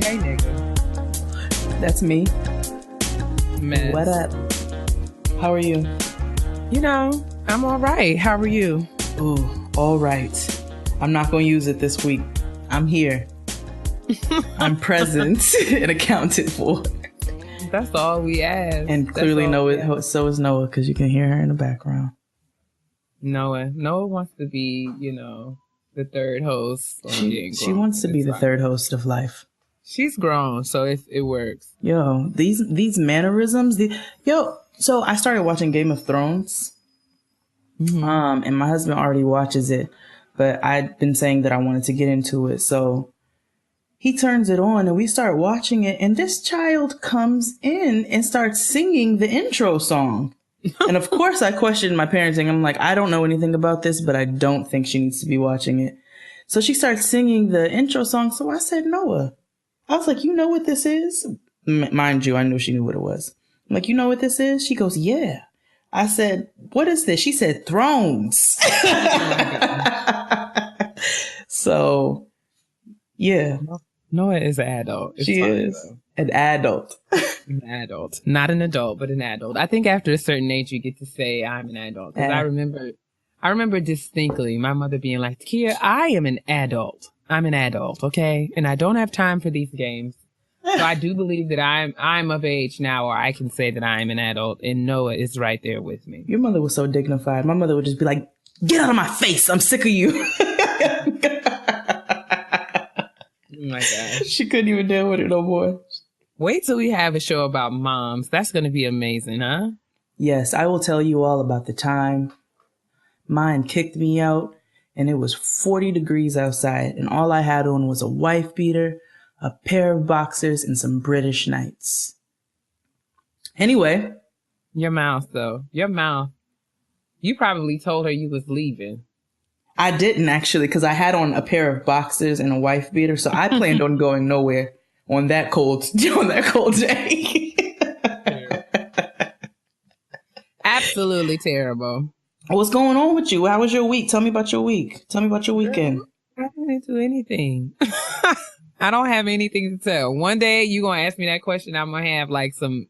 Hey, nigga. That's me. Mess. What up? How are you? You know, I'm all right. How are you? Ooh, all right. I'm not going to use it this week. I'm here. I'm present and accounted for. That's all we ask. And clearly Noah, so is Noah, because you can hear her in the background. Noah wants to be, you know, the third host. She wants to be the third host of life. She's grown, so it works. Yo, these mannerisms. So I started watching Game of Thrones. Mm-hmm. And my husband already watches it, but I'd been saying that I wanted to get into it. So he turns it on and we start watching it. And this child comes in and starts singing the intro song. And of course I questioned my parenting. I'm like, I don't know anything about this, but I don't think she needs to be watching it. So she starts singing the intro song. So I said, Noah, I was like, you know what this is? Mind you, I knew she knew what it was. I'm like, you know what this is? She goes, yeah. I said, what is this? She said, Thrones. So, yeah. Noah is an adult. She is an adult. An adult. Not an adult, but an adult. I think after a certain age, you get to say, I'm an adult. Because I remember distinctly my mother being like, Kia, I am an adult. I'm an adult, okay? And I don't have time for these games. So I do believe that I'm of age now, or I can say that I'm an adult, and Noah is right there with me. Your mother was so dignified. My mother would just be like, get out of my face. I'm sick of you. Oh my gosh. She couldn't even deal with it no more. Wait till we have a show about moms. That's going to be amazing, huh? Yes, I will tell you all about the time mine kicked me out and it was 40 degrees outside and all I had on was a wife beater, a pair of boxers, and some British Knights. Anyway. Your mouth, though. Your mouth. You probably told her you was leaving. I didn't, actually, because I had on a pair of boxers and a wife beater, so I planned on going nowhere on that cold day. Absolutely terrible. What's going on with you? How was your week? Tell me about your week. Tell me about your weekend. I didn't do anything. I don't have anything to tell. One day you're going to ask me that question. I'm going to have like some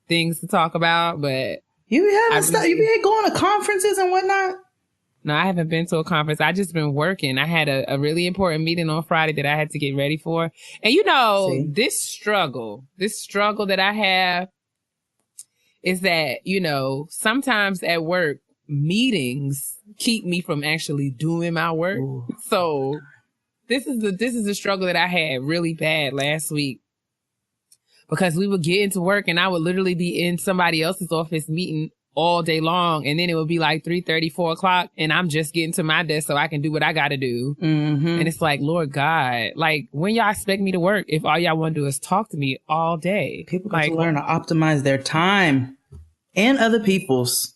things to talk about, but you been going to conferences and whatnot? No, I haven't been to a conference. I just been working. I had a really important meeting on Friday that I had to get ready for. And you know, this struggle that I have is that, you know, sometimes at work, meetings keep me from actually doing my work. Ooh. So this is a struggle that I had really bad last week because we would get into work and I would literally be in somebody else's office meeting all day long. And then it would be like 3:30, 4 o'clock and I'm just getting to my desk so I can do what I got to do. Mm-hmm. And it's like, Lord God, like when y'all expect me to work, if all y'all want to do is talk to me all day. People got to learn to optimize their time and other people's.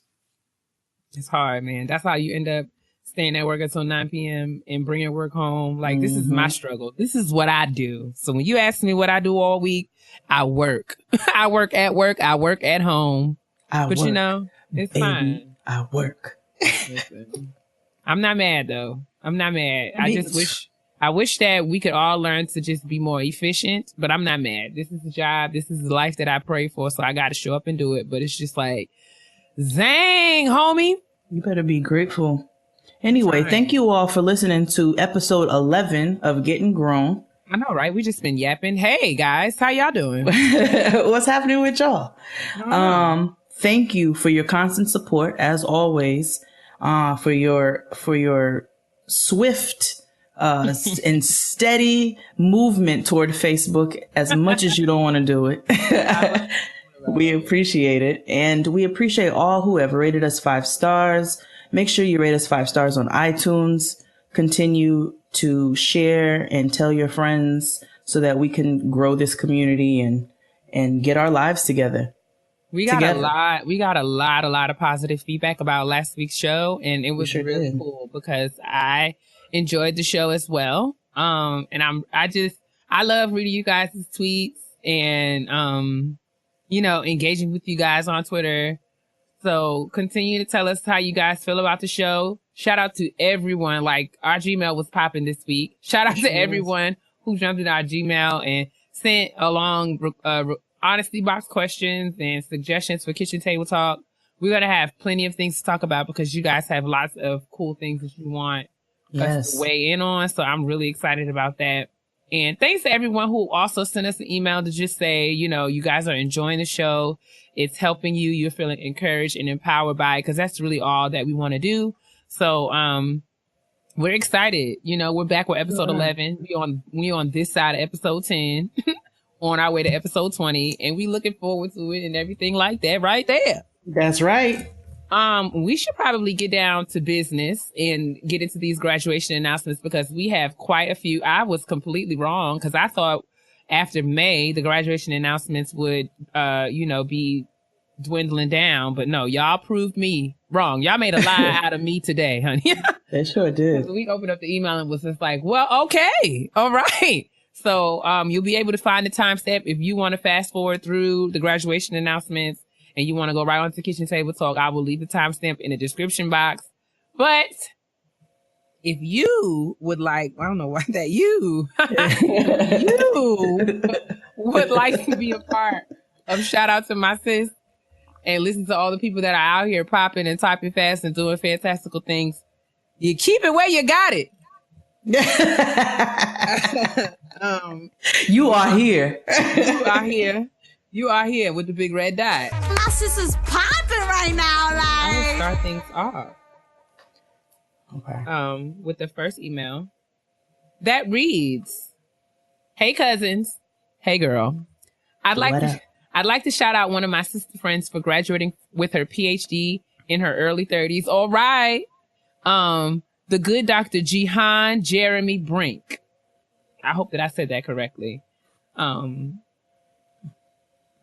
It's hard, man. That's how you end up staying at work until 9 p.m. and bringing work home. Like, this is my struggle. This is what I do. So when you ask me what I do all week, I work. I work at work. I work at home. You know, it's fine. I work. Listen, I'm not mad, though. I'm not mad. I wish that we could all learn to just be more efficient, but I'm not mad. This is the job. This is the life that I pray for. So I got to show up and do it. But it's just like, zang, homie. You better be grateful. Anyway, thank you all for listening to episode 11 of Getting Grown. I know, right? We just been yapping. Hey, guys, how y'all doing? What's happening with y'all? Thank you for your constant support, as always, for your swift and steady movement toward Facebook, as much as you don't want to do it. We appreciate it. And we appreciate all who have rated us 5 stars. Make sure you rate us 5 stars on iTunes. Continue to share and tell your friends so that we can grow this community and get our lives together. We got a lot of positive feedback about last week's show, and it was really cool because I enjoyed the show as well. And I love reading you guys' tweets and you know, engaging with you guys on Twitter. So continue to tell us how you guys feel about the show. Shout out to everyone. Like, our Gmail was popping this week. Shout out to everyone who jumped in our Gmail and sent along honesty box questions and suggestions for Kitchen Table Talk. We're going to have plenty of things to talk about because you guys have lots of cool things that you want us to weigh in on. So I'm really excited about that. And thanks to everyone who also sent us an email to just say, you know, you guys are enjoying the show. It's helping you. You're feeling encouraged and empowered by it because that's really all that we want to do. So we're excited. You know, we're back with episode 11. We on this side of episode 10 on our way to episode 20. And we looking forward to it and everything like that right there. That's right. We should probably get down to business and get into these graduation announcements because we have quite a few. I was completely wrong because I thought after May, the graduation announcements would, be dwindling down. But no, y'all proved me wrong. Y'all made a lie out of me today, honey. They sure did. We opened up the email and was just like, well, okay. All right. So you'll be able to find the timestamp if you want to fast forward through the graduation announcements. And you want to go right on to Kitchen Table Talk, I will leave the timestamp in the description box. But if you would like, I don't know why that you would like to be a part of Shout Out to My Sis and listen to all the people that are out here popping and typing fast and doing fantastical things, you keep it where you got it. You are here. You are here. You are here with the big red dot. My sister's popping right now, like. I'm gonna start things off. Okay. With the first email that reads, "Hey cousins, hey girl, I'd like to shout out one of my sister friends for graduating with her PhD in her early 30s. All right, the good Dr. Jihan Jeremy Brink. I hope that I said that correctly.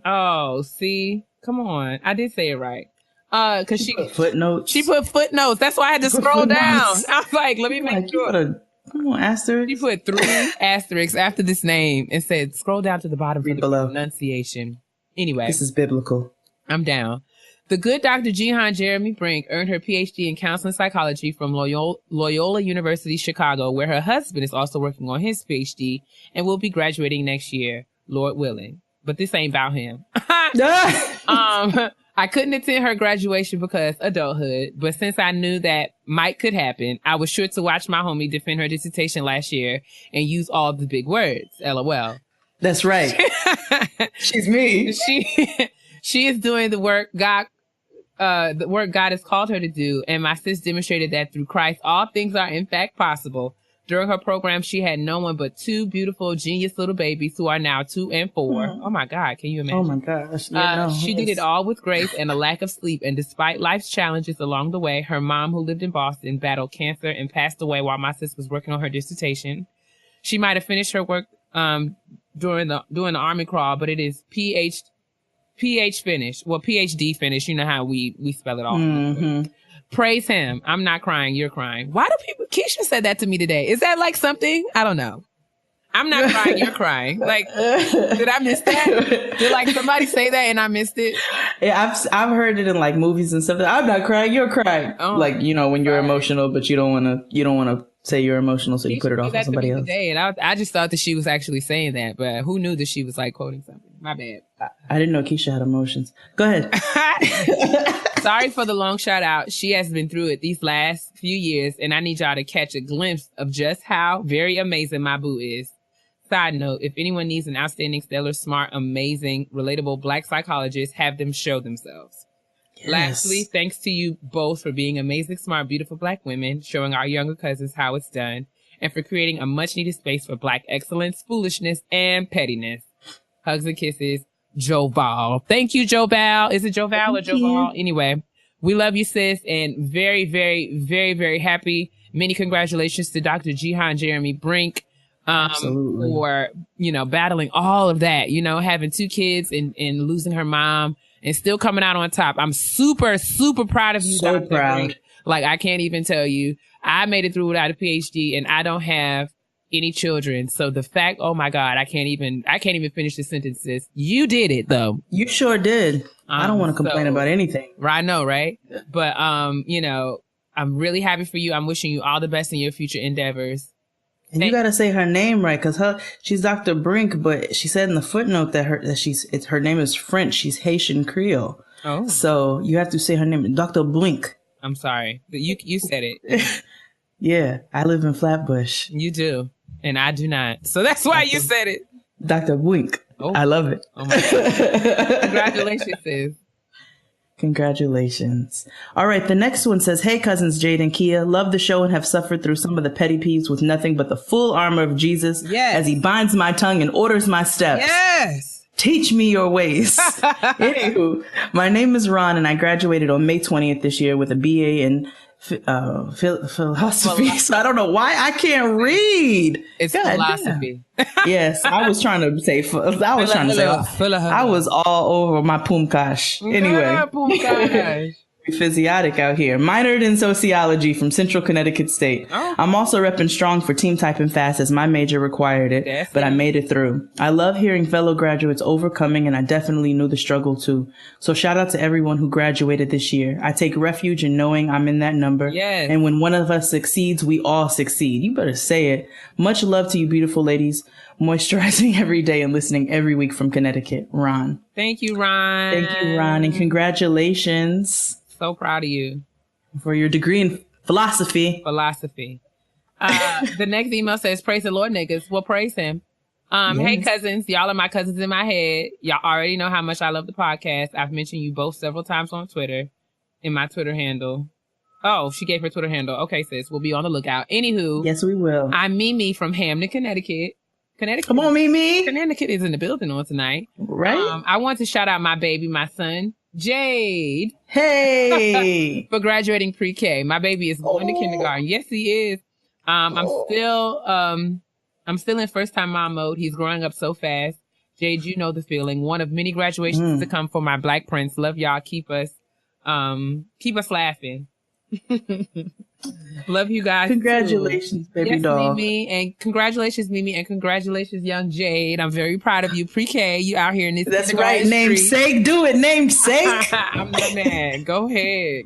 Oh, see, come on. I did say it right. Cause she put footnotes. She put footnotes. That's why I had to scroll down. I was like, let me make sure. Come on, asterisk. She put 3 asterisks after this name and said, scroll down to the bottom for the pronunciation. Anyway. This is biblical. I'm down. The good Dr. Jihan Jeremy Brink earned her PhD in counseling psychology from Loyola University, Chicago, where her husband is also working on his PhD and will be graduating next year, Lord willing. But this ain't about him. I couldn't attend her graduation because adulthood, but since I knew that might could happen, I was sure to watch my homie defend her dissertation last year and use all the big words. LOL. That's right. She's me. She is doing the work God has called her to do, and my sis demonstrated that through Christ, all things are in fact possible. During her program, she had no one but 2 beautiful, genius little babies who are now 2 and 4. Oh my God, can you imagine? Oh my gosh. She did it all with grace and a lack of sleep. And despite life's challenges along the way, her mom, who lived in Boston, battled cancer and passed away while my sis was working on her dissertation. She might have finished her work during the Army crawl, but it is PhD finish. You know how we spell it all. Mm-hmm. Praise him. I'm not crying. You're crying. Why do people? Keisha said that to me today. Is that like something? I don't know. I'm not crying. You're crying. Like, did I miss that? Did like somebody say that and I missed it? Yeah, I've heard it in like movies and stuff. I'm not crying. You're crying. Oh, like, you know, when you're emotional, but you don't want to say you're emotional, so you put it off on somebody else. Today, and I just thought that she was actually saying that, but who knew that she was like quoting something? My bad. I didn't know Keisha had emotions. Go ahead. Sorry for the long shout out. She has been through it these last few years, and I need y'all to catch a glimpse of just how very amazing my boo is. Side note, if anyone needs an outstanding, stellar, smart, amazing, relatable Black psychologist, have them show themselves. Yes. Lastly, thanks to you both for being amazing, smart, beautiful Black women, showing our younger cousins how it's done, and for creating a much-needed space for Black excellence, foolishness, and pettiness. Hugs and kisses, Joval. Thank you, Joval. Is it Joval or Joval? Anyway, we love you, sis, and very, very, very, very happy. Many congratulations to Dr. Jihan Jeremy Brink. Absolutely. For, battling all of that, having 2 kids and losing her mom and still coming out on top. I'm super, super proud of you, so Dr. proud. Brink. Like, I can't even tell you. I made it through without a PhD and I don't have any children. So the fact, oh my God, I can't even finish the sentences. You did it though. You sure did. I don't want to complain about anything. I know, right? But, I'm really happy for you. I'm wishing you all the best in your future endeavors. And you got to say her name right, because she's Dr. Brink, but she said in the footnote that her name is French. She's Haitian Creole. Oh. So you have to say her name, Dr. Blink. I'm sorry. You said it. Yeah, I live in Flatbush. You do. And I do not. So that's why you said it. Dr. Blink. Oh. I love it. Oh my God. Congratulations, sis. Congratulations. All right. The next one says, hey, cousins Jade and Kia, love the show and have suffered through some of the petty peeves with nothing but the full armor of Jesus as he binds my tongue and orders my steps. Yes. Teach me your ways. Anywho, my name is Ron and I graduated on May 20th this year with a BA in philosophy. So I don't know why I can't read. It's God philosophy. Yes, I was trying to say. I was all over my Pumkash. Anyway, Pumkash. Physiotic out here. Minored in sociology from Central Connecticut State. Oh. I'm also repping strong for Team Typing Fast as my major required it, but I made it through. I love hearing fellow graduates overcoming, and I definitely knew the struggle too. So shout out to everyone who graduated this year. I take refuge in knowing I'm in that number. Yes. And when one of us succeeds, we all succeed. You better say it. Much love to you, beautiful ladies. Moisturizing every day and listening every week from Connecticut. Ron. Thank you, Ron. Thank you, Ron. And congratulations. So proud of you. For your degree in philosophy. The next email says, praise the Lord, niggas. Well, praise him. Yes. Hey, cousins. Y'all are my cousins in my head. Y'all already know how much I love the podcast. I've mentioned you both several times on Twitter in my Twitter handle. Oh, she gave her Twitter handle. Okay, sis. We'll be on the lookout. Anywho. Yes, we will. I'm Mimi from Hamden, Connecticut. Come on, Mimi. Connecticut is in the building on tonight. Right. I want to shout out my baby, my son, Jade. Hey. For graduating pre-K. My baby is going to kindergarten. Yes, he is. I'm still in first time mom mode. He's growing up so fast. Jade, you know the feeling. One of many graduations to come for my Black Prince. Love y'all. Keep us laughing. Love you guys. Congratulations, too. baby doll. Mimi, and congratulations, Mimi, and congratulations, young Jade. I'm very proud of you. Pre-K, you out here in this. That's right. Namesake. Do it, namesake. I'm not mad. Go ahead.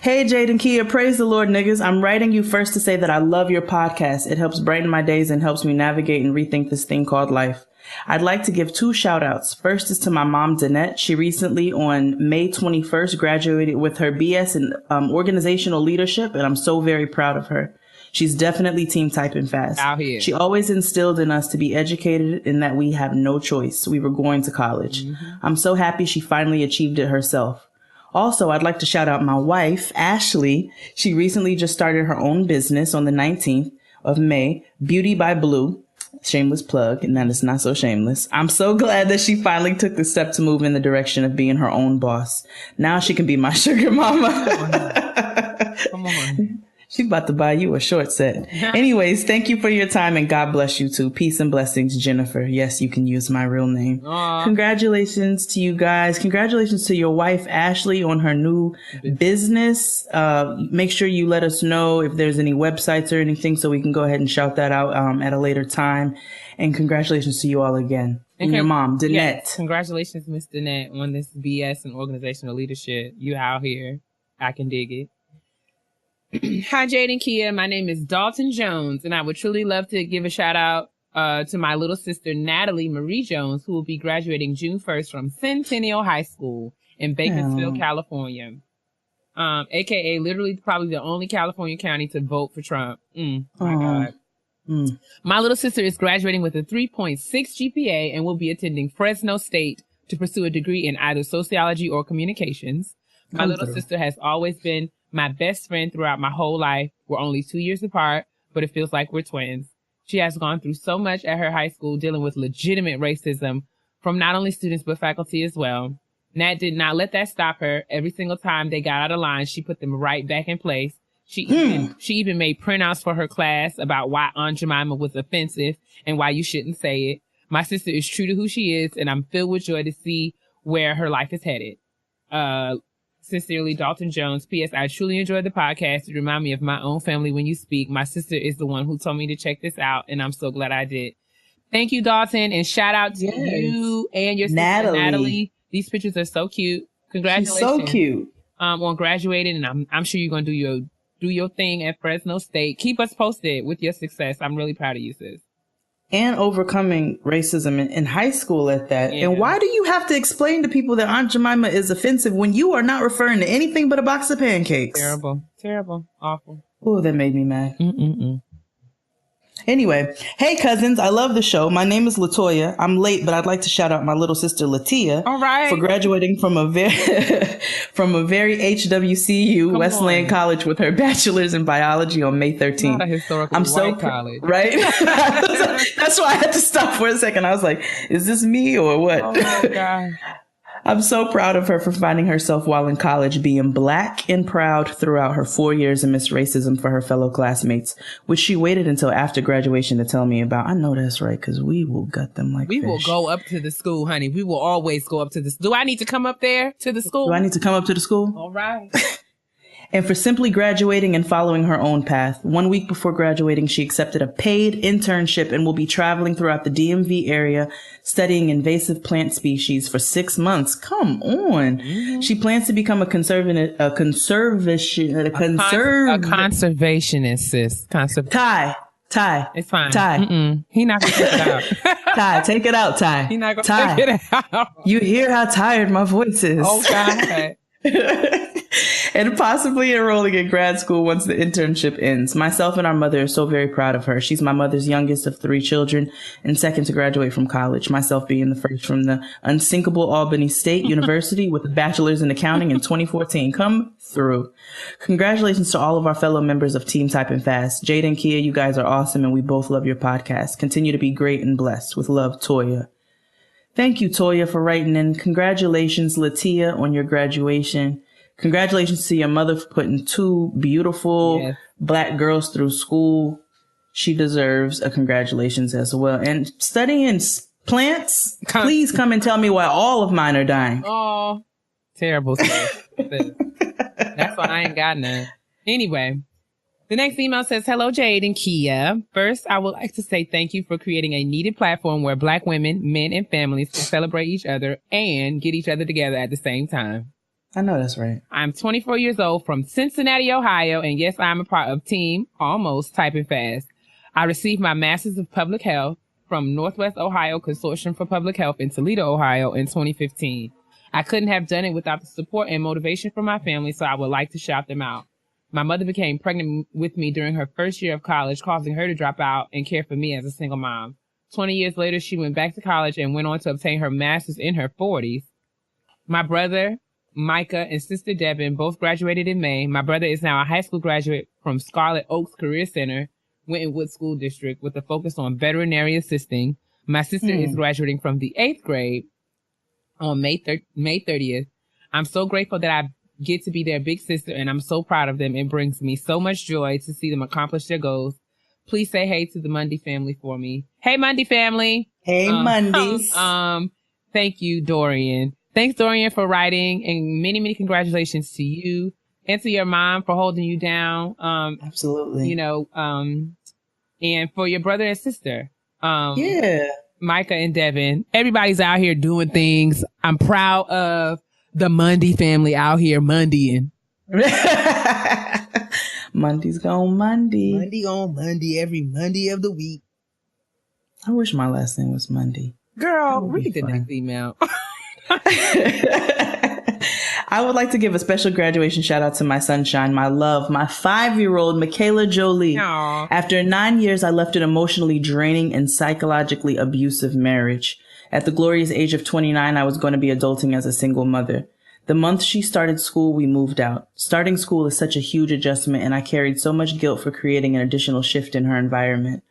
Hey, Jade and Kia, praise the Lord, niggas. I'm writing you first to say that I love your podcast. It helps brighten my days and helps me navigate and rethink this thing called life. I'd like to give 2 shout outs. First is to my mom, Danette. She recently on May 21st graduated with her BS in organizational leadership, and I'm so very proud of her. She's definitely Team Typing Fast. Out here. She always instilled in us to be educated and that we have no choice. We were going to college. I'm so happy she finally achieved it herself. Also, I'd like to shout out my wife, Ashley. She recently just started her own business on the 19th of May, Beauty by Blue. Shameless plug, and that is not so shameless. I'm so glad that she finally took the step to move in the direction of being her own boss. Now she can be my sugar mama. Come on. She's about to buy you a short set. Anyways, thank you for your time and God bless you too. Peace and blessings, Jennifer. Yes, you can use my real name. Aww. Congratulations to you guys. Congratulations to your wife, Ashley, on her new business. Make sure you let us know if there's any websites or anything so we can go ahead and shout that out at a later time. And congratulations to you all again. And your mom, Danette. Yes, congratulations, Miss Danette, on this BS and organizational leadership. You out here. I can dig it. Hi, Jade and Kia. My name is Dalton Jones, and I would truly love to give a shout out to my little sister, Natalie Marie Jones, who will be graduating June 1st from Centennial High School in Bakersfield, California. AKA literally probably the only California county to vote for Trump. God. My little sister is graduating with a 3.6 GPA and will be attending Fresno State to pursue a degree in either sociology or communications. My little sister has always been my best friend throughout my whole life. We're only 2 years apart, but it feels like we're twins. She has gone through so much at her high school dealing with legitimate racism from not only students, but faculty as well. Nat did not let that stop her. Every single time they got out of line, she put them right back in place. She even made printouts for her class about why Aunt Jemima was offensive and why you shouldn't say it. My sister is true to who she is, and I'm filled with joy to see where her life is headed. Sincerely, Dalton Jones. P.S. I truly enjoyed the podcast. You remind me of my own family when you speak. My sister is the one who told me to check this out, and I'm so glad I did. Thank you, Dalton, and shout out to you and your sister, Natalie. These pictures are so cute. Congratulations. She's so cute. On graduating, and I'm sure you're going to do Do your thing at Fresno State. Keep us posted with your success. I'm really proud of you, sis. And overcoming racism in high school at that. Yeah. And why do you have to explain to people that Aunt Jemima is offensive when you are not referring to anything but a box of pancakes? Terrible, awful. Oh, that made me mad. Mm-mm-mm. Anyway, hey cousins, I love the show. My name is Latoya. I'm late, but I'd like to shout out my little sister Latia All right. for graduating from a very HWCU Westland College with her bachelor's in biology on May 13th. Not a historical college, right? That's why I had to stop for a second. I was like, "Is this me or what?" Oh my God. I'm so proud of her for finding herself while in college, being Black and proud throughout her 4 years amidst racism for her fellow classmates, which she waited until after graduation to tell me about. I know that's right, because we will gut them like we fish. will go up to the school, honey. We will always go up to the. Do I need to come up there to the school? Do I need to come up to the school? All right. And for simply graduating and following her own path. 1 week before graduating, she accepted a paid internship and will be traveling throughout the DMV area, studying invasive plant species for 6 months. Come on. Mm-hmm. She plans to become a conservationist, sis. Ty. It's fine. Ty. He not going to take it out. Ty, take it out, Ty. He not going to take it out. You hear how tired my voice is. Oh, God. And possibly enrolling in grad school once the internship ends. Myself and our mother are so very proud of her. She's my mother's youngest of 3 children and second to graduate from college, myself being the first from the unsinkable Albany State University with a bachelor's in accounting in 2014. Come through. Congratulations to all of our fellow members of Team Type and Fast. Jade and Kia, you guys are awesome and we both love your podcast. Continue to be great and blessed. With love, Toya. Thank you, Toya, for writing in. Congratulations, Latia, on your graduation. Congratulations to your mother for putting 2 beautiful Black girls through school. She deserves a congratulations as well. And studying plants, please come and tell me why all of mine are dying. Oh, terrible. That's why I ain't got none. Anyway, the next email says, hello, Jade and Kia. First, I would like to say thank you for creating a needed platform where Black women, men, and families can celebrate each other and get each other together at the same time. I know that's right. I'm 24 years old from Cincinnati, Ohio, and yes, I'm a part of Team Almost Type and Fast. I received my Master's of Public Health from Northwest Ohio Consortium for Public Health in Toledo, Ohio in 2015. I couldn't have done it without the support and motivation from my family, so I would like to shout them out. My mother became pregnant with me during her first year of college, causing her to drop out and care for me as a single mom. 20 years later, she went back to college and went on to obtain her master's in her 40s. My brother, Micah, and sister Devin both graduated in May. My brother is now a high school graduate from Scarlet Oaks Career Center, Wintonwood School District, with a focus on veterinary assisting. My sister is graduating from the 8th grade on May 30th. I'm so grateful that I get to be their big sister, and I'm so proud of them. It brings me so much joy to see them accomplish their goals. Please say hey to the Mundy family for me. Hey, Mundy family. Hey, Mundies. Thank you, Dorian. Thanks, Dorian, for writing, and many, many congratulations to you and to your mom for holding you down. Absolutely. And for your brother and sister. Micah and Devin. Everybody's out here doing things. I'm proud of the Mundy family out here Mundying. Mondays gone Monday. Monday on Monday, every Monday of the week. I wish my last name was Monday. Girl, read the next email. I would like to give a special graduation shout out to my sunshine, my love, my 5-year-old Michaela Jolie. Aww. After 9 years, I left an emotionally draining and psychologically abusive marriage. At the glorious age of 29, I was going to be adulting as a single mother. The month she started school, we moved out. Starting school is such a huge adjustment, and I carried so much guilt for creating an additional shift in her environment.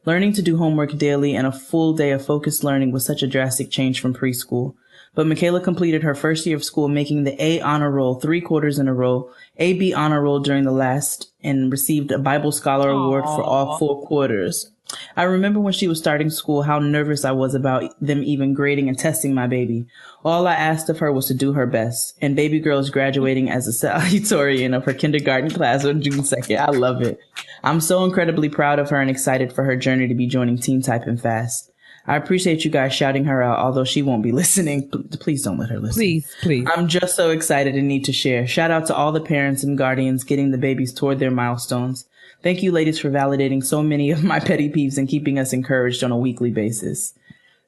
Learning to do homework daily and a full day of focused learning was such a drastic change from preschool. But Michaela completed her first year of school, making the A honor roll 3 quarters in a row, AB honor roll during the last, and received a Bible Scholar Award for all 4 quarters. I remember when she was starting school, how nervous I was about them even grading and testing my baby. All I asked of her was to do her best. And baby girl is graduating as a salutatorian of her kindergarten class on June 2nd. I love it. I'm so incredibly proud of her and excited for her journey to be joining Team Type and Fast. I appreciate you guys shouting her out, although she won't be listening. Please don't let her listen. Please. I'm just so excited and need to share. Shout out to all the parents and guardians getting the babies toward their milestones. Thank you, ladies, for validating so many of my petty peeves and keeping us encouraged on a weekly basis.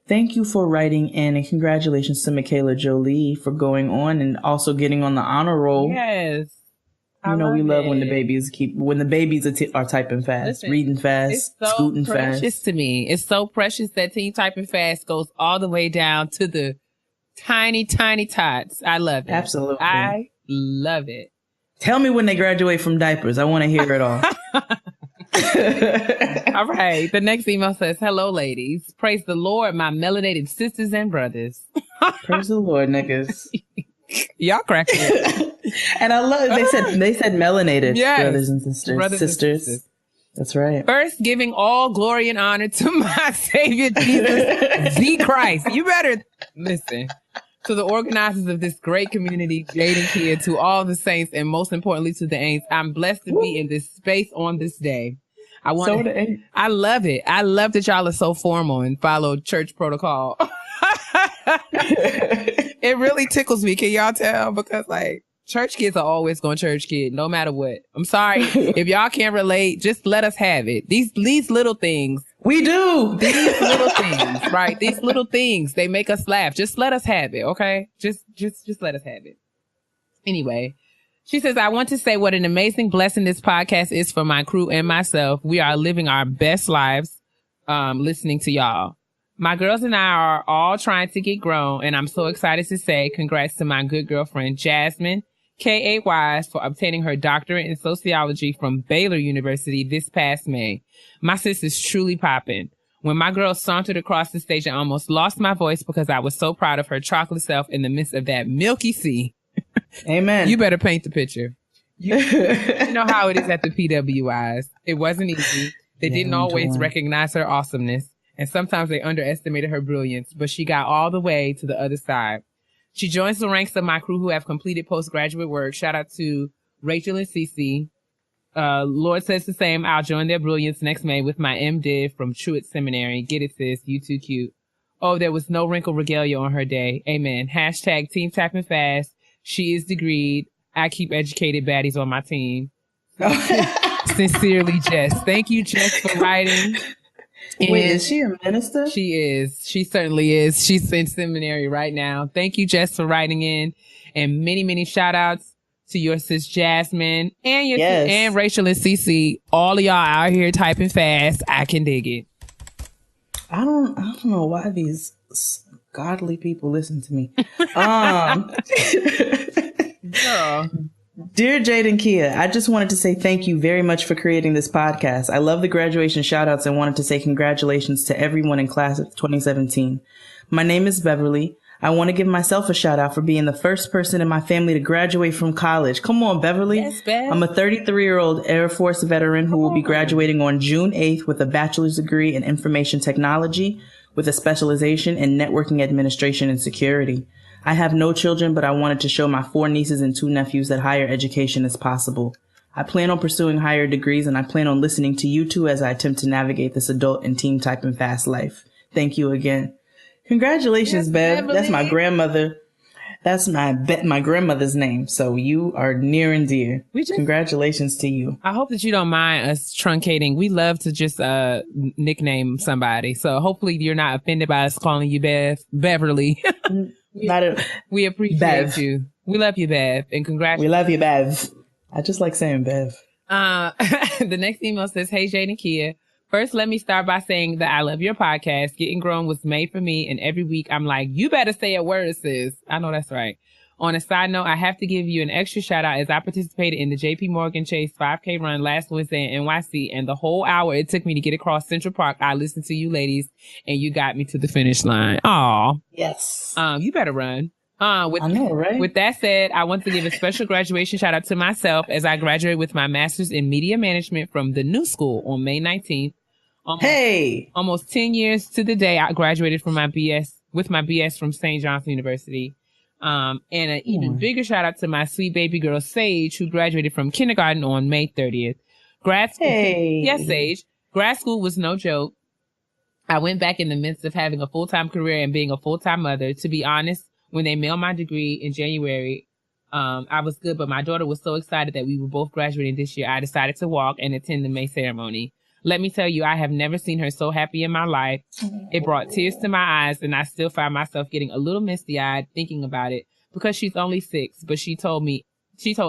Thank you for writing in, and congratulations to Michaela Jolie for going on and also getting on the honor roll. Yes. We love when the babies are typing fast, reading fast, it's so scooting fast. Precious to me. It's so precious that Team Typing Fast goes all the way down to the tiny, tiny tots. I love it. Absolutely. I love it. Tell me when they graduate from diapers. I want to hear it all. All right. The next email says, hello, ladies. Praise the Lord, my melanated sisters and brothers. Praise the Lord, niggas. Y'all crack me. And I love they said melanated brothers and sisters. Sisters. That's right. First, giving all glory and honor to my Savior Jesus, the Christ. You better listen. To the organizers of this great community, Jade and Kia, to all the saints, and most importantly to the ain'ts. I'm blessed to be in this space on this day. I love it. I love that y'all are so formal and follow church protocol. It really tickles me. Can y'all tell? Because church kids are always going church kid, no matter what. I'm sorry. If y'all can't relate, just let us have it. These little things. We do. These little things, right? These little things, they make us laugh. Just let us have it, okay? Just let us have it. Anyway, she says, I want to say what an amazing blessing this podcast is for my crew and myself. We are living our best lives listening to y'all. My girls and I are all trying to get grown, and I'm so excited to say congrats to my good girlfriend, Jasmine K.A. Wise, for obtaining her doctorate in sociology from Baylor University this past May. My sis is truly popping. When my girl sauntered across the stage, I almost lost my voice because I was so proud of her chocolate self in the midst of that milky sea. Amen. You better paint the picture. You know how it is at the PWIs. It wasn't easy. They didn't always recognize her awesomeness, and sometimes they underestimated her brilliance, but she got all the way to the other side. She joins the ranks of my crew who have completed postgraduate work. Shout out to Rachel and Cece. Lord says the same. I'll join their brilliance next May with my MDiv from Truett Seminary. Get it, sis. You too cute. Oh, there was no wrinkle regalia on her day. Amen. Hashtag Team Tapping Fast. She is degreed. I keep educated baddies on my team. Sincerely, Jess. Thank you, Jess, for writing. Wait, is she a minister? She is. She certainly is. She's in seminary right now. Thank you, Jess, for writing in. And many, many shout outs to your sis Jasmine and your and Rachel and Cece. All of y'all out here typing fast. I can dig it. I don't know why these godly people listen to me. Girl. Dear Jade and Kia, I just wanted to say thank you very much for creating this podcast. I love the graduation shout outs and wanted to say congratulations to everyone in class of 2017. My name is Beverly. I want to give myself a shout out for being the first person in my family to graduate from college. Come on, Beverly. Yes, Bev. I'm a 33-year-old Air Force veteran who will be graduating on June 8th with a bachelor's degree in information technology with a specialization in networking administration and security. I have no children, but I wanted to show my 4 nieces and 2 nephews that higher education is possible. I plan on pursuing higher degrees, and I plan on listening to you two as I attempt to navigate this adult and team typing fast life. Thank you again. Congratulations, Bev. Beverly. That's my grandmother. That's my grandmother's name. So you are near and dear. Congratulations to you. I hope that you don't mind us truncating. We love to just nickname somebody. So hopefully you're not offended by us calling you Beverly. We appreciate you. We love you, Bev, and congratulations. We love you, Bev. I just like saying Bev. The next email says, hey, Jade and Kia. First, let me start by saying that I love your podcast. Getting Grown was made for me, and every week I'm like, you better say a word, sis. I know that's right. On a side note, I have to give you an extra shout out as I participated in the JP Morgan Chase 5K run last Wednesday in NYC, and the whole hour it took me to get across Central Park, I listened to you ladies, and you got me to the finish line. Aw. Yes. You better run. I know, right? With that said, I want to give a special graduation shout out to myself as I graduated with my master's in media management from the New School on May 19th. Almost 10 years to the day I graduated from my BS from St. John's University. And an even bigger shout out to my sweet baby girl, Sage, who graduated from kindergarten on May 30th. Grad school. Yes, Sage. Grad school was no joke. I went back in the midst of having a full-time career and being a full-time mother. To be honest, when they mailed my degree in January, I was good, but my daughter was so excited that we were both graduating this year. I decided to walk and attend the May ceremony. Let me tell you, I have never seen her so happy in my life. It brought tears to my eyes, and I still find myself getting a little misty-eyed thinking about it because she's only 6, but she told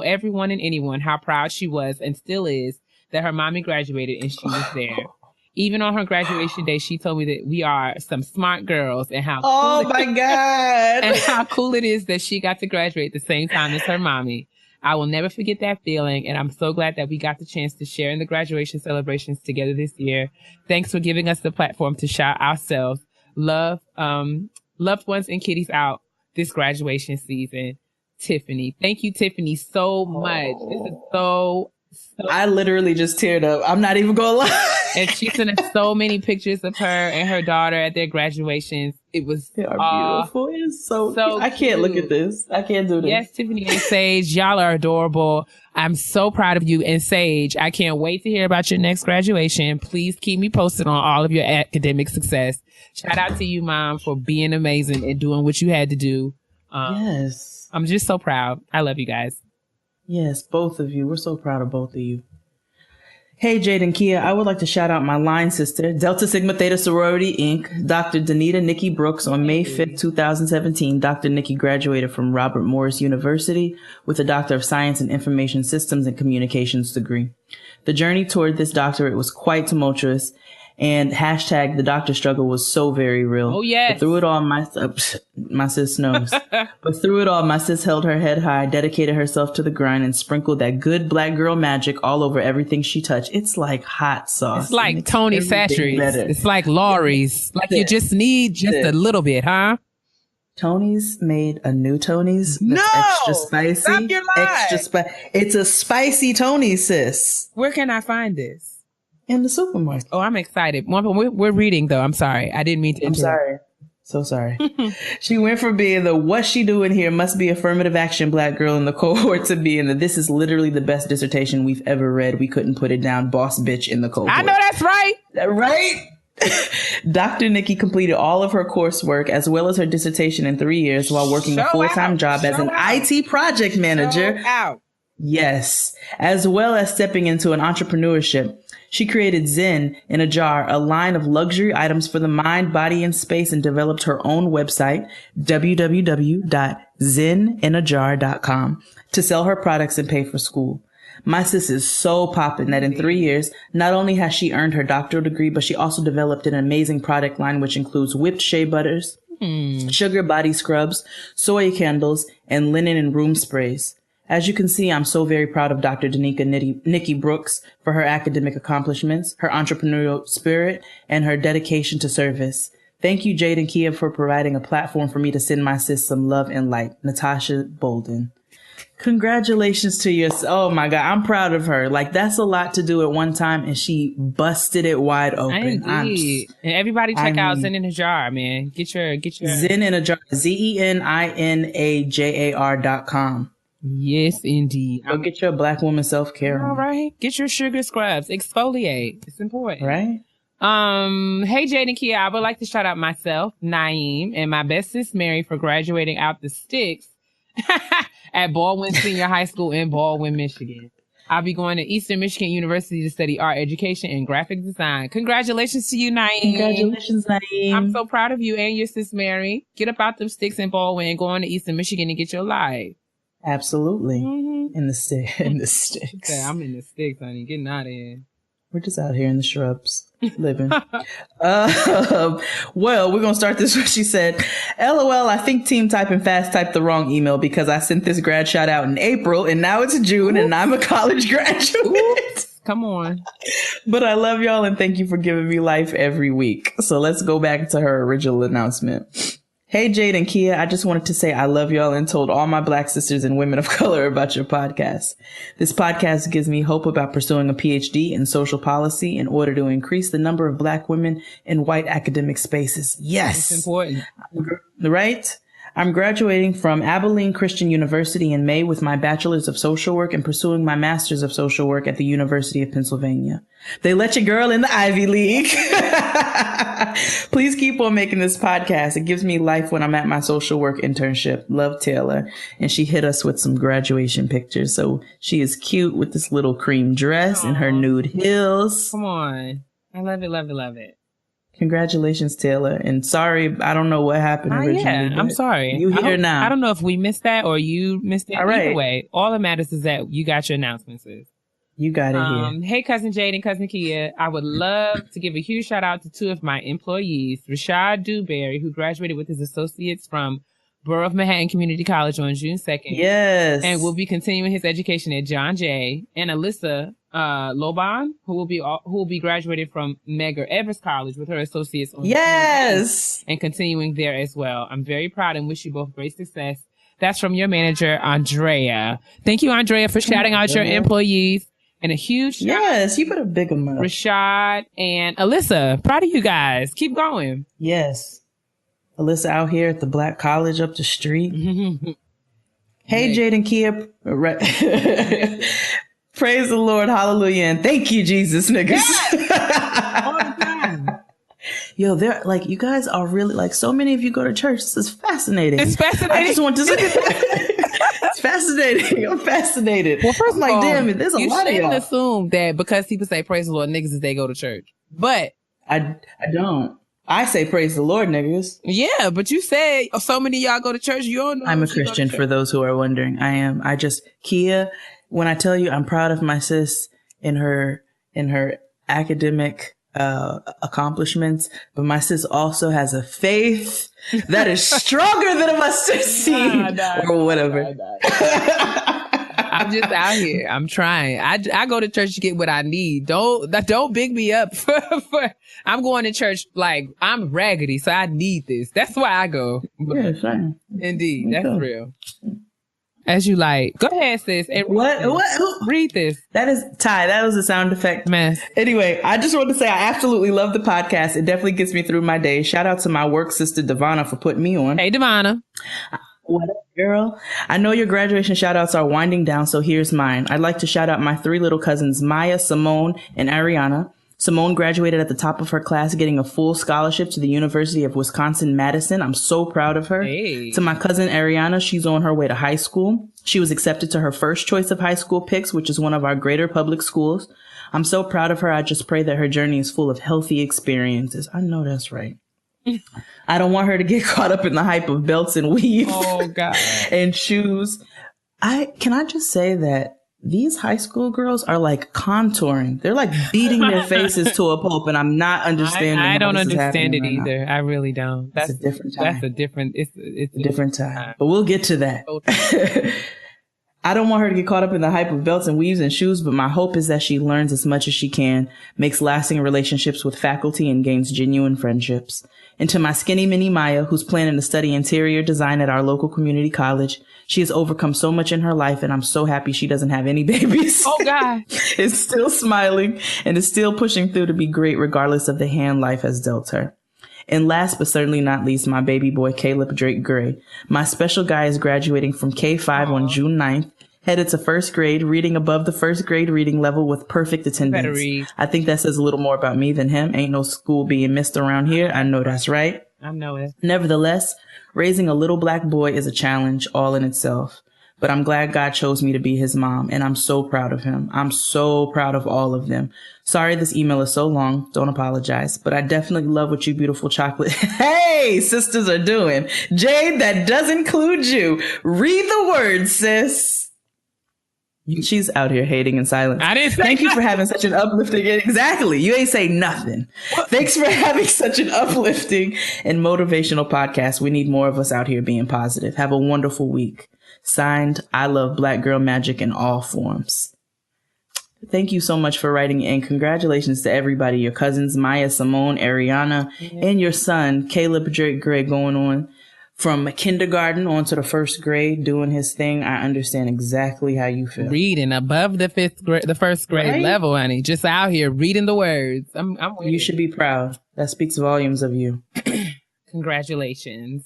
everyone and anyone how proud she was and still is that her mommy graduated and she was there. Even on her graduation day, she told me that we are some smart girls and how my God. and how cool it is that she got to graduate the same time as her mommy. I will never forget that feeling, and I'm so glad that we got the chance to share in the graduation celebrations together this year. Thanks for giving us the platform to shout ourselves, loved ones and kiddies out this graduation season. Tiffany. Thank you, Tiffany, so much. This is so I literally just teared up. I'm not even gonna lie. And she sent us so many pictures of her and her daughter at their graduations. It was they are beautiful. It's so cute. I can't cute. look at this. I can't do this. Yes, Tiffany and Sage, y'all are adorable. I'm so proud of you. And Sage, I can't wait to hear about your next graduation. Please keep me posted on all of your academic success. Shout out to you, Mom, for being amazing and doing what you had to do. Yes. I'm just so proud. I love you guys. Yes, both of you. We're so proud of both of you. Hey, Jade and Kia, I would like to shout out my line sister, Delta Sigma Theta Sorority, Inc., Dr. Danita Nikki Brooks. On May 5th, 2017, Dr. Nikki graduated from Robert Morris University with a Doctor of Science in Information Systems and Communications degree. The journey toward this doctorate was quite tumultuous, and hashtag the doctor struggle was so very real. Oh, yes. But through it all, my sis knows. But through it all, my sis held her head high, dedicated herself to the grind, and sprinkled that good black girl magic all over everything she touched. It's like hot sauce. It's like Tony Chachere's. It's like Laurie's. Like you just need just a little bit, huh? Tony's made a new Tony's. No! Extra spicy. Stop your lie. It's a spicy Tony, sis. Where can I find this? In the supermarket. Oh, I'm excited. We're reading, though. I'm sorry. I didn't mean to interrupt. I'm sorry. So sorry. She went from being the what she doing here must be affirmative action black girl in the cohort to being the this is literally the best dissertation we've ever read. We couldn't put it down. Boss bitch in the cohort. I know that's right. Right? Dr. Nikki completed all of her coursework as well as her dissertation in 3 years while working a full-time job as an IT project manager. Yes. As well as stepping into an entrepreneurship. She created Zen in a Jar, a line of luxury items for the mind, body, and space, and developed her own website, www.zeninajar.com, to sell her products and pay for school. My sis is so poppin' that in 3 years, not only has she earned her doctoral degree, but she also developed an amazing product line, which includes whipped shea butters, sugar body scrubs, soy candles, and linen and room sprays. As you can see, I'm so very proud of Dr. Danica Nikki Brooks for her academic accomplishments, her entrepreneurial spirit, and her dedication to service. Thank you, Jade and Kia, for providing a platform for me to send my sis some love and light. Natasha Bolden. Congratulations to your, oh my God, I'm proud of her. Like, that's a lot to do at one time, and she busted it wide open. And everybody check out Zen in a Jar, man. Get your Zen in a Jar, ZENINAJAR.com. Yes, indeed. Go get your black woman self-care. All right. Get your sugar scrubs. Exfoliate. It's important. Right? Hey, Jade and Kia, I would like to shout out myself, Naeem, and my best sis, Mary, for graduating out the sticks at Baldwin Senior High School in Baldwin, Michigan. I'll be going to Eastern Michigan University to study art education and graphic design. Congratulations to you, Naeem. Congratulations, Naeem. I'm so proud of you and your sis, Mary. Get up out them sticks in Baldwin and go on to Eastern Michigan and get your life. Absolutely. In the sticks. Yeah, I'm in the sticks, honey. Getting out of here. We're just out here in the shrubs living. Well, we're going to start this. She said, LOL, I think Team Typing Fast typed the wrong email because I sent this grad shout out in April and now it's June and I'm a college graduate. Come on. But I love y'all and thank you for giving me life every week. So let's go back to her original announcement. Hey, Jade and Kia, I just wanted to say I love y'all and told all my black sisters and women of color about your podcast. This podcast gives me hope about pursuing a PhD in social policy in order to increase the number of black women in white academic spaces. Yes. It's important. Right? I'm graduating from Abilene Christian University in May with my bachelor's of social work and pursuing my master's of social work at the University of Pennsylvania. They let your girl in the Ivy League. Please keep on making this podcast. It gives me life when I'm at my social work internship. Love, Taylor. And she hit us with some graduation pictures. So she is cute with this little cream dress and her nude heels. Come on. I love it, love it, love it. Congratulations, Taylor. And sorry, I don't know what happened originally. Yeah, I'm sorry. You here now. I don't know if we missed that or you missed it. All right. Either way, all that matters is that you got your announcements. You got it here. Hey, Cousin Jade and Cousin Kia. I would love to give a huge shout out to two of my employees, Rashad Dewberry, who graduated with his associates from Borough of Manhattan Community College on June 2nd. Yes. And will be continuing his education at John Jay. And Alyssa Loban, who will be graduating from Medgar Evers College with her associates on Yes. and continuing there as well. I'm very proud and wish you both great success. That's from your manager, Andrea. Thank you, Andrea, for shouting out your employees. And a huge shout Yes, you better big them up. Rashad and Alyssa. Proud of you guys. Keep going. Yes. Alyssa out here at the Black College up the street. Hey, Jade and Kia. Praise the Lord. Hallelujah. And thank you, Jesus, niggas. Yes! All the time. Yo, they're like, you guys are really like, so many of you go to church. This is fascinating. It's fascinating. I just want to say it's fascinating. I'm fascinated. Well, first I'm like, of all, damn it, there's a lot of You y'all. shouldn't assume that because people say praise the Lord, niggas is they go to church. But I don't. I say praise the Lord, niggas. yeah, but you say so many of y'all go to church. You don't know. I'm a Christian for those who are wondering. I am. Kia, when I tell you I'm proud of my sis in her academic accomplishments, but my sis also has a faith that is stronger than a mustard seed or whatever. I'm just out here. I'm trying. I go to church to get what I need. Don't big me up for I'm going to church like I'm raggedy, so I need this. That's why I go. Yeah, fine. Indeed, that's real. As you like. Go ahead, sis. And read this. That is Ty. That was a sound effect. Mess. Anyway, I just wanted to say I absolutely love the podcast. It definitely gets me through my day. Shout out to my work sister Devana for putting me on. Hey, Devana. What up, girl? I know your graduation shout outs are winding down, so here's mine. I'd like to shout out my three little cousins, Maya, Simone, and Ariana. Simone graduated at the top of her class, getting a full scholarship to the University of Wisconsin-Madison. I'm so proud of her. Hey. To my cousin Ariana, she's on her way to high school. She was accepted to her first choice of high school picks, which is one of our greater public schools. I'm so proud of her. I just pray that her journey is full of healthy experiences. I know that's right. I don't want her to get caught up in the hype of belts and weaves and shoes. Can I just say that these high school girls are like contouring. They're like beating their faces to a pulp, and I'm not understanding. I don't understand it right either. I really don't. That's a different time. That's a different. It's a different time. But we'll get to that. I don't want her to get caught up in the hype of belts and weaves and shoes, but my hope is that she learns as much as she can, makes lasting relationships with faculty, and gains genuine friendships. And to my skinny mini Maya, who's planning to study interior design at our local community college, she has overcome so much in her life, and I'm so happy she doesn't have any babies. Oh, God. Is still smiling and is still pushing through to be great regardless of the hand life has dealt her. And last but certainly not least, my baby boy, Caleb Drake Gray. My special guy is graduating from K5 on June 9th, headed to first grade, reading above the first grade reading level with perfect attendance. I think that says a little more about me than him. Ain't no school being missed around here. I know that's right. I know it. Nevertheless, raising a little black boy is a challenge all in itself. But I'm glad God chose me to be his mom, and I'm so proud of him. I'm so proud of all of them. Sorry this email is so long. Don't apologize. But I definitely love what you beautiful chocolate hey sisters are doing. Jade, that does include you. Read the words, sis. She's out here hating in silence. I didn't say Thank you for having such an uplifting. Exactly. You ain't say nothing. Thanks for having such an uplifting and motivational podcast. We need more of us out here being positive. Have a wonderful week. Signed, I love Black Girl Magic in all forms. Thank you so much for writing, and congratulations to everybody. Your cousins, Maya, Simone, Ariana, and your son, Caleb Drake Gray, going on from kindergarten on to the first grade, doing his thing. I understand exactly how you feel. Reading above the first grade level, honey. Just out here reading the words. I'm you should be proud. That speaks volumes of you. Congratulations.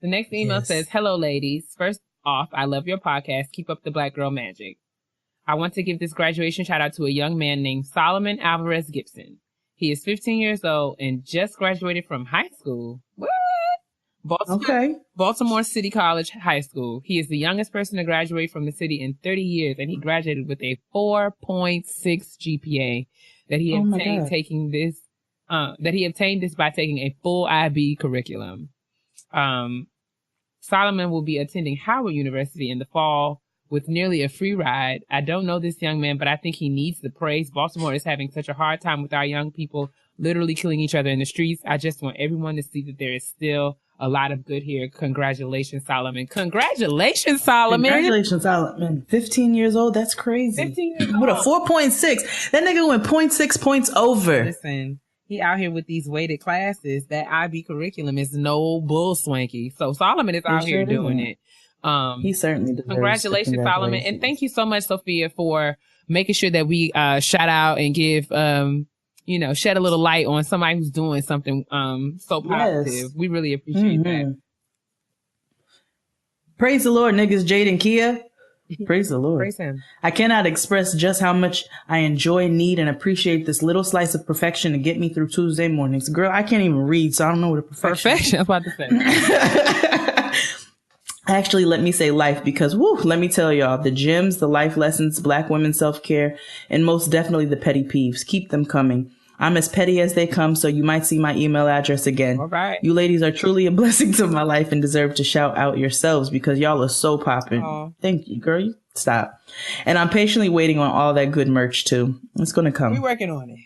The next email says, hello, ladies. First off, I love your podcast. Keep up the Black Girl Magic. I want to give this graduation shout out to a young man named Solomon Alvarez Gibson. He is 15 years old and just graduated from high school. What? Baltimore City College High School. He is the youngest person to graduate from the city in 30 years, and he graduated with a 4.6 GPA that he obtained obtained this by taking a full IB curriculum. Solomon will be attending Howard University in the fall with nearly a free ride. I don't know this young man, but I think he needs the praise. Baltimore is having such a hard time with our young people literally killing each other in the streets. I just want everyone to see that there is still a lot of good here. Congratulations, Solomon. Congratulations, Solomon. 15 years old. That's crazy. 15 years old. With a 4.6. That nigga went 0.6 points over. Listen, he out here with these weighted classes. That IB curriculum is no bull swanky. So Solomon is out here doing it. He certainly deserves congratulations, Solomon. And thank you so much, Sophia, for making sure that we shout out and give shed a little light on somebody who's doing something so positive. Yes. We really appreciate that. Praise the Lord, niggas, Jade and Kia. Praise the Lord. Praise him. I cannot express just how much I enjoy, need, and appreciate this little slice of perfection to get me through Tuesday mornings. Girl, I can't even read, so I don't know what a perfection. I was about to say. Actually, let me say life because, let me tell y'all, the gems, the life lessons, Black women self-care, and most definitely the petty peeves. Keep them coming. I'm as petty as they come, so you might see my email address again. All right. You ladies are truly a blessing to my life and deserve to shout out yourselves because y'all are so popping. Aww. Thank you, girl. Stop. And I'm patiently waiting on all that good merch, too. It's going to come. We're working on it.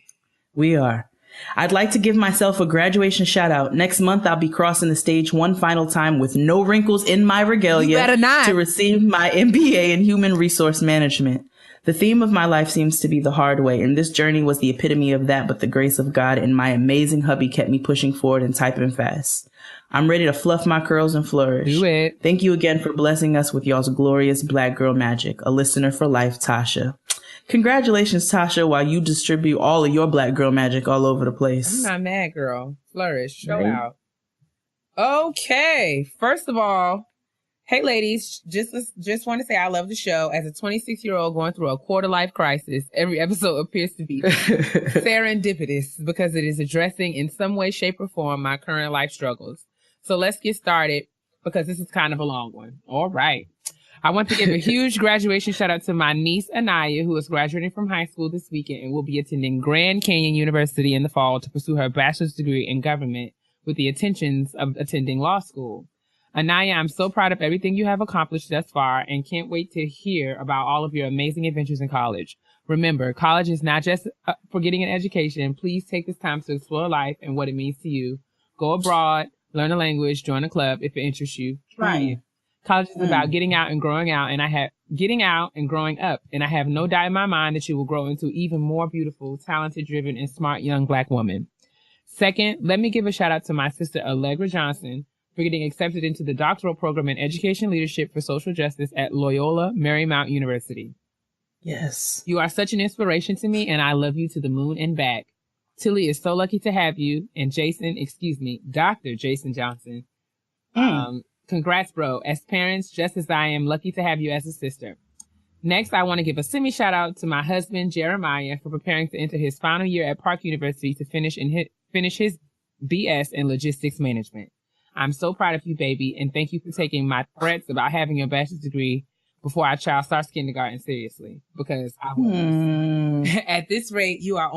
We are. I'd like to give myself a graduation shout out. Next month, I'll be crossing the stage one final time with no wrinkles in my regalia to receive my MBA in Human Resource Management. The theme of my life seems to be the hard way, and this journey was the epitome of that, but the grace of God and my amazing hubby kept me pushing forward and typing fast. I'm ready to fluff my curls and flourish. Do it. Thank you again for blessing us with y'all's glorious Black girl magic. A listener for life, Tasha. Congratulations, Tasha, while you distribute all of your Black girl magic all over the place. I'm not mad, girl. Flourish. Show out. Okay. First of all, hey, ladies, just want to say I love the show. As a 26-year-old going through a quarter-life crisis, every episode appears to be serendipitous because it is addressing in some way, shape, or form my current life struggles. So let's get started because this is kind of a long one. All right. I want to give a huge graduation shout out to my niece, Anaya, who is graduating from high school this weekend and will be attending Grand Canyon University in the fall to pursue her bachelor's degree in government with the intentions of attending law school. Anaya, I'm so proud of everything you have accomplished thus far and can't wait to hear about all of your amazing adventures in college. Remember, college is not just for getting an education. Please take this time to explore life and what it means to you. Go abroad, learn a language, join a club if it interests you. Try it. College is about getting out and growing out, and getting out and growing up. And I have no doubt in my mind that you will grow into even more beautiful, talented, driven, and smart young Black woman. Second, let me give a shout out to my sister Allegra Johnson for getting accepted into the doctoral program in education leadership for social justice at Loyola Marymount University. Yes. You are such an inspiration to me, and I love you to the moon and back. Tilly is so lucky to have you, and Dr. Jason Johnson. Congrats, bro. As parents, just as I am lucky to have you as a sister. Next, I want to give a semi-shout out to my husband, Jeremiah, for preparing to enter his final year at Park University to finish his BS in logistics management. I'm so proud of you, baby, and thank you for taking my threats about having your bachelor's degree before our child starts kindergarten seriously, because I was. At this rate, you are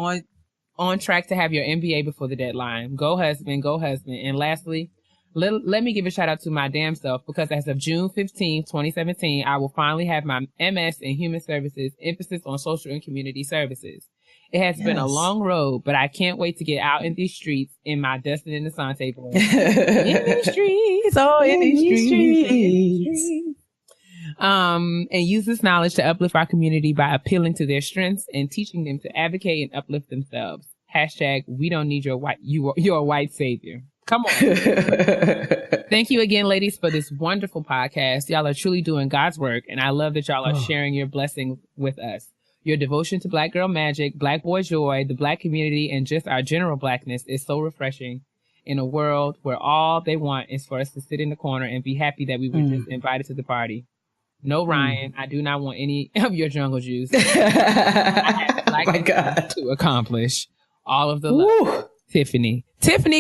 on track to have your MBA before the deadline. Go husband, go husband. And lastly, let me give a shout out to my damn self, because as of June 15, 2017, I will finally have my MS in Human Services, emphasis on social and community services. It has been a long road, but I can't wait to get out in these streets in my Dustin and Asante voice. In these streets, in these streets. And use this knowledge to uplift our community by appealing to their strengths and teaching them to advocate and uplift themselves. # we don't need your white savior. Come on. Thank you again, ladies, for this wonderful podcast. Y'all are truly doing God's work, and I love that y'all are sharing your blessing with us. Your devotion to Black girl magic, Black boy joy, the Black community, and just our general Blackness is so refreshing. in a world where all they want is for us to sit in the corner and be happy that we were just invited to the party. No, Ryan, I do not want any of your jungle juice. I have my God. To accomplish all of the love. Tiffany,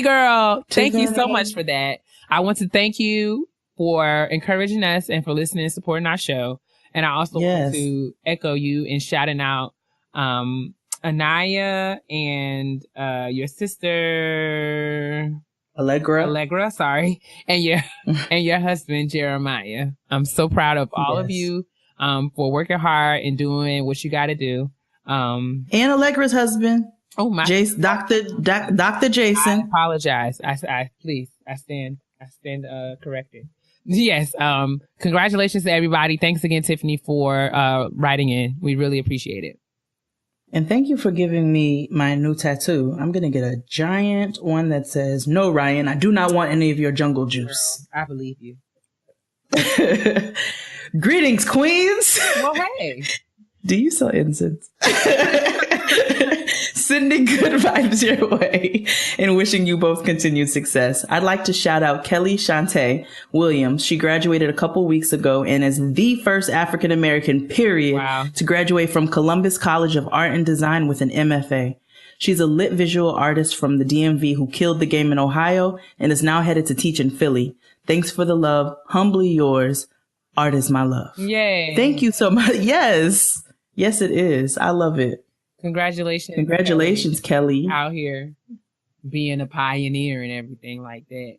girl, thank you so much for that. I want to thank you for encouraging us and for listening and supporting our show. And I also want to echo you in shouting out Anaya and your sister Allegra, sorry, and your husband Jeremiah. I'm so proud of all of you for working hard and doing what you got to do. And Allegra's husband. Oh my, Dr. Jason. I apologize. I stand corrected. Yes. Congratulations to everybody. Thanks again, Tiffany, for writing in. We really appreciate it. And thank you for giving me my new tattoo. I'm going to get a giant one that says, "No, Ryan, I do not want any of your jungle juice." Girl, I believe you. Greetings, queens. Well, hey. Do you sell incense? Sending good vibes your way and wishing you both continued success. I'd like to shout out Kelly Shante Williams. She graduated a couple weeks ago and is the first African-American, to graduate from Columbus College of Art and Design with an MFA. She's a lit visual artist from the DMV who killed the game in Ohio and is now headed to teach in Philly. Thanks for the love. Humbly yours. Art is my love. Yay. Thank you so much. Yes. Yes, it is. I love it. Congratulations, Kelly. Out here being a pioneer and everything like that.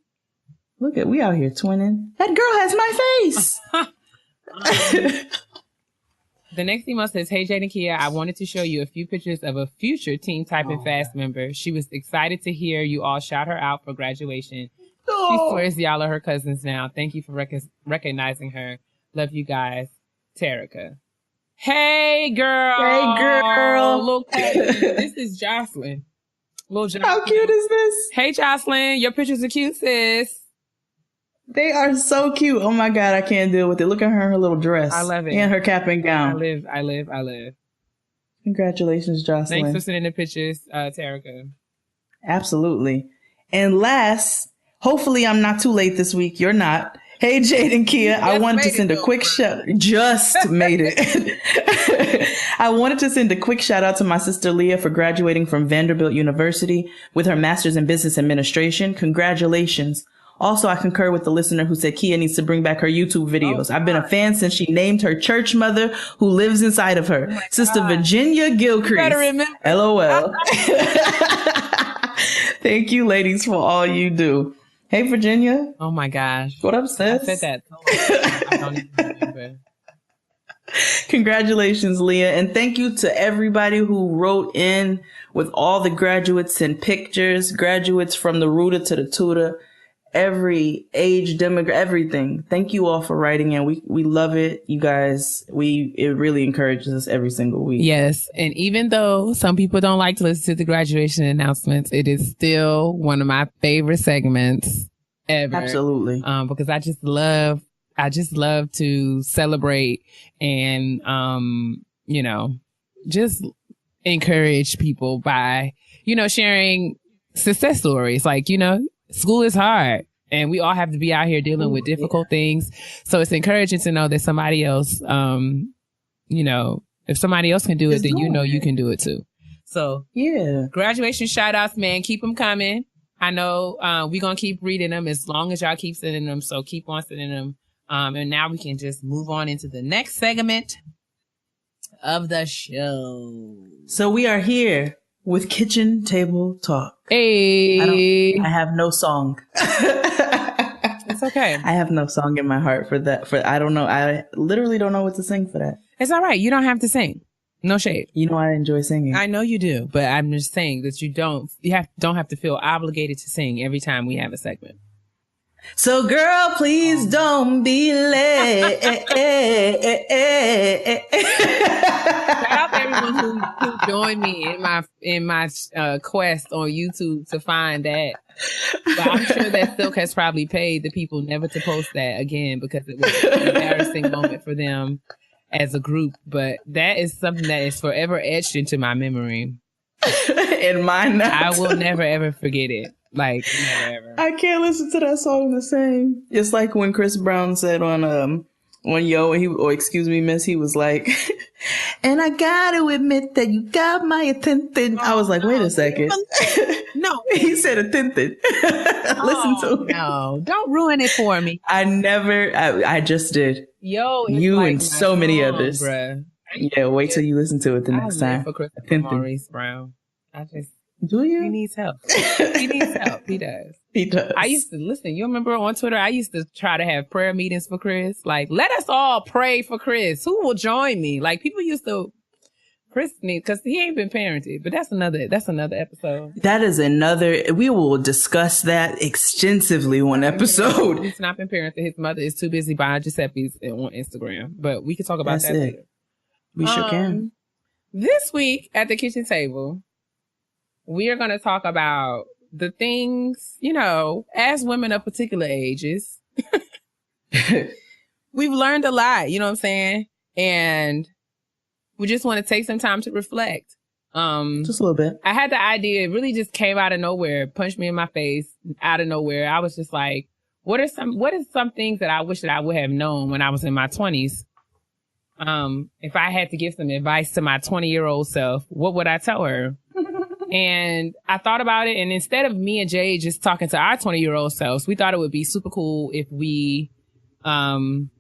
Look we out here twinning. That girl has my face. The next email says, "Hey, Jade and Kia, I wanted to show you a few pictures of a future Team Typing Fast member. She was excited to hear you all shout her out for graduation. She swears y'all are her cousins now. Thank you for recognizing her. Love you guys. Terica." Hey, girl. Look, this is Jocelyn. How cute is this? Hey, Jocelyn. Your pictures are cute, sis. They are so cute. Oh, my God. I can't deal with it. Look at her little dress. I love it. And her cap and gown. I live. Congratulations, Jocelyn. Thanks for sending the pictures, Terica. Absolutely. And last, hopefully I'm not too late this week. You're not. Hey, Jade and Kia, I wanted to send a quick shout. Just made it. I wanted to send a quick shout out to my sister Leah for graduating from Vanderbilt University with her master's in business administration. Congratulations. Also, I concur with the listener who said Kia needs to bring back her YouTube videos. I've been a fan since she named her church mother who lives inside of her, Sister Virginia Gilcrease. LOL. Thank you, ladies, for all you do. Hey, Virginia. Oh, my gosh. What up, sis? I said that. I don't even remember. Congratulations, Leah. And thank you to everybody who wrote in with all the graduates and pictures, graduates from the rooter to the tutor, every age demographic, everything. Thank you all for writing in. We love it, you guys. It really encourages us every single week. Yes. And even though some people don't like to listen to the graduation announcements, it is still one of my favorite segments ever. Absolutely. Because I just love to celebrate and, just encourage people by, sharing success stories. Like, school is hard and we all have to be out here dealing with difficult things. So it's encouraging to know that somebody else, if somebody else can do it, then you can do it too. So yeah, graduation shout outs, man, keep them coming. I know, we're going to keep reading them as long as y'all keep sending them. So keep on sending them. And now we can just move on into the next segment of the show. So we are here with Kitchen Table Talk. Hey. I have no song. It's okay. I have no song in my heart for that. I don't know. I literally don't know what to sing for that. It's all right. You don't have to sing. No shade. I enjoy singing. I know you do, but I'm just saying that you don't have to feel obligated to sing every time we have a segment. So, girl, please don't be late. Shout out to everyone who joined me in my quest on YouTube to find that. But I'm sure that Silk has probably paid the people never to post that again because it was an embarrassing moment for them as a group. But that is something that is forever etched into my memory. In mine, not. I will never ever forget it. Like, never ever. I can't listen to that song the same. It's like when Chris Brown said on Yo, excuse me, miss, he was like, and I gotta admit that you got my attention. I was like, wait a second. No. He said attention. Listen to it. No, don't ruin it for me. I just did. Yo, you like and so many others. Bruh. Yeah, wait till you listen to it the next time. For Christopher Maurice Brown. Do you? He needs help. He needs help. He does. He does. I used to listen. You remember on Twitter? I used to try to have prayer meetings for Chris. Like, let us all pray for Chris. Who will join me? Like, people used to. Chris needs, because he ain't been parented, but that's another episode. That is another. We will discuss that extensively one episode. He's not been parented. His mother is too busy buying Giuseppe's on Instagram, but we can talk about that later. We sure can. This week at the kitchen table, we are going to talk about the things, as women of particular ages, we've learned a lot, you know what I'm saying? And we just want to take some time to reflect. Just a little bit. I had the idea, it really just came out of nowhere, punched me in my face out of nowhere. I was just like, what are some things that I wish that I would have known when I was in my 20s? If I had to give some advice to my 20-year-old self, what would I tell her? And I thought about it, and instead of me and Jay just talking to our 20-year-old selves, we thought it would be super cool if we open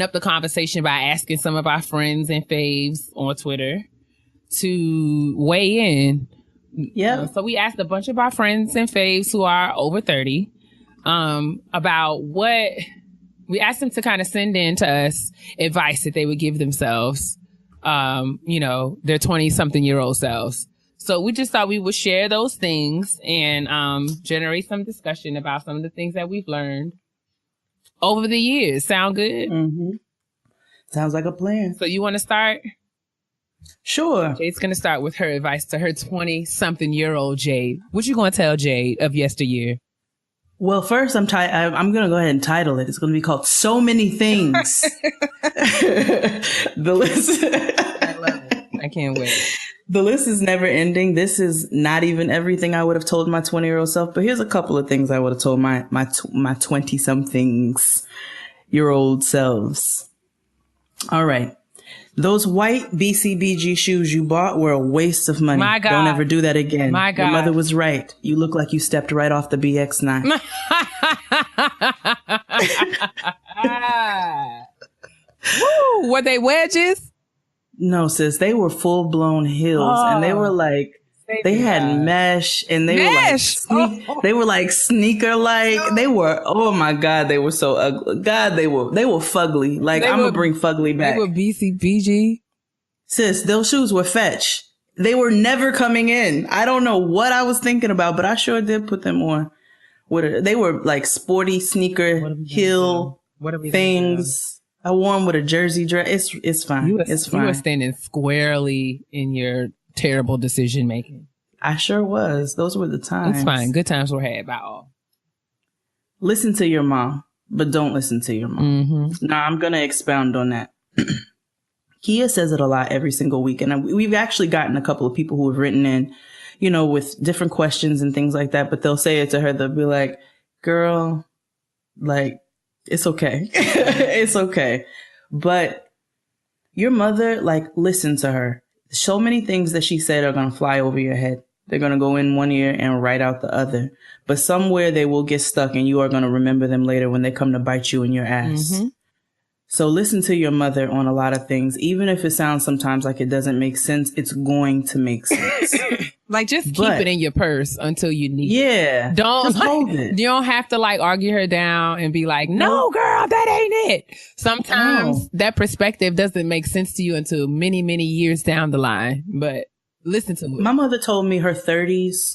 up the conversation by asking some of our friends and faves on Twitter to weigh in. Yeah. So we asked a bunch of our friends and faves who are over 30 about what... We asked them to kind of send in to us advice that they would give themselves, their 20-something-year-old selves. So we just thought we would share those things and generate some discussion about some of the things that we've learned over the years. Sound good? Mm-hmm. Sounds like a plan. So you want to start? Sure. Jade's going to start with her advice to her 20-something-year-old Jade. What you going to tell Jade of yesteryear? Well, first, I'm going to go ahead and title it. It's going to be called So Many Things. The list. I love it. I can't wait. The list is never ending. This is not even everything I would have told my 20-year-old self, but here's a couple of things I would have told my 20-somethings-year-old selves. All right. Those white BCBG shoes you bought were a waste of money. My God. Don't ever do that again. My God. Your mother was right. You look like you stepped right off the BX9. Woo! Were they wedges? No, sis. They were full-blown heels, and they were like, they had mesh, and they were like sneaker-like. They were, oh my God, they were so ugly. God, they were fugly. Like, I'm gonna bring fugly back. They were BCBG. Sis, those shoes were fetch. They were never coming in. I don't know what I was thinking about, but I sure did put them on. They were like sporty sneaker heel things. I wore them with a jersey dress. It's fine. It's fine. You were standing squarely in your terrible decision making. I sure was. Those were the times. It's fine. Good times were had by all. Listen to your mom, but don't listen to your mom. Mm-hmm. Now, I'm going to expound on that. Kia says it a lot every single week. And we've actually gotten a couple of people who have written in, with different questions and things like that. But they'll say it to her. They'll be like, girl, like, it's okay. It's okay. But your mother, like, listen to her. So many things that she said are going to fly over your head. They're going to go in one ear and right out the other. But somewhere they will get stuck and you are going to remember them later when they come to bite you in your ass. Mm-hmm. So listen to your mother on a lot of things. Even if it sounds sometimes like it doesn't make sense, it's going to make sense. Like, just keep it in your purse until you need it. Yeah. Just hold it. You don't have to argue her down and be like, no, girl, that ain't it. Sometimes that perspective doesn't make sense to you until many, many years down the line. But listen to it. My mother told me her 30s.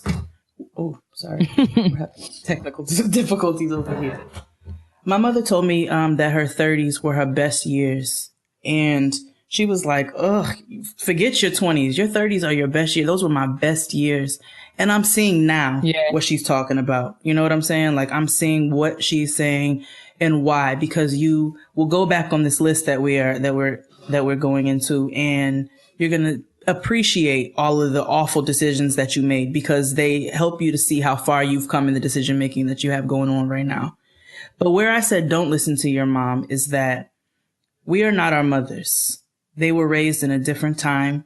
Oh, sorry. We're having technical difficulties over here. My mother told me that her 30s were her best years. And she was like, ugh, forget your 20s. Your 30s are your best year. Those were my best years. And I'm seeing now what she's talking about. You know what I'm saying? Like, I'm seeing what she's saying and why. Because you will go back on this list that we're going into, and you're going to appreciate all of the awful decisions that you made because they help you to see how far you've come in the decision making that you have going on right now. But where I said don't listen to your mom is that we are not our mothers. They were raised in a different time,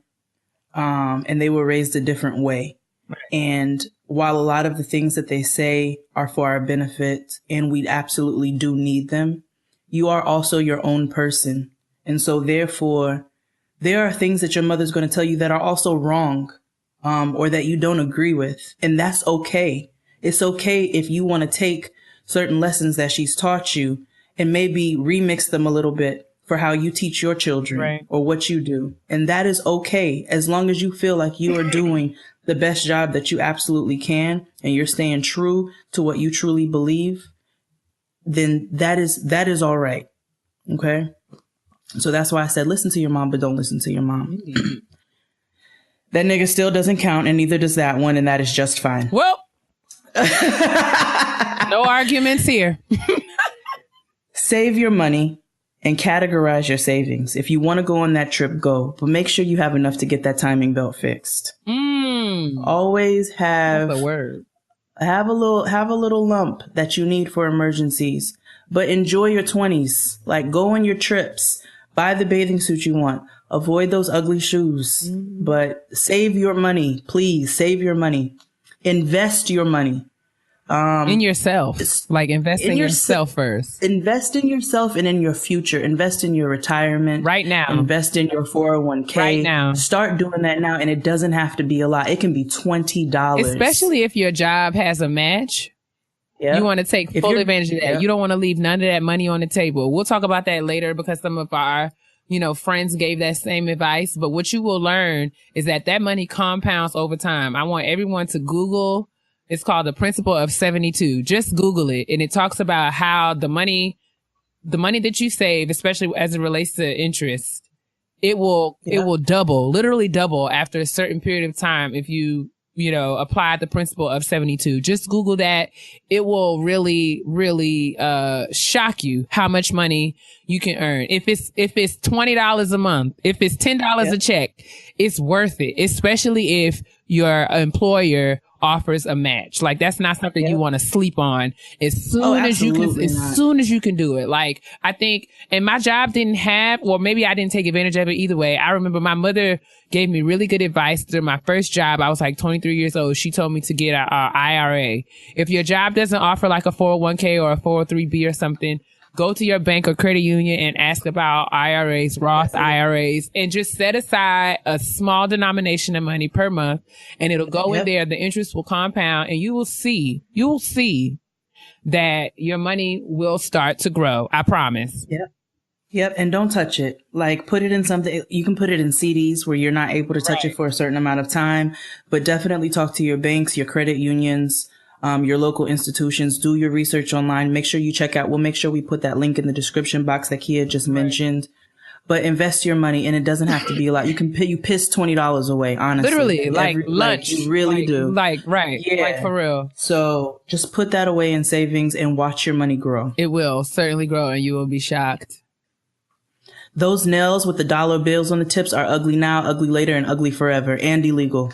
and they were raised a different way. Right. And while a lot of the things that they say are for our benefit and we absolutely do need them, you are also your own person. And so therefore, there are things that your mother's going to tell you that are also wrong, or that you don't agree with. And that's okay. It's okay if you want to take certain lessons that she's taught you and maybe remix them a little bit for how you teach your children, right, or what you do. And that is okay. As long as you feel like you are doing the best job that you absolutely can and you're staying true to what you truly believe, then that is all right. Okay. So that's why I said, listen to your mom, but don't listen to your mom. That nigga still doesn't count, and neither does that one, and that is just fine. Well, no arguments here. Save your money and categorize your savings. If you want to go on that trip, go, but make sure you have enough to get that timing belt fixed. Always have That's a word. Have a little lump that you need for emergencies, but enjoy your 20s. Like, go on your trips. Buy the bathing suit you want. Avoid those ugly shoes, but save your money. Please save your money. Invest your money. In yourself. Like, invest in yourself first. Invest in yourself and in your future. Invest in your retirement. Right now. Invest in your 401k. Right now. Start doing that now, and it doesn't have to be a lot. It can be $20. Especially if your job has a match. Yep. You want to take full advantage of that. Yep. You don't want to leave none of that money on the table. We'll talk about that later because some of our, friends gave that same advice. But what you will learn is that money compounds over time. I want everyone to Google. It's called the principle of 72. Just Google it. And it talks about how the money that you save, especially as it relates to interest, it will double, literally double after a certain period of time if you apply the principle of 72. Just Google that. It will really, really, shock you how much money you can earn. If it's $20 a month, if it's $10 a check, it's worth it, especially if your employer offers a match. Like, that's not something you want to sleep on as soon as you can do it. Like, I think, and my job didn't have, or maybe I didn't take advantage of it either way. I remember my mother gave me really good advice during my first job. I was like 23 years old. She told me to get a IRA. If your job doesn't offer like a 401k or a 403b or something, go to your bank or credit union and ask about IRAs, Roth IRAs, and just set aside a small denomination of money per month, and it'll go in there. The interest will compound, and you'll see that your money will start to grow. I promise. Yep. And don't touch it. Like, put it in something. You can put it in CDs where you're not able to touch it for a certain amount of time, but definitely talk to your banks, your credit unions, your local institutions. Do your research online. Make sure you check out. We'll make sure we put that link in the description box that Kia just mentioned. But invest your money, and it doesn't have to be a lot. You piss $20 away, honestly. Literally, like lunch. You really do. Like, right. Yeah. Like, for real. So just put that away in savings and watch your money grow. It will certainly grow, and you will be shocked. Those nails with the dollar bills on the tips are ugly now, ugly later, and ugly forever, and illegal.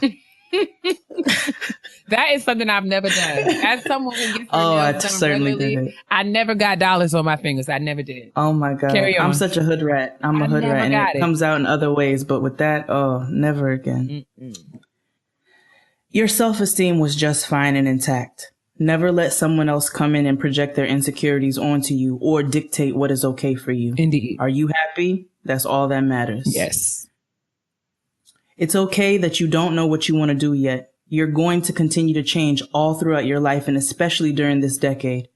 That is something I've never done. As someone who gets I certainly did. I never got dollars on my fingers. I never did. Oh my God. Carry on. I'm such a hood rat. I'm a hood rat, and it comes out in other ways. But with that, never again. Your self-esteem was just fine and intact. Never let someone else come in and project their insecurities onto you or dictate what is okay for you. Indeed. Are you happy? That's all that matters. Yes. It's okay that you don't know what you want to do yet. You're going to continue to change all throughout your life, and especially during this decade.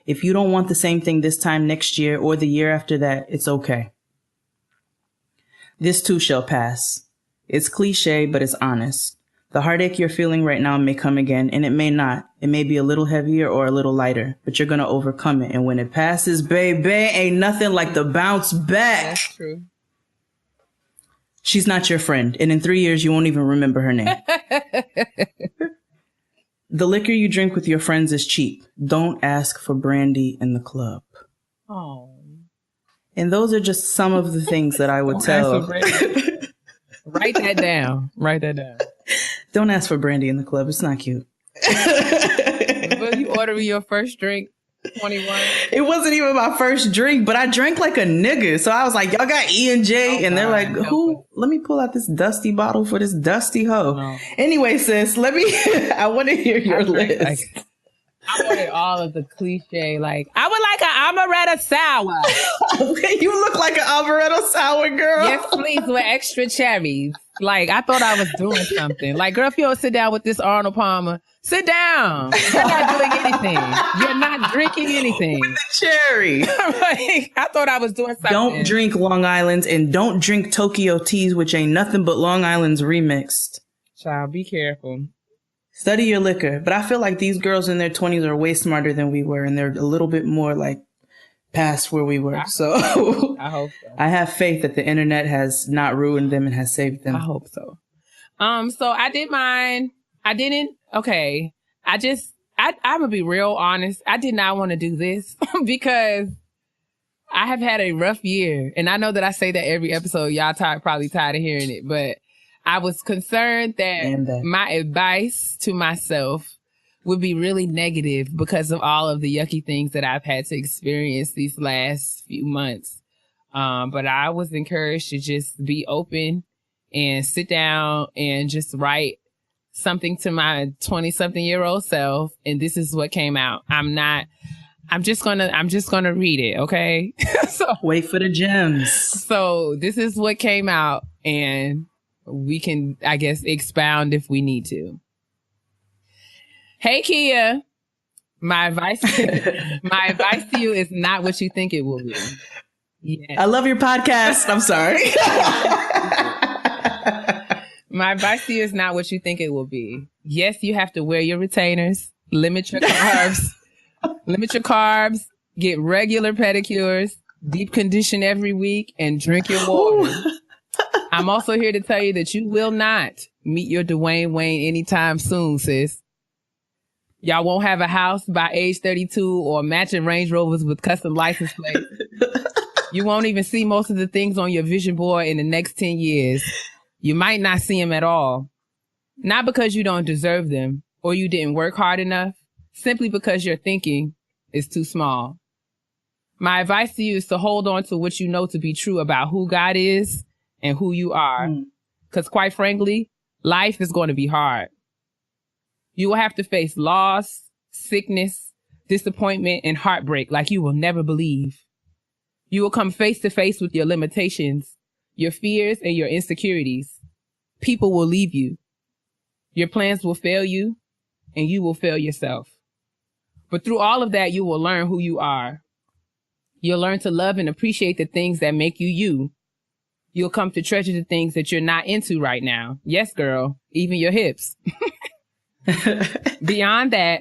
If you don't want the same thing this time next year or the year after that, it's okay. This too shall pass. It's cliche, but it's honest. The heartache you're feeling right now may come again, and it may not. It may be a little heavier or a little lighter, but you're going to overcome it. And when it passes, baby, ain't nothing like the bounce back. That's true. She's not your friend, and in 3 years, you won't even remember her name. The liquor you drink with your friends is cheap. Don't ask for brandy in the club. Oh. And those are just some of the things that I would tell. Write that down. Write that down. Don't ask for brandy in the club. It's not cute. Will you order your first drink? 21. It wasn't even my first drink, but I drank like a nigga. So I was like, y'all got E&J? And they're like, who? Let me pull out this dusty bottle for this dusty hoe. No. Anyway, sis, I want to hear your list. I wanted all of the cliche, like, I would like an amaretto sour. Okay, you look like an amaretto sour, girl. Yes, please, with extra cherries. Like, I thought I was doing something. Like, girl, if you don't sit down with this Arnold Palmer, sit down. You're not doing anything. You're not drinking anything. With the cherry. Like, I thought I was doing something. Don't drink Long Island's and don't drink Tokyo Teas, which ain't nothing but Long Island's remixed. Child, be careful. Study your liquor. But I feel like these girls in their 20s are way smarter than we were, and they're a little bit more like past where we were. I hope so. I have faith that the internet has not ruined them and has saved them. I hope so. So I did mine. I didn't. Okay. I'm gonna be real honest. I did not want to do this because I have had a rough year, and I know that I say that every episode. Y'all probably tired of hearing it, but I was concerned that my advice to myself would be really negative because of all of the yucky things that I've had to experience these last few months. But I was encouraged to just be open and sit down and just write something to my 20-something-year-old self. And this is what came out. I'm just gonna read it. Okay. So wait for the gems. So this is what came out, and we can, I guess, expound if we need to. Hey, Kia. My advice to you is not what you think it will be. Yeah. I love your podcast. I'm sorry. My advice to you is not what you think it will be. Yes, you have to wear your retainers, limit your carbs, get regular pedicures, deep condition every week, and drink your water. I'm also here to tell you that you will not meet your Dwayne Wayne anytime soon, sis. Y'all won't have a house by age 32 or matching Range Rovers with custom license plates. You won't even see most of the things on your vision board in the next 10 years. You might not see them at all. Not because you don't deserve them or you didn't work hard enough, simply because your thinking is too small. My advice to you is to hold on to what you know to be true about who God is and who you are. Because quite frankly, life is going to be hard. You will have to face loss, sickness, disappointment, and heartbreak like you will never believe. You will come face to face with your limitations, your fears, and your insecurities. People will leave you. Your plans will fail you, and you will fail yourself. But through all of that, you will learn who you are. You'll learn to love and appreciate the things that make you you. You'll come to treasure the things that you're not into right now. Yes, girl, even your hips. Beyond that,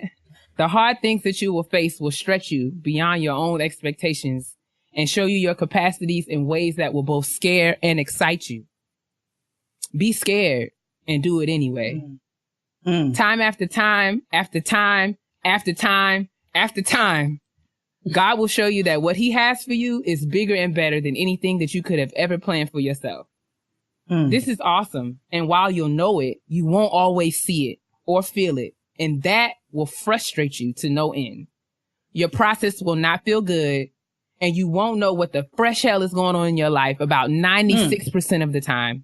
the hard things that you will face will stretch you beyond your own expectations and show you your capacities in ways that will both scare and excite you. Be scared and do it anyway. Time after time, after time, after time, after time, God will show you that what he has for you is bigger and better than anything that you could have ever planned for yourself. This is awesome. And while you'll know it, you won't always see it or feel it. And that will frustrate you to no end. Your process will not feel good, and you won't know what the fresh hell is going on in your life about 96% of the time.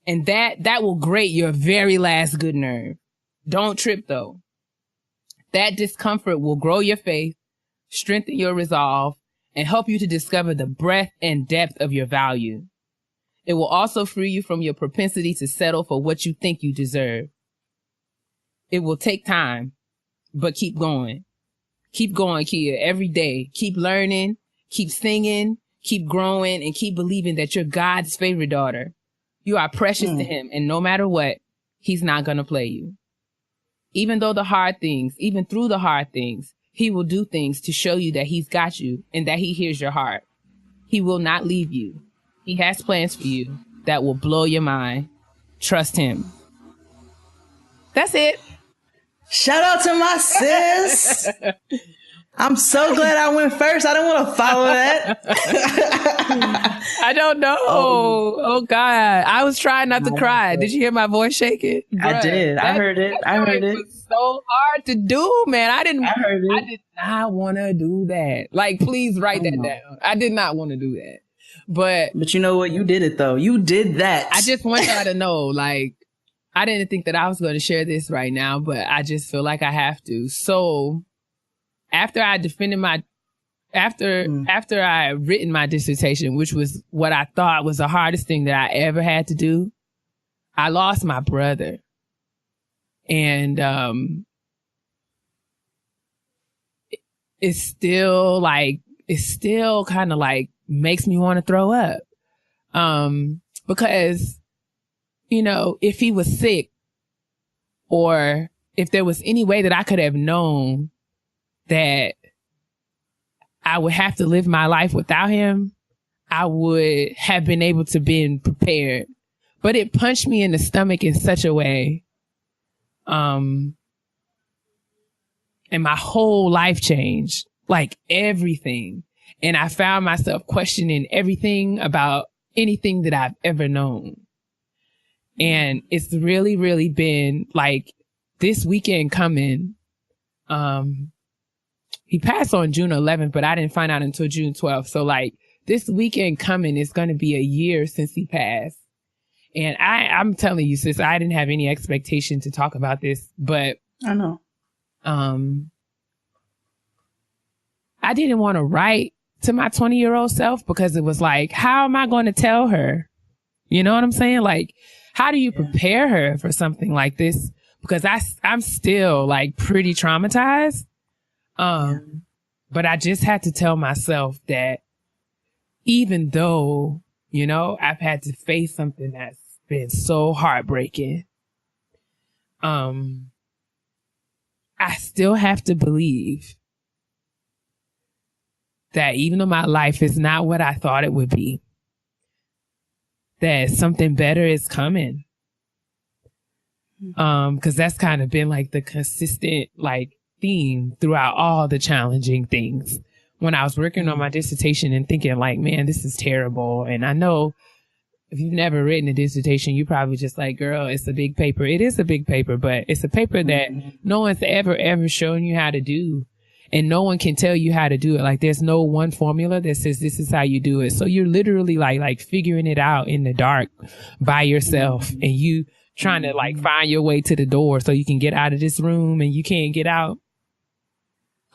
And that will grate your very last good nerve. Don't trip though. That discomfort will grow your faith, strengthen your resolve, and help you to discover the breadth and depth of your value. It will also free you from your propensity to settle for what you think you deserve. It will take time, but keep going. Keep going, Kia, every day. Keep learning, keep singing, keep growing, and keep believing that you're God's favorite daughter. You are precious to him, and no matter what, he's not going to play you. Even through the hard things, he will do things to show you that he's got you and that he hears your heart. He will not leave you. He has plans for you that will blow your mind. Trust him. That's it. Shout out to my sis. I'm so glad I went first. I don't want to follow that. I don't know. Oh God. I was trying not to cry. Did you hear my voice shaking? I did. I heard it. It was so hard to do, man. I did not want to do that. Like, please write that down. I did not want to do that. But you know what? You did it though. You did that. I just want y'all to know, like, I didn't think that I was going to share this right now, but I just feel like I have to. So after I defended after I had written my dissertation, which was what I thought was the hardest thing that I ever had to do, I lost my brother. And it's still kind of like makes me want to throw up. Because, you know, if he was sick or if there was any way that I could have known that I would have to live my life without him, I would have been able to be prepared. But it punched me in the stomach in such a way. And my whole life changed, like everything. And I found myself questioning everything about anything that I've ever known. And it's really, really been like this weekend coming. He passed on June 11th, but I didn't find out until June 12th. So like this weekend coming is going to be a year since he passed. And I'm telling you, sis, I didn't have any expectation to talk about this, but I know. I didn't want to write to my 20-year-old self because it was like, how am I going to tell her? You know what I'm saying? Like, how do you prepare her for something like this? Because I'm still like pretty traumatized. But I just had to tell myself that even though, you know, I've had to face something that's been so heartbreaking, I still have to believe that even though my life is not what I thought it would be, that something better is coming. 'Cause that's kind of been like the consistent, like, theme throughout all the challenging things. When I was working on my dissertation and thinking like, man, this is terrible. And I know if you've never written a dissertation, you're probably just like, girl, it's a big paper. It is a big paper, but it's a paper that no one's ever shown you how to do. And no one can tell you how to do it. Like there's no one formula that says this is how you do it. So you're literally like figuring it out in the dark by yourself and you trying to like find your way to the door so you can get out of this room and you can't get out.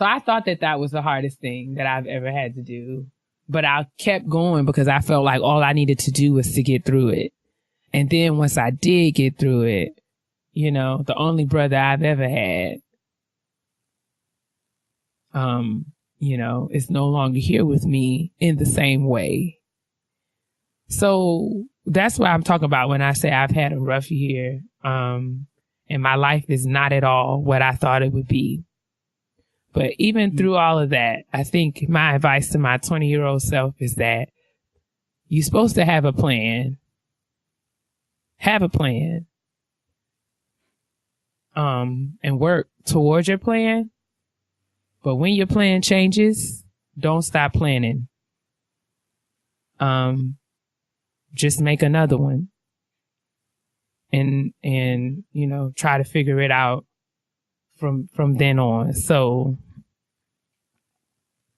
So I thought that was the hardest thing that I've ever had to do. But I kept going because I felt like all I needed to do was to get through it. And then once I did get through it, you know, the only brother I've ever had, you know, is no longer here with me in the same way. So that's what I'm talking about when I say I've had a rough year. And my life is not at all what I thought it would be. But even through all of that, I think my advice to my 20-year-old self is that you're supposed to have a plan. Have a plan. And work towards your plan. But when your plan changes, don't stop planning. Just make another one. And you know, try to figure it out from then on. So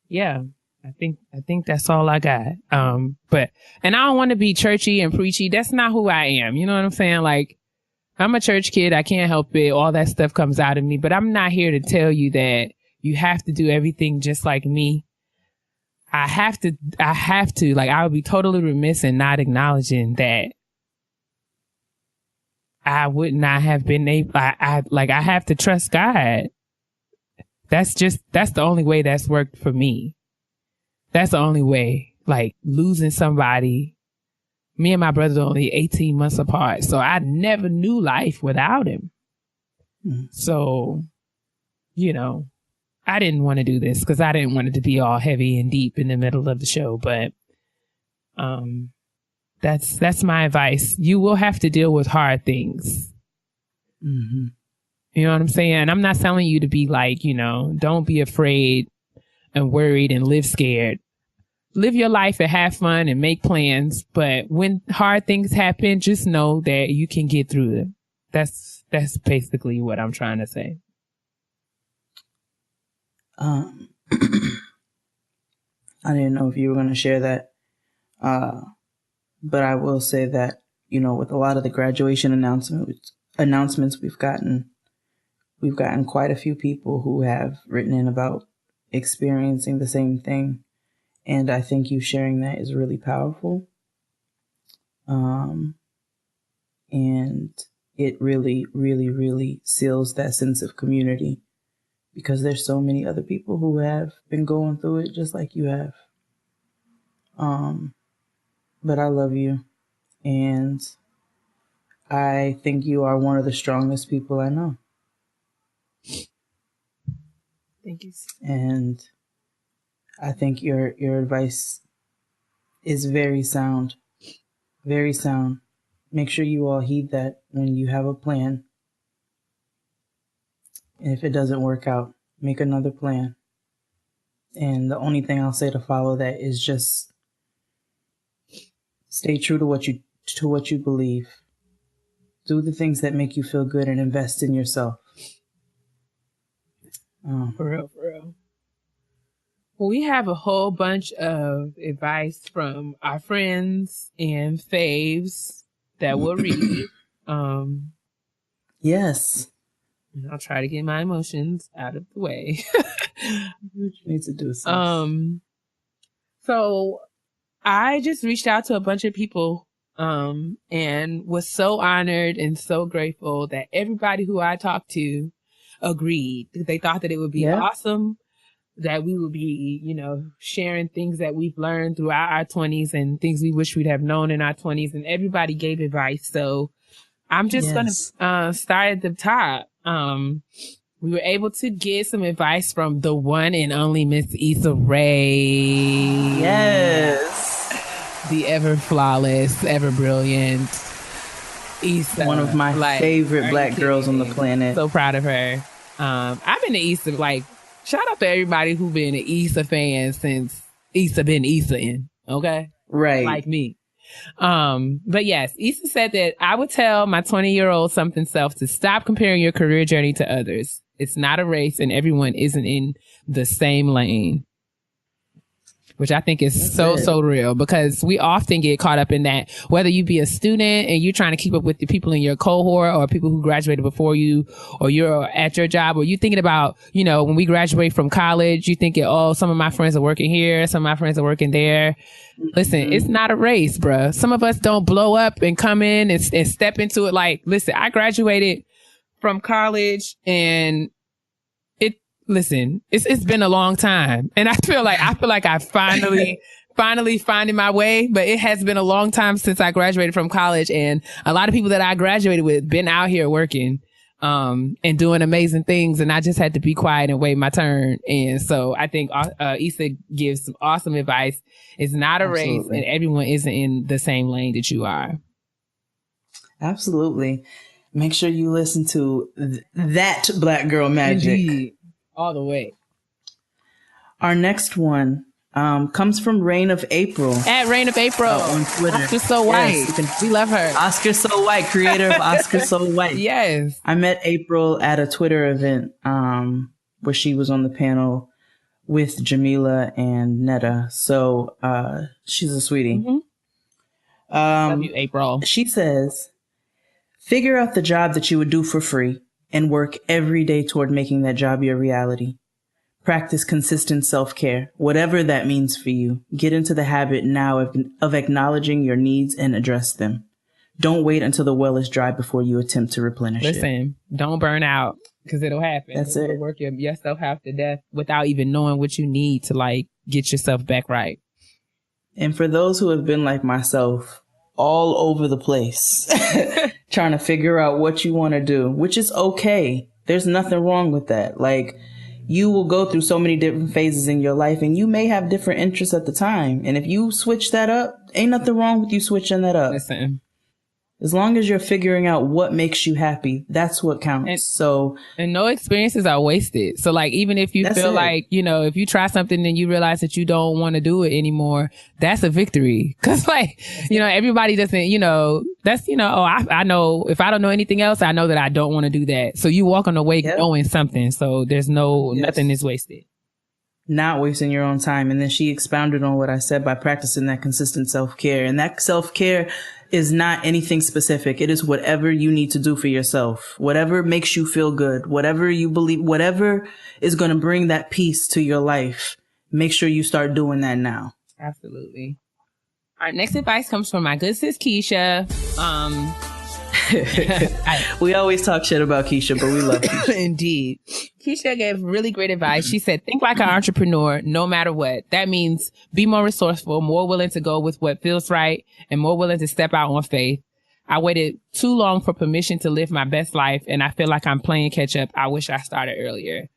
yeah, I think that's all I got. And I don't want to be churchy and preachy. That's not who I am. You know what I'm saying? Like, I'm a church kid. I can't help it. All that stuff comes out of me, but I'm not here to tell you that you have to do everything just like me. I have to, like, I would be totally remiss in not acknowledging that I would not have been able, I have to trust God. That's the only way that's worked for me. That's the only way. Like, losing somebody, me and my brother are only 18 months apart, so I never knew life without him. So, you know, I didn't want to do this because I didn't want it to be all heavy and deep in the middle of the show, but that's my advice. You will have to deal with hard things. You know what I'm saying? I'm not telling you to be like, you know, don't be afraid and worried and live scared. Live your life and have fun and make plans. But when hard things happen, just know that you can get through it. That's basically what I'm trying to say. I didn't know if you were going to share that. But I will say that, with a lot of the graduation announcements we've gotten quite a few people who have written in about experiencing the same thing. And I think you sharing that is really powerful. And it really, really, really seals that sense of community, because there's so many other people who have been going through it just like you have. But I love you. And I think you are one of the strongest people I know. Thank you. And I think your advice is very sound. Very sound. Make sure you all heed that when you have a plan. And if it doesn't work out, make another plan. And the only thing I'll say to follow that is just stay true to what you believe. Do the things that make you feel good and invest in yourself. For real. Well, we have a whole bunch of advice from our friends and faves that we'll read. Yes. I'll try to get my emotions out of the way. You need to do something. So I just reached out to a bunch of people and was so honored and so grateful that everybody who I talked to agreed. They thought that it would be awesome, that we would be, sharing things that we've learned throughout our 20s and things we wish we'd have known in our 20s. And everybody gave advice. So I'm just going to start at the top. We were able to get some advice from the one and only Miss Issa Rae. Yes. The ever flawless, ever brilliant Issa. One of my favorite black girls on the planet. So proud of her. I've been to Issa, shout out to everybody who been an Issa fan since Issa been Issa-ing, okay? Right. Like me. But yes, Issa said that I would tell my 20-year-old something self to stop comparing your career journey to others. It's not a race and everyone isn't in the same lane. Which I think is so real, because we often get caught up in that, whether you be a student and you're trying to keep up with the people in your cohort or people who graduated before you, or you're at your job, or you thinking about, when we graduate from college, you thinking, oh, some of my friends are working here, some of my friends are working there. Listen, it's not a race, bruh. Some of us don't blow up and come in and step into it. Listen, I graduated from college and listen, it's been a long time, and I feel like I finally finding my way, but it has been a long time since I graduated from college, and a lot of people that I graduated with been out here working, and doing amazing things, and I just had to be quiet and wait my turn. And so I think, Issa gives some awesome advice. It's not a race, and everyone isn't in the same lane that you are. Absolutely. Make sure you listen to that Black Girl Magic. Indeed. All the way. Our next one comes from Reign of April. At Reign of April on Twitter. Oscar So White. We love her. Oscar So White, creator of Oscar So White. Yes. I met April at a Twitter event where she was on the panel with Jamila and Netta. So she's a sweetie. Mm-hmm. Love you, April. She says, figure out the job that you would do for free and work every day toward making that job your reality. Practice consistent self-care, whatever that means for you. Get into the habit now of acknowledging your needs and address them. Don't wait until the well is dry before you attempt to replenish it. Listen, don't burn out, because it'll happen. That's You'll it. work yourself half to death without even knowing what you need to get yourself back right. And for those who have been like myself, all over the place, trying to figure out what you want to do, which is okay. There's nothing wrong with that. You will go through so many different phases in your life, and you may have different interests at the time. And if you switch that up, ain't nothing wrong with you switching that up. Listen, As long as you're figuring out what makes you happy, that's what counts. And no experiences are wasted. So like, even if you feel like, you know, if you try something and you realize that you don't want to do it anymore, that's a victory. Cause like, you know, everybody doesn't, you know, that's, you know, I know if I don't know anything else, I know that I don't want to do that. So you walk on the way knowing something. So there's nothing is wasted. Not wasting your own time. And then she expounded on what I said by practicing that consistent self-care. And that self-care is not anything specific. It is whatever you need to do for yourself, whatever makes you feel good, whatever you believe, whatever is going to bring that peace to your life. Make sure you start doing that now. Absolutely. Our next advice comes from my good sis, Keisha. We always talk shit about Keisha, but we love Keisha. Indeed. Keisha gave really great advice. She said, think like an entrepreneur, no matter what. That means be more resourceful, more willing to go with what feels right, and more willing to step out on faith. I waited too long for permission to live my best life, and I feel like I'm playing catch up. I wish I started earlier.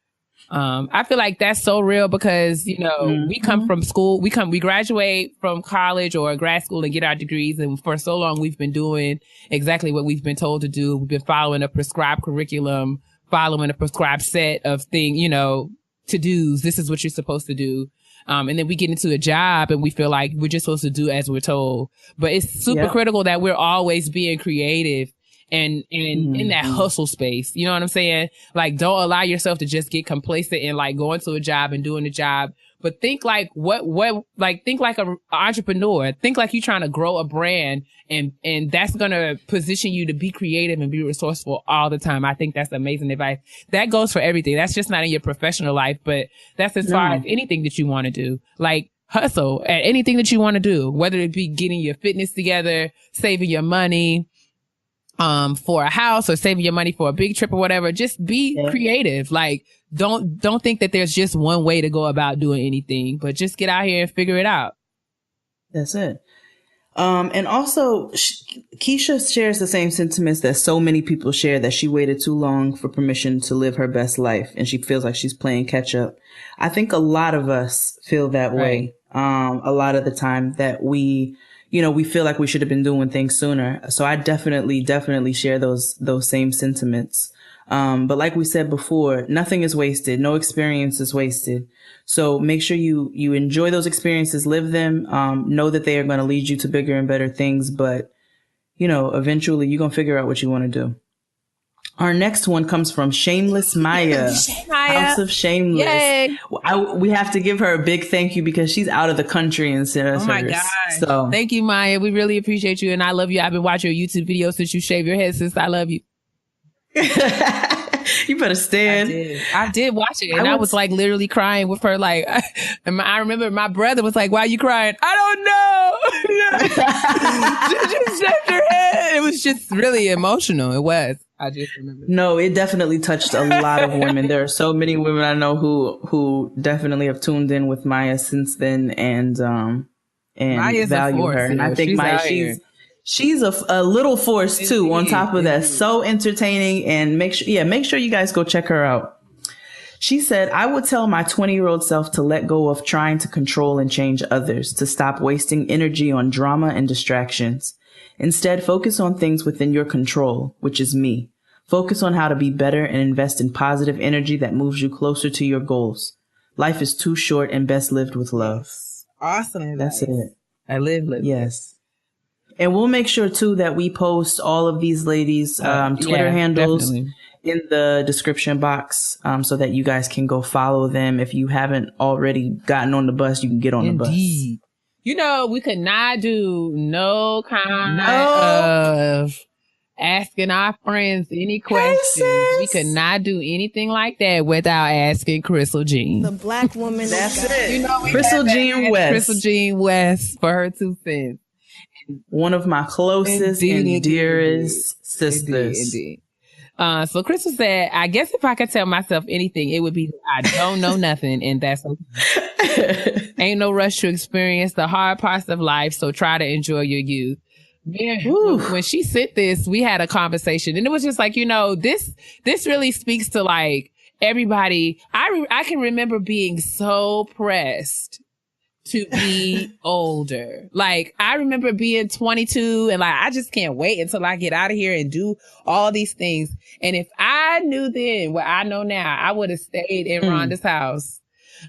I feel like that's so real because, you know, we come from school, we graduate from college or grad school and get our degrees. And for so long, we've been doing exactly what we've been told to do. We've been following a prescribed curriculum, following a prescribed set of things, you know, to-dos. This is what you're supposed to do. And then we get into a job and we feel like we're just supposed to do as we're told. But it's super critical that we're always being creative and in that hustle space. You know what I'm saying? Like, don't allow yourself to just get complacent and like going to a job and doing the job. But think like think like an entrepreneur. Think like you're trying to grow a brand and that's going to position you to be creative and be resourceful all the time. I think that's amazing advice. That goes for everything. That's just not in your professional life, but that's as far as anything that you want to do. Like, hustle at anything that you want to do, whether it be getting your fitness together, saving your money, for a house or saving your money for a big trip or whatever. Just be creative. Like, don't think that there's just one way to go about doing anything, but just get out here and figure it out. That's it. And also Keisha shares the same sentiments that so many people share, that she waited too long for permission to live her best life. And she feels like she's playing catch up. I think a lot of us feel that way. A lot of the time that we feel like we should have been doing things sooner. So I definitely share those same sentiments. But like we said before, nothing is wasted. No experience is wasted. So make sure you enjoy those experiences, live them, know that they are going to lead you to bigger and better things. But, you know, eventually you're going to figure out what you want to do. Our next one comes from Shameless Maya. House of Shameless. Yay. We have to give her a big thank you because she's out of the country in Sarasota. Oh my God. So thank you, Maya. We really appreciate you and I love you. I've been watching your YouTube videos since you shaved your head, sis. I love you. You better stand. I did watch it and I was like literally crying with her. Like, I remember my brother was like, why are you crying? I don't know. She just shaved her head. It was just really emotional. It was. I just remember. No, it definitely touched a lot of women. There are so many women I know who definitely have tuned in with Maya since then and Maya's value her. And I think Maya, she's a little force too. On top of that, so entertaining. And make sure you guys go check her out. She said, I would tell my 20-year-old self to let go of trying to control and change others, to stop wasting energy on drama and distractions. Instead, focus on things within your control, which is me. Focus on how to be better and invest in positive energy that moves you closer to your goals. Life is too short and best lived with love. Awesome. That's it. I live. Yes. And we'll make sure too that we post all of these ladies' Twitter handles in the description box, so that you guys can go follow them. If you haven't already gotten on the bus, you can get on the bus. You know, we could not do no kind of asking our friends any questions. We could not do anything like that without asking Crystal Jean. The black woman. That's it. You know, Crystal Jean West. Crystal Jean West for her 2 cents. One of my closest and dearest sisters. Indeed. So Crystal said, I guess if I could tell myself anything, it would be I don't know nothing, and that's okay. Ain't no rush to experience the hard parts of life, so try to enjoy your youth. When she said this, we had a conversation, and it was just like, you know, this really speaks to like everybody. I can remember being so pressed to be older. Like, I remember being 22 and like, I just can't wait until I get out of here and do all these things. And if I knew then what I know now, I would have stayed in Rhonda's house.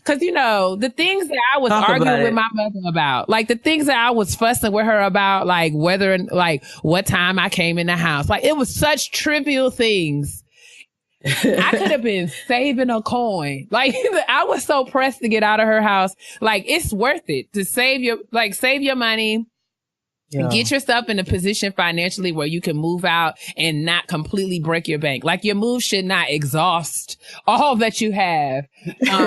Cause you know, the things that I was arguing with my mother about, like the things that I was fussing with her about, like whether, like what time I came in the house, like it was such trivial things. I could have been saving a coin. Like I was so pressed to get out of her house. Like it's worth it to save your money. Yeah. Get yourself in a position financially where you can move out and not completely break your bank. Like your move should not exhaust all that you have,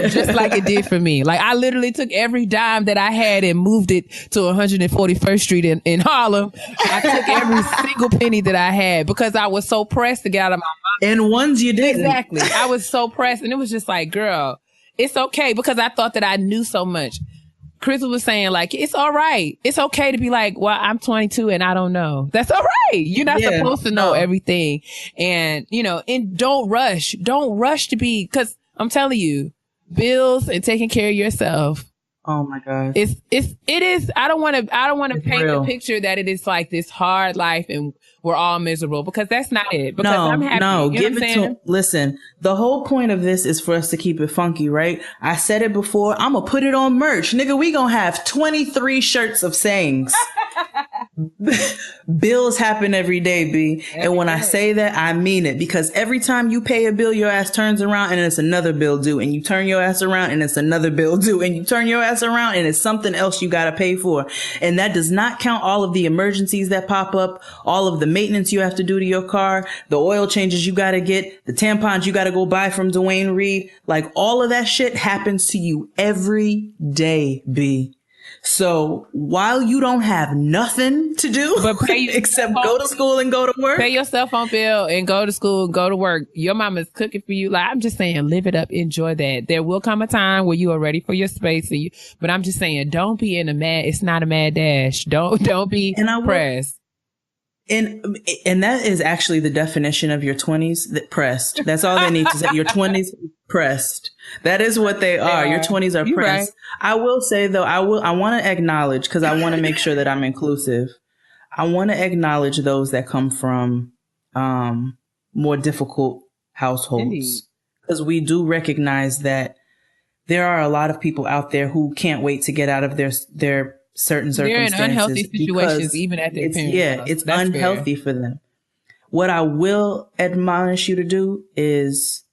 just like it did for me. Like I literally took every dime that I had and moved it to 141st Street in Harlem. I took every single penny that I had because I was so pressed to get out of my mom. And ones you didn't. Exactly. I was so pressed, and it was just like, girl, it's okay, because I thought that I knew so much. Crystal was saying, like, it's all right. It's okay to be like, well, I'm 22 and I don't know. That's all right. You're not supposed to know everything. And, you know, and don't rush. Don't rush to be, because I'm telling you, bills and taking care of yourself. Oh my God. It is. I don't want to paint the picture that it is like this hard life and we're all miserable, because that's not it. Because I'm happy. No, give it to, listen, the whole point of this is for us to keep it funky, right? I said it before. I'm going to put it on merch. Nigga, we going to have 23 shirts of sayings. Bills happen every day, B. And when I say that, I mean it, because every time you pay a bill, your ass turns around and it's another bill due, and you turn your ass around and it's another bill due, and you turn your ass around and it's something else you got to pay for. And that does not count all of the emergencies that pop up, all of the maintenance you have to do to your car, the oil changes you got to get, the tampons you got to go buy from Dwayne Reed. Like all of that shit happens to you every day, B. So while you don't have nothing to do except go to school and go to work, pay your cell phone bill and go to school and go to work. Your mama's cooking for you. Like, I'm just saying, live it up, enjoy that. There will come a time where you are ready for your space. But I'm just saying, don't be in it's not a mad dash. Don't be pressed. And that is actually the definition of your 20s, that pressed. That's all they need to say. Your 20s pressed. That is what they are. Your 20s are pressed. Right. I will say though, I want to acknowledge, because I want to make sure that I'm inclusive. I want to acknowledge those that come from more difficult households, because we do recognize that there are a lot of people out there who can't wait to get out of their certain circumstances. They're in unhealthy situations, even at their parents. Yeah, it's unhealthy for them. What I will admonish you to do is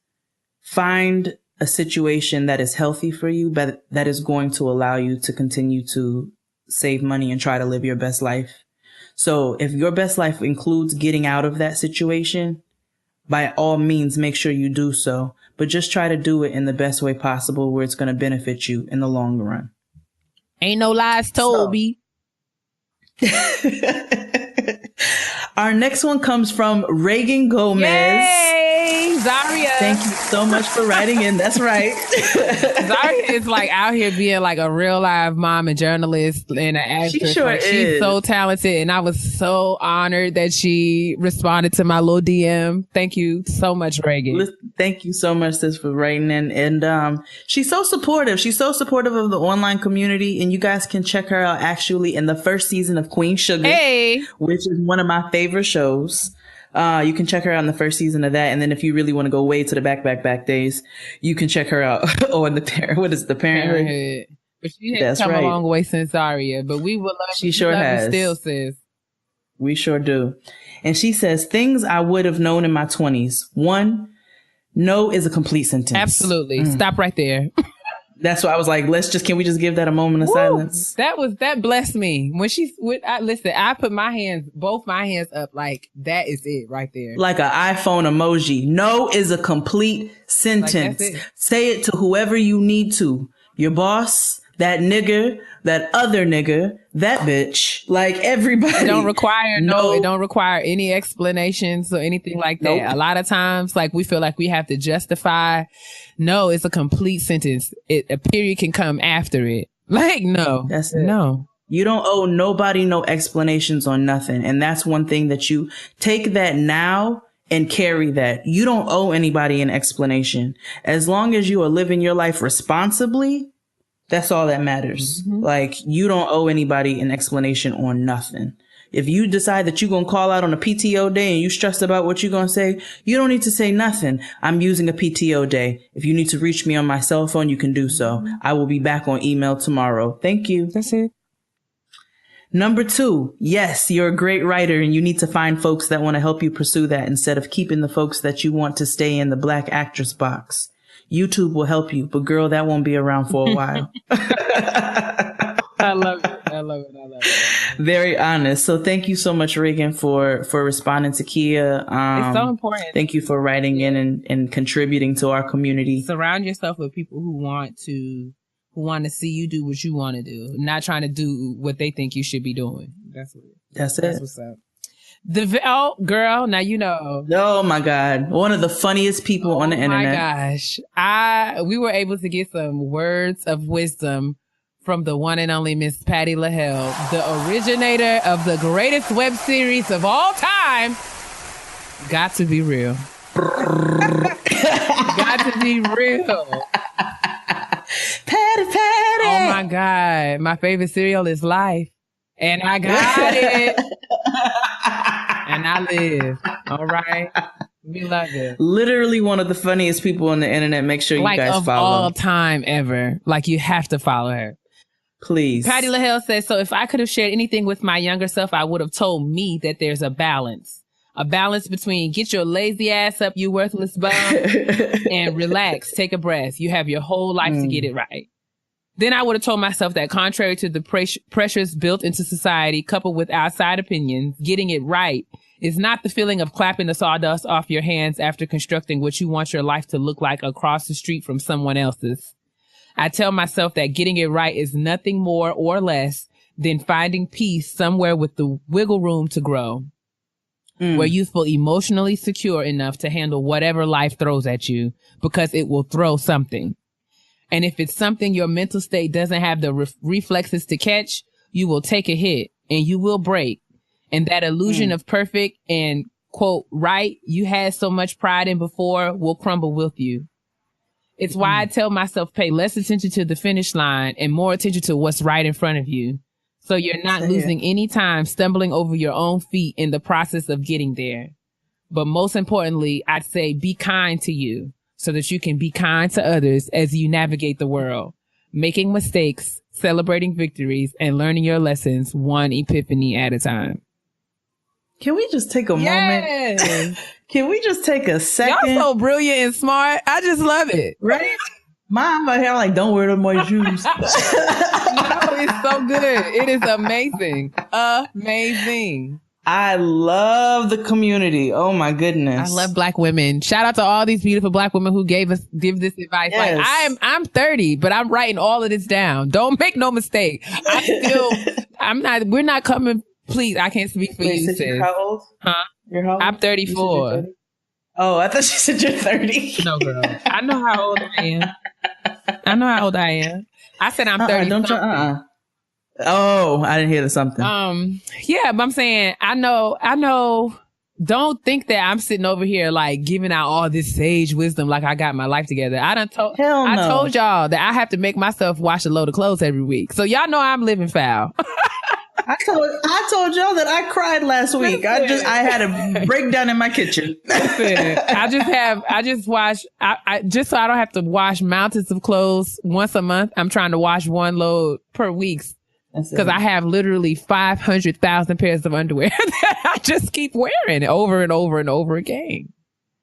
find a situation that is healthy for you, but that is going to allow you to continue to save money and try to live your best life. So if your best life includes getting out of that situation, by all means, make sure you do so. But just try to do it in the best way possible, where it's going to benefit you in the long run. Ain't no lies told, B. Our next one comes from Reagan Gomez. Yay, Zaria. Thank you so much for writing in. That's right. Zaria is like out here being like a real live mom and journalist and an actress. She sure is. She's so talented, and I was so honored that she responded to my little DM. Thank you so much, Reagan. Thank you so much, sis, for writing in. And she's so supportive. She's so supportive of the online community, and you guys can check her out actually in the first season of Queen Sugar, which is one of my favorite shows. You can check her out in the first season of that, and then if you really want to go way to the back days, you can check her out on the Parenthood. But she has come a long way since Zaria, but we will love she sure has still, sis. We sure do. And she says, things I would have known in my 20s. 1, no is a complete sentence. Absolutely. Stop right there. That's why I was like, can we just give that a moment of silence? That blessed me. Listen, I put both my hands up, like that is it right there. Like an iPhone emoji. No is a complete sentence. Like, say it to whoever you need to. Your boss, that nigga, that other nigga, that bitch, like everybody. It don't require any explanations or anything like that. Nope. A lot of times, like we feel like we have to justify. No, it's a complete sentence. A period can come after it. Like, no. That's it. No. You don't owe nobody no explanations on nothing. And that's one thing that you take that now and carry that. You don't owe anybody an explanation. As long as you are living your life responsibly, That's all that matters. Mm-hmm. Like, you don't owe anybody an explanation on nothing. If you decide that you're going to call out on a PTO day and you stressed about what you're going to say, you don't need to say nothing. I'm using a PTO day. If you need to reach me on my cell phone, you can do so. I will be back on email tomorrow. Thank you. That's it. Number 2, yes, you're a great writer and you need to find folks that want to help you pursue that instead of keeping the folks that you want to stay in the black actress box. YouTube will help you, but girl, that won't be around for a while. I love it. I love it. I love it. Very honest. So thank you so much, Reagan, for responding to Kia. It's so important. Thank you for writing in and contributing to our community. Surround yourself with people who want to see you do what you want to do, not trying to do what they think you should be doing. That's what's up. Girl, now you know. Oh my God. One of the funniest people on the internet. Oh my gosh. We were able to get some words of wisdom from the one and only Miss Patti LaHelle, the originator of the greatest web series of all time. Got to be real. Got to be real. Patty. Oh my God. My favorite cereal is Life. And I got it. And I live. All right. We love it. Literally one of the funniest people on the internet. Make sure you guys of follow. all time ever. Like, you have to follow her. Please. Patti LaHelle says, so if I could have shared anything with my younger self, I would have told me that there's a balance. A balance between get your lazy ass up, you worthless bum, and relax, take a breath. You have your whole life to get it right. Then I would have told myself that contrary to the pressures built into society, coupled with outside opinions, getting it right is not the feeling of clapping the sawdust off your hands after constructing what you want your life to look like across the street from someone else's. I tell myself that getting it right is nothing more or less than finding peace somewhere with the wiggle room to grow, where you feel emotionally secure enough to handle whatever life throws at you, because it will throw something. And if it's something your mental state doesn't have the reflexes to catch, you will take a hit and you will break. And that illusion of perfect and, quote, right you had so much pride in before will crumble with you. It's why I tell myself pay less attention to the finish line and more attention to what's right in front of you. So you're not losing any time stumbling over your own feet in the process of getting there. But most importantly, I'd say be kind to you so that you can be kind to others as you navigate the world, making mistakes, celebrating victories, and learning your lessons one epiphany at a time. Can we just take a moment? Can we just take a second? Y'all so brilliant and smart. I just love it. Right? Mom out here like, don't wear them more shoes. No, it's so good. It is amazing. Amazing. I love the community. Oh my goodness. I love Black women. Shout out to all these beautiful Black women who give this advice. Yes. Like, I'm 30, but I'm writing all of this down. Don't make no mistake. We're not coming. Please, I can't speak for you, sis. How old? Huh? You're how old? I'm 34. Oh, I thought you said you're 30. No, girl. I know how old I am. I said I'm 30. Oh, I didn't hear the something. Yeah, but I'm saying, I know. Don't think that I'm sitting over here like giving out all this sage wisdom like I got my life together. I told y'all that I have to make myself wash a load of clothes every week. So y'all know I'm living foul. I told y'all that I cried last week. I had a breakdown in my kitchen. Listen, I just wash, just so I don't have to wash mountains of clothes once a month. I'm trying to wash one load per week. Because I have literally 500,000 pairs of underwear that I just keep wearing over and over and over again.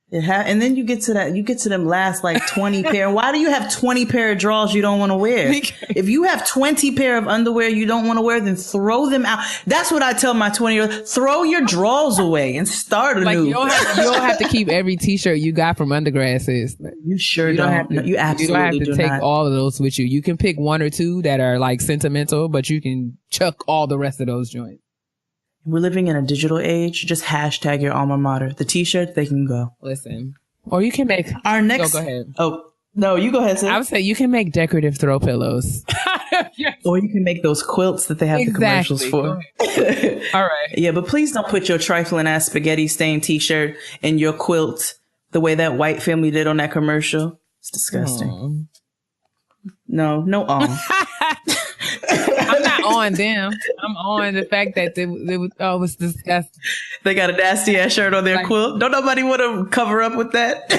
And then you get to them last like 20 pair. Why do you have 20 pair of drawers you don't want to wear? If you have 20 pair of underwear you don't want to wear, then throw them out. That's what I tell my 20-year-old. Throw your drawers away and start anew. You don't have to keep every t-shirt you got from undergrad, sis. You sure don't. You absolutely don't have to take all of those with you. You can pick one or two that are like sentimental, but you can chuck all the rest of those joints. We're living in a digital age. Just hashtag your alma mater. The t-shirts, they can go. Listen. Or you can make... Our next... go ahead. Oh, no, you go ahead, sis. I would say you can make decorative throw pillows. Yes. Or you can make those quilts that they have the commercials for. All right. Yeah, but please don't put your trifling ass spaghetti stained t-shirt in your quilt the way that white family did on that commercial. It's disgusting. No on. I'm not on them. I'm on the fact that they was disgusting. They got a nasty ass shirt on their quilt. Don't nobody want to cover up with that.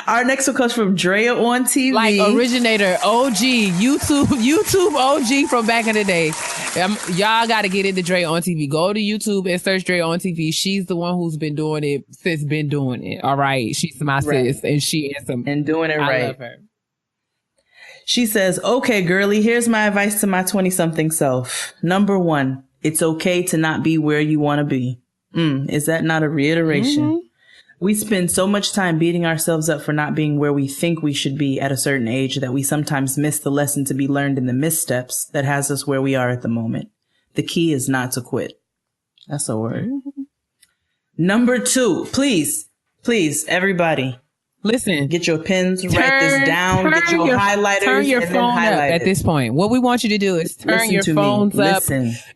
Our next one comes from Drea on TV. Like originator, OG, YouTube OG from back in the day. Y'all got to get into Drea on TV. Go to YouTube and search Drea on TV. She's the one who's been doing it since been doing it. All right. She's my sis and she is some. And doing it right. I love her. She says, okay, girly, here's my advice to my 20-something self. Number 1, it's okay to not be where you want to be. Is that not a reiteration? Mm-hmm. We spend so much time beating ourselves up for not being where we think we should be at a certain age that we sometimes miss the lesson to be learned in the missteps that has us where we are at the moment. The key is not to quit. That's a word. Mm-hmm. Number 2, please, everybody. Listen. Get your pens, write this down, get your highlighters, turn your phone up at this point. What we want you to do is turn your phones up.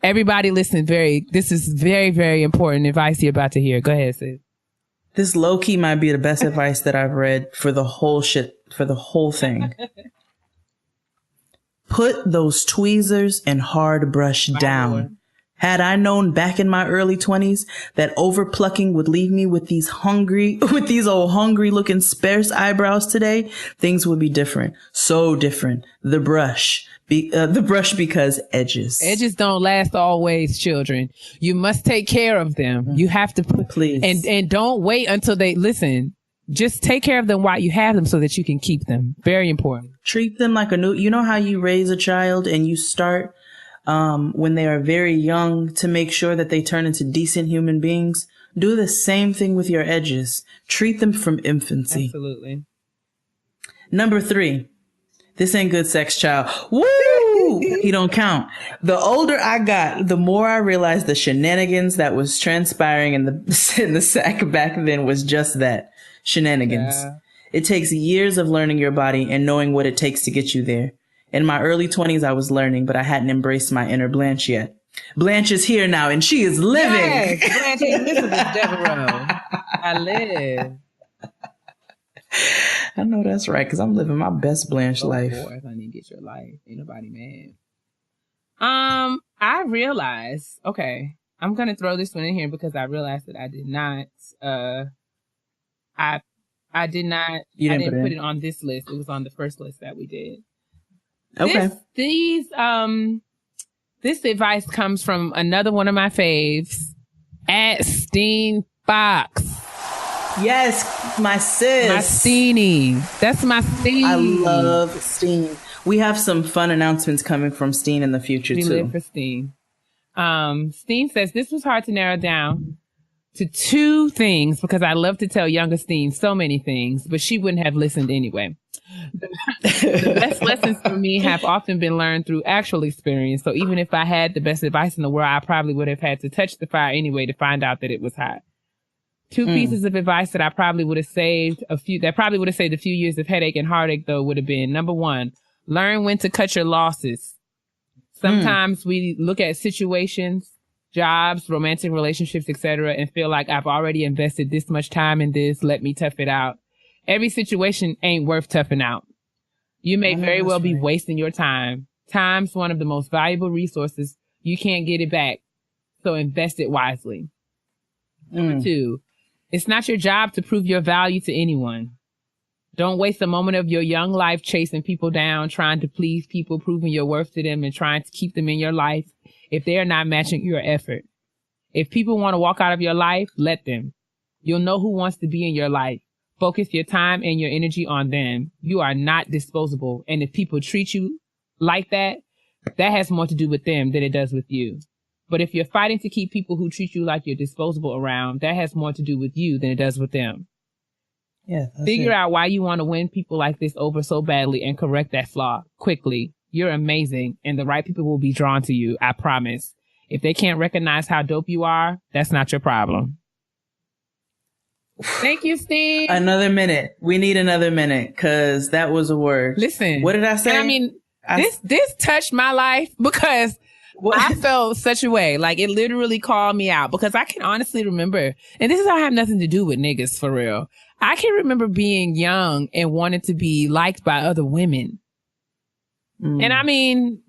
Everybody listen. This is very, very important advice you're about to hear. Go ahead, sis. This low-key might be the best advice that I've read for the whole thing. Put those tweezers and hard brush down. Lord. Had I known back in my early 20s that overplucking would leave me with these old hungry looking sparse eyebrows today, things would be different. So different. The brush because edges. Edges don't last always, children. You must take care of them. You have to please. And don't wait until they listen. Just take care of them while you have them so that you can keep them. Very important. Treat them like you know how you raise a child and you start when they are very young to make sure that they turn into decent human beings. Do the same thing with your edges. Treat them from infancy. Absolutely. Number 3, this ain't good sex, child. Woo! He don't count. The older I got, the more I realized the shenanigans that was transpiring in the sack back then was just that. Shenanigans. Yeah. It takes years of learning your body and knowing what it takes to get you there. In my early 20s, I was learning, but I hadn't embraced my inner Blanche yet. Blanche is here now, and she is living. Yes, Blanche Elizabeth Devereaux. I live. I know that's right, because I'm living my best Blanche life. Boy, honey, get your life. Ain't nobody mad. I realized, okay, I'm going to throw this one in here because I realized that I did not, I didn't put it on this list. It was on the first list that we did. Okay. This advice comes from another one of my faves, at Steen Fox. Yes, my sis. My Steenie. That's my Steen. I love Steen. We have some fun announcements coming from Steen in the future, too. We live for Steen. Steen says, this was hard to narrow down to 2 things because I love to tell younger Steen so many things, but she wouldn't have listened anyway. The best lessons for me have often been learned through actual experience. So even if I had the best advice in the world, I probably would have had to touch the fire anyway to find out that it was hot. 2 pieces of advice that I probably would have saved a few years of headache and heartache, though, would have been: number 1, learn when to cut your losses. Sometimes we look at situations, jobs, romantic relationships, etc., and feel like I've already invested this much time in this. Let me tough it out. Every situation ain't worth toughing out. You may very well be wasting your time. Time's one of the most valuable resources. You can't get it back. So invest it wisely. Number 2, it's not your job to prove your value to anyone. Don't waste a moment of your young life chasing people down, trying to please people, proving your worth to them, and trying to keep them in your life if they are not matching your effort. If people want to walk out of your life, let them. You'll know who wants to be in your life. Focus your time and your energy on them. You are not disposable. And if people treat you like that, that has more to do with them than it does with you. But if you're fighting to keep people who treat you like you're disposable around, that has more to do with you than it does with them. Yeah. Figure out why you want to win people like this over so badly and correct that flaw quickly. You're amazing, and the right people will be drawn to you. I promise. If they can't recognize how dope you are, that's not your problem. Thank you, Steve. Another minute. We need another minute because that was a word. Listen. What did I say? I mean, this touched my life because I felt such a way. Like, it literally called me out because I can honestly remember, and this is how I have nothing to do with niggas for real. I can remember being young and wanting to be liked by other women. And I mean,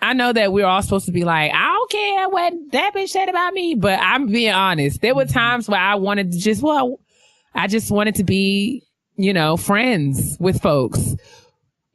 I know that we're all supposed to be like, I don't care what that bitch said about me, but I'm being honest. There were times where I wanted to I just wanted to be, friends with folks.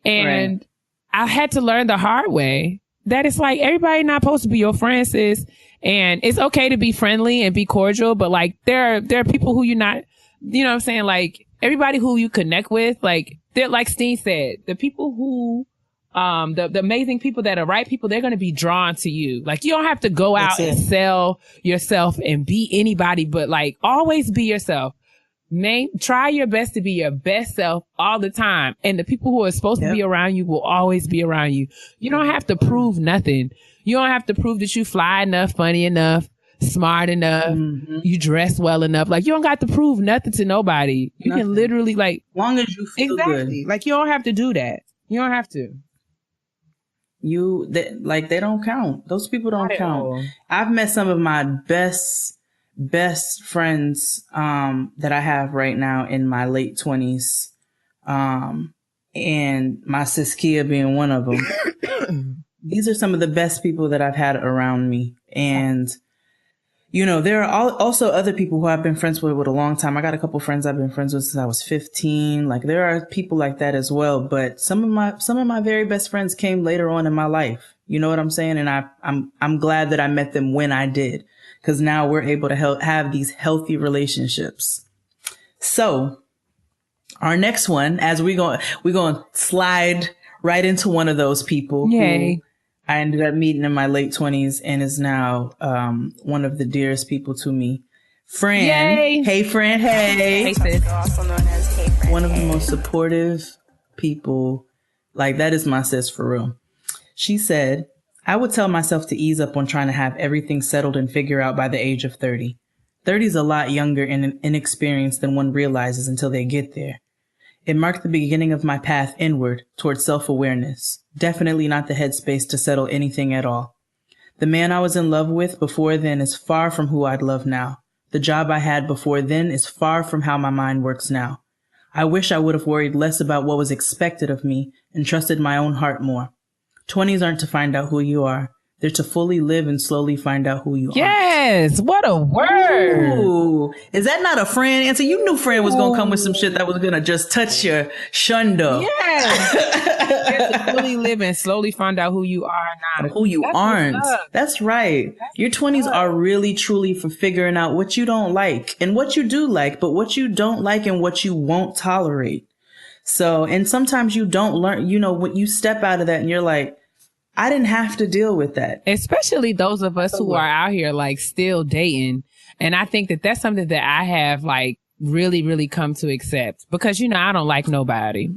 And I had to learn the hard way that it's like, everybody not supposed to be your friend, sis. And it's okay to be friendly and be cordial, but like, there are people who you're not, you know what I'm saying? Like, everybody who you connect with, like, they're like Steen said, the people who, the amazing people that are right people, they're going to be drawn to you. Like, you don't have to go out and sell yourself and be anybody, but like, always be yourself. Try your best to be your best self all the time. And the people who are supposed to be around you will always be around you. You don't have to prove nothing. You don't have to prove that you fly enough, funny enough, smart enough, you dress well enough. Like, you don't got to prove nothing to nobody. You can literally, like, long as you feel good. Like, you don't have to do that. You don't have to. They don't count. Those people don't count. I've met some of my best friends that I have right now in my late 20s, and my sis Kia being one of them. These are some of the best people that I've had around me. And, there are also other people who I've been friends with a long time. I got a couple friends I've been friends with since I was 15. Like, there are people like that as well. But some of my very best friends came later on in my life. You know what I'm saying? And I'm glad that I met them when I did, because now we're able to have these healthy relationships. So our next one, as we're going to slide right into one of those people. Yay. Who I ended up meeting in my late 20s and is now one of the dearest people to me. Fran. Yay. Hey, Fran. Hey. Hey, sis. Also known as Hey Friend. One of the most supportive people. Like, that is my sis for real. She said, I would tell myself to ease up on trying to have everything settled and figure out by the age of 30. 30 is a lot younger and inexperienced than one realizes until they get there. It marked the beginning of my path inward towards self-awareness. Definitely not the headspace to settle anything at all. The man I was in love with before then is far from who I'd love now. The job I had before then is far from how my mind works now. I wish I would have worried less about what was expected of me and trusted my own heart more. 20s aren't to find out who you are. They're to fully live and slowly find out who you are. Yes, what a word. Ooh. Is that not a Fran answer? You knew Fran was going to come with some shit that was going to just touch your shundo. Yes. To fully live and slowly find out who you are now. Who you aren't. That's right. Your 20s are really, truly for figuring out what you don't like and what you do like, but what you don't like and what you won't tolerate. So, and sometimes you don't learn, when you step out of that and you're like, I didn't have to deal with that. Especially those of us who are out here like still dating. And I think that that's something that I have like really, really come to accept because, I don't like nobody.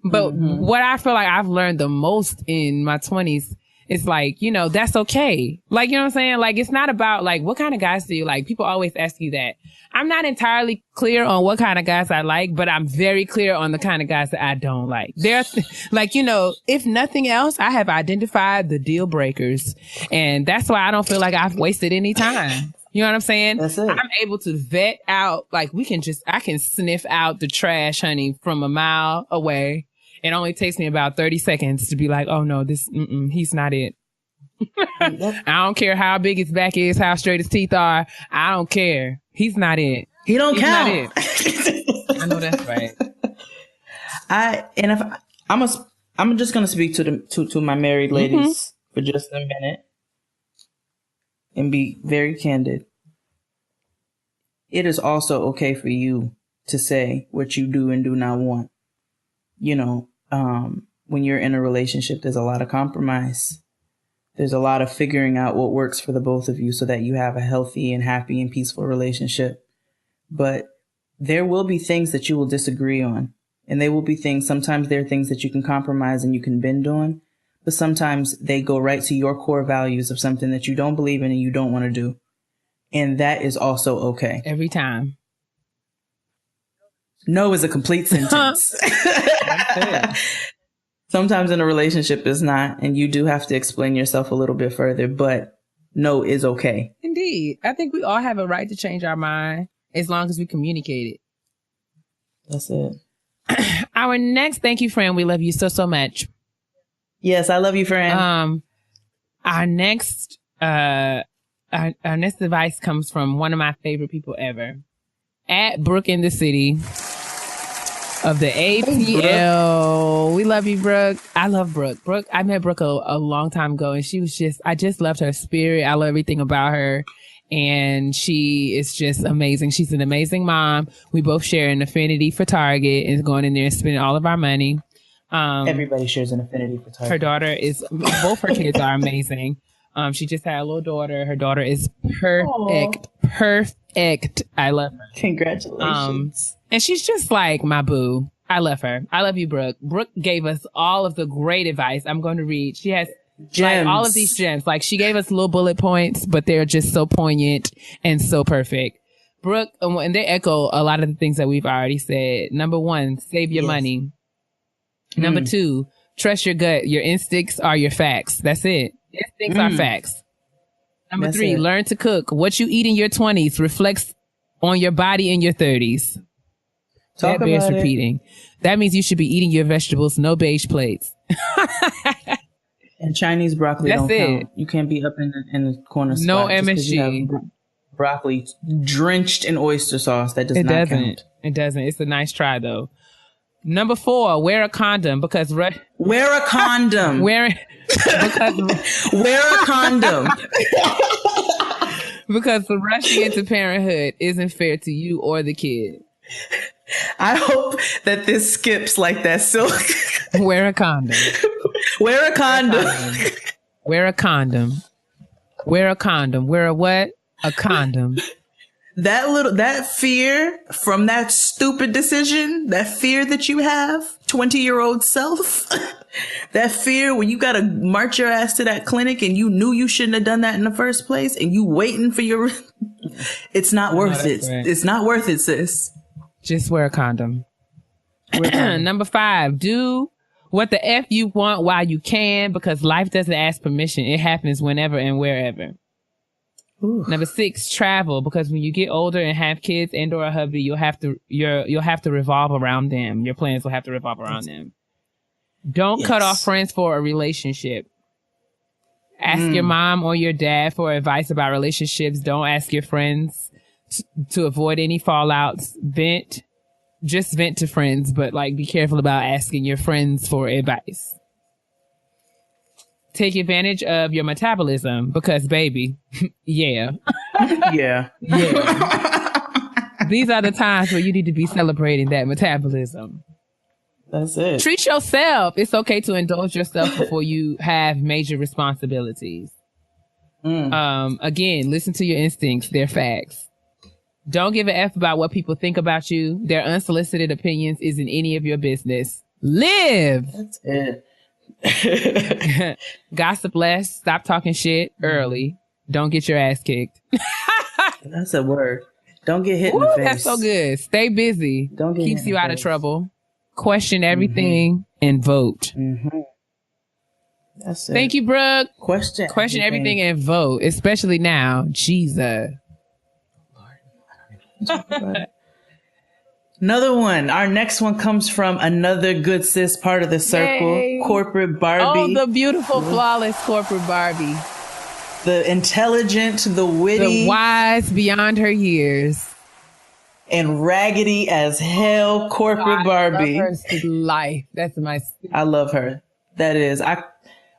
But what I feel like I've learned the most in my 20s is like, that's okay. Like, you know what I'm saying? Like, it's not about like, what kind of guys do you like? People always ask you that. I'm not entirely clear on what kind of guys I like, but I'm very clear on the kind of guys that I don't like. Like, if nothing else, I have identified the deal breakers. And that's why I don't feel like I've wasted any time. You know what I'm saying? That's it. I'm able to vet out, like I can sniff out the trash, honey, from a mile away. It only takes me about 30 seconds to be like, oh no, he's not it. I don't care how big his back is, how straight his teeth are. I don't care. He's not it. He don't He's count. Not it. I know that's right. I'm just gonna speak to my married ladies for just a minute and be very candid. It is also okay for you to say what you do and do not want. When you're in a relationship, there's a lot of compromise. There's a lot of figuring out what works for the both of you so that you have a healthy and happy and peaceful relationship. But there will be things that you will disagree on. And they will be sometimes there are things that you can compromise and you can bend on. But sometimes they go right to your core values of something that you don't believe in and you don't want to do. And that is also okay. Every time. No is a complete sentence. Sometimes in a relationship it's not, and you do have to explain yourself a little bit further, but no is okay. Indeed. I think we all have a right to change our mind as long as we communicate it. That's it. Our next thank you, friend. We love you so, so much. Yes, I love you, friend. Our next advice comes from one of my favorite people ever, at Brooke in the City of the ATL. We love you, Brooke. I love Brooke. I met Brooke a long time ago, and I just loved her spirit. I love everything about her. And she is just amazing. She's an amazing mom. We both share an affinity for Target and going in there and spending all of our money. Everybody shares an affinity for Target. Her daughter both her kids are amazing. She just had a little daughter. Her daughter is perfect. Aww. Perfect. I love her. Congratulations. And she's just like my boo. I love her. I love you, Brooke. Brooke gave us all of the great advice. I'm going to read. She has like all of these gems. Like she gave us little bullet points, but they're just so poignant and so perfect. Brooke, and they echo a lot of the things that we've already said. Number 1, save your money. Number 2, trust your gut. Your instincts are your facts. That's it. Instincts are facts. Number 3, learn to cook. What you eat in your 20s reflects on your body in your 30s. That bears repeating. That means you should be eating your vegetables, no beige plates. And Chinese broccoli don't count. You can't be up in the corner spot. No MSG. Broccoli drenched in oyster sauce. That does not count. It doesn't. It's a nice try, though. Number 4, wear a condom because... Wear a condom. Wear a condom. Because rushing into parenthood isn't fair to you or the kid. I hope that this skips like that silk. Wear a condom. Wear a condom. Wear a condom. Wear a condom. Wear a what? A condom. That fear from that stupid decision, that fear that you have, 20-year-old self, that fear when you got to march your ass to that clinic and you knew you shouldn't have done that in the first place and you waiting for your, it's not worth it. Right. It's not worth it, sis. Just wear a condom. Number 5, do what the F you want while you can, because life doesn't ask permission. It happens whenever and wherever. Ooh. Number 6, travel, because when you get older and have kids and or a hubby, you'll have to revolve around them. Your plans will have to revolve around them. Don't cut off friends for a relationship. Ask your mom or your dad for advice about relationships. Don't ask your friends to avoid any fallouts. Just vent to friends, but like be careful about asking your friends for advice. Take advantage of your metabolism because, baby, yeah. These are the times where you need to be celebrating that metabolism. That's it. Treat yourself. It's okay to indulge yourself before you have major responsibilities. Again, listen to your instincts. They're facts. Don't give a F about what people think about you. Their unsolicited opinions isn't any of your business. Live. That's it. Gossip less. Stop talking shit early. Don't get your ass kicked. That's a word. Don't get hit in the face. That's so good. Stay busy. Don't get keeps you out of trouble. Question everything and vote. That's it. Thank you, Brooke. Question everything and vote, especially now. Jesus. Another one. Our next one comes from another good sis part of the circle. Yay. Corporate Barbie. Oh, the beautiful, flawless corporate Barbie. The intelligent, the witty. The wise beyond her years. And raggedy as hell corporate Barbie. I love her to life. That's my... I love her. That is.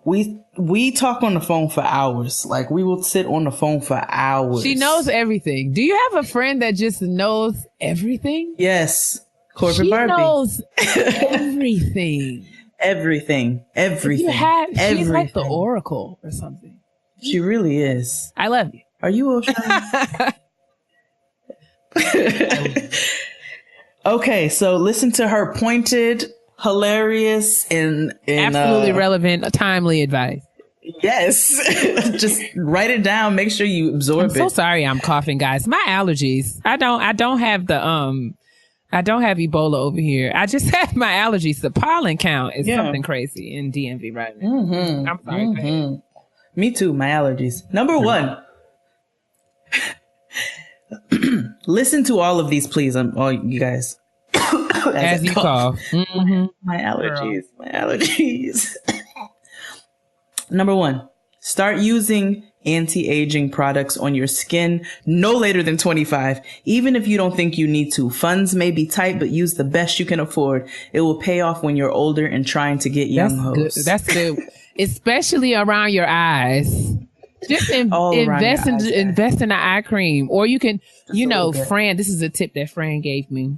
We talk on the phone for hours. Like, we will sit on the phone for hours. She knows everything. Do you have a friend that just knows everything? Yes. Corporate Barbie. She knows everything. Everything. She's like the Oracle or something. She really is. I love you. Are you Ocean? Okay, so listen to her pointed, hilarious, and absolutely relevant, timely advice. Yes. Just write it down. Make sure you absorb it. I'm so sorry I'm coughing, guys. My allergies. I don't have Ebola over here. I just have my allergies. The pollen count is something crazy in DMV right now. I'm sorry. Me too. My allergies. Number 1. Listen to all of these, please. All you guys. As you cough. My allergies. Number 1, start using anti-aging products on your skin no later than 25. Even if you don't think you need to. Funds may be tight, but use the best you can afford. It will pay off when you're older and trying to get young hoes. That's good. Especially around your eyes. Just invest in the eye cream. Or you can, Fran, this is a tip that Fran gave me.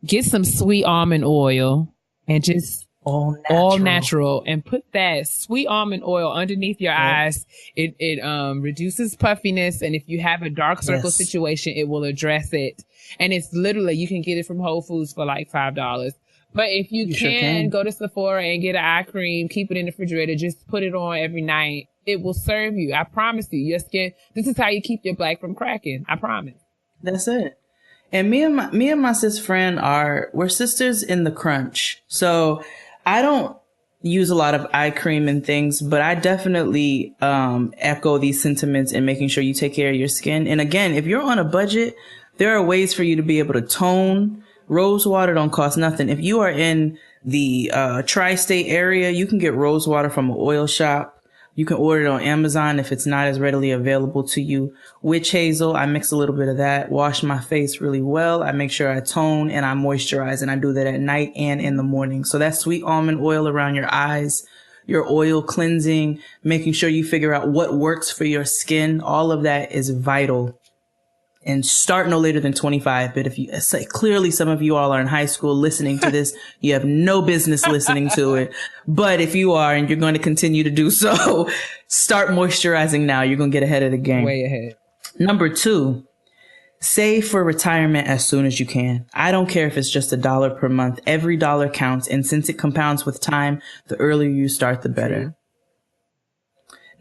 Get some sweet almond oil and just all natural and put that sweet almond oil underneath your eyes. It reduces puffiness, and if you have a dark circle situation, it will address it. And it's literally, you can get it from Whole Foods for like $5. But if you can go to Sephora and get an eye cream, keep it in the refrigerator, just put it on every night. It will serve you. I promise you. Your skin, this is how you keep your black from cracking. I promise. That's it. And me and my sis friend we're sisters in the crunch. So I don't use a lot of eye cream and things, but I definitely echo these sentiments in making sure you take care of your skin. And again, if you're on a budget, there are ways for you to be able to tone. Rose water don't cost nothing. If you are in the tri-state area, you can get rose water from an oil shop. You can order it on Amazon if it's not as readily available to you. Witch hazel, I mix a little bit of that, wash my face really well. I make sure I tone and I moisturize, and I do that at night and in the morning. So that sweet almond oil around your eyes, your oil cleansing, making sure you figure out what works for your skin. All of that is vital. And start no later than 25. But if you say, clearly some of you all are in high school listening to this, you have no business listening to it. But if you are, and you're going to continue to do so, start moisturizing now. You're going to get ahead of the game. Way ahead. Number 2, save for retirement as soon as you can. I don't care if it's just $1 per month. Every dollar counts. And since it compounds with time, the earlier you start, the better.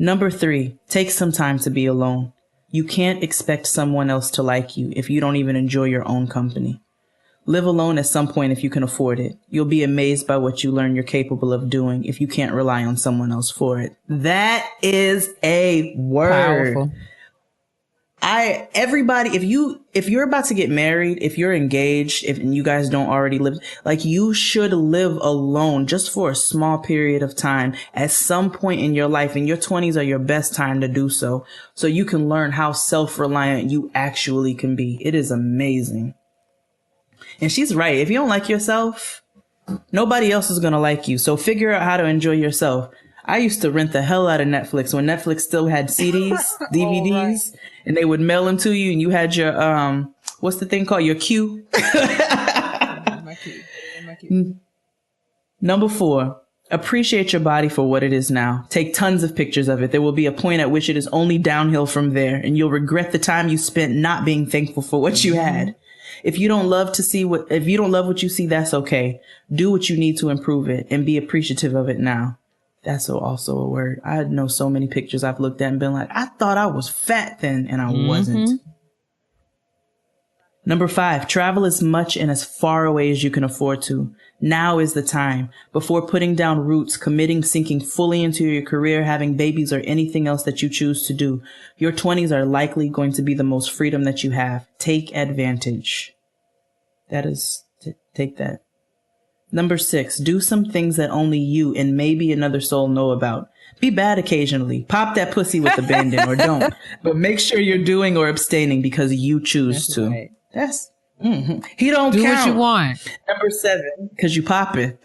Number 3, take some time to be alone. You can't expect someone else to like you if you don't even enjoy your own company. Live alone at some point if you can afford it. You'll be amazed by what you learn you're capable of doing if you can't rely on someone else for it. That is a word. Powerful. Everybody, if you're about to get married, if you're engaged, if you guys don't already live, like, you should live alone just for a small period of time at some point in your life. And your 20s are your best time to do so. So you can learn how self-reliant you actually can be. It is amazing. And she's right. If you don't like yourself, nobody else is going to like you. So figure out how to enjoy yourself. I used to rent the hell out of Netflix when Netflix still had CDs, DVDs, and they would mail them to you, and you had your, what's the thing called? Your queue. My queue. Number 4, appreciate your body for what it is now. Take tons of pictures of it. There will be a point at which it is only downhill from there, and you'll regret the time you spent not being thankful for what you had. If you don't love what you see, that's okay. Do what you need to improve it and be appreciative of it now. That's also a word. I know so many pictures I've looked at and been like, I thought I was fat then, and I wasn't. Number 5, travel as much and as far away as you can afford to. Now is the time. Before putting down roots, committing, sinking fully into your career, having babies, or anything else that you choose to do. Your 20s are likely going to be the most freedom that you have. Take advantage. Take that. Number 6, do some things that only you and maybe another soul know about. Be bad occasionally. Pop that pussy with abandon or don't. But make sure you're doing or abstaining because you choose to. Right. He don't do count. What you want. Number 7, because you pop it.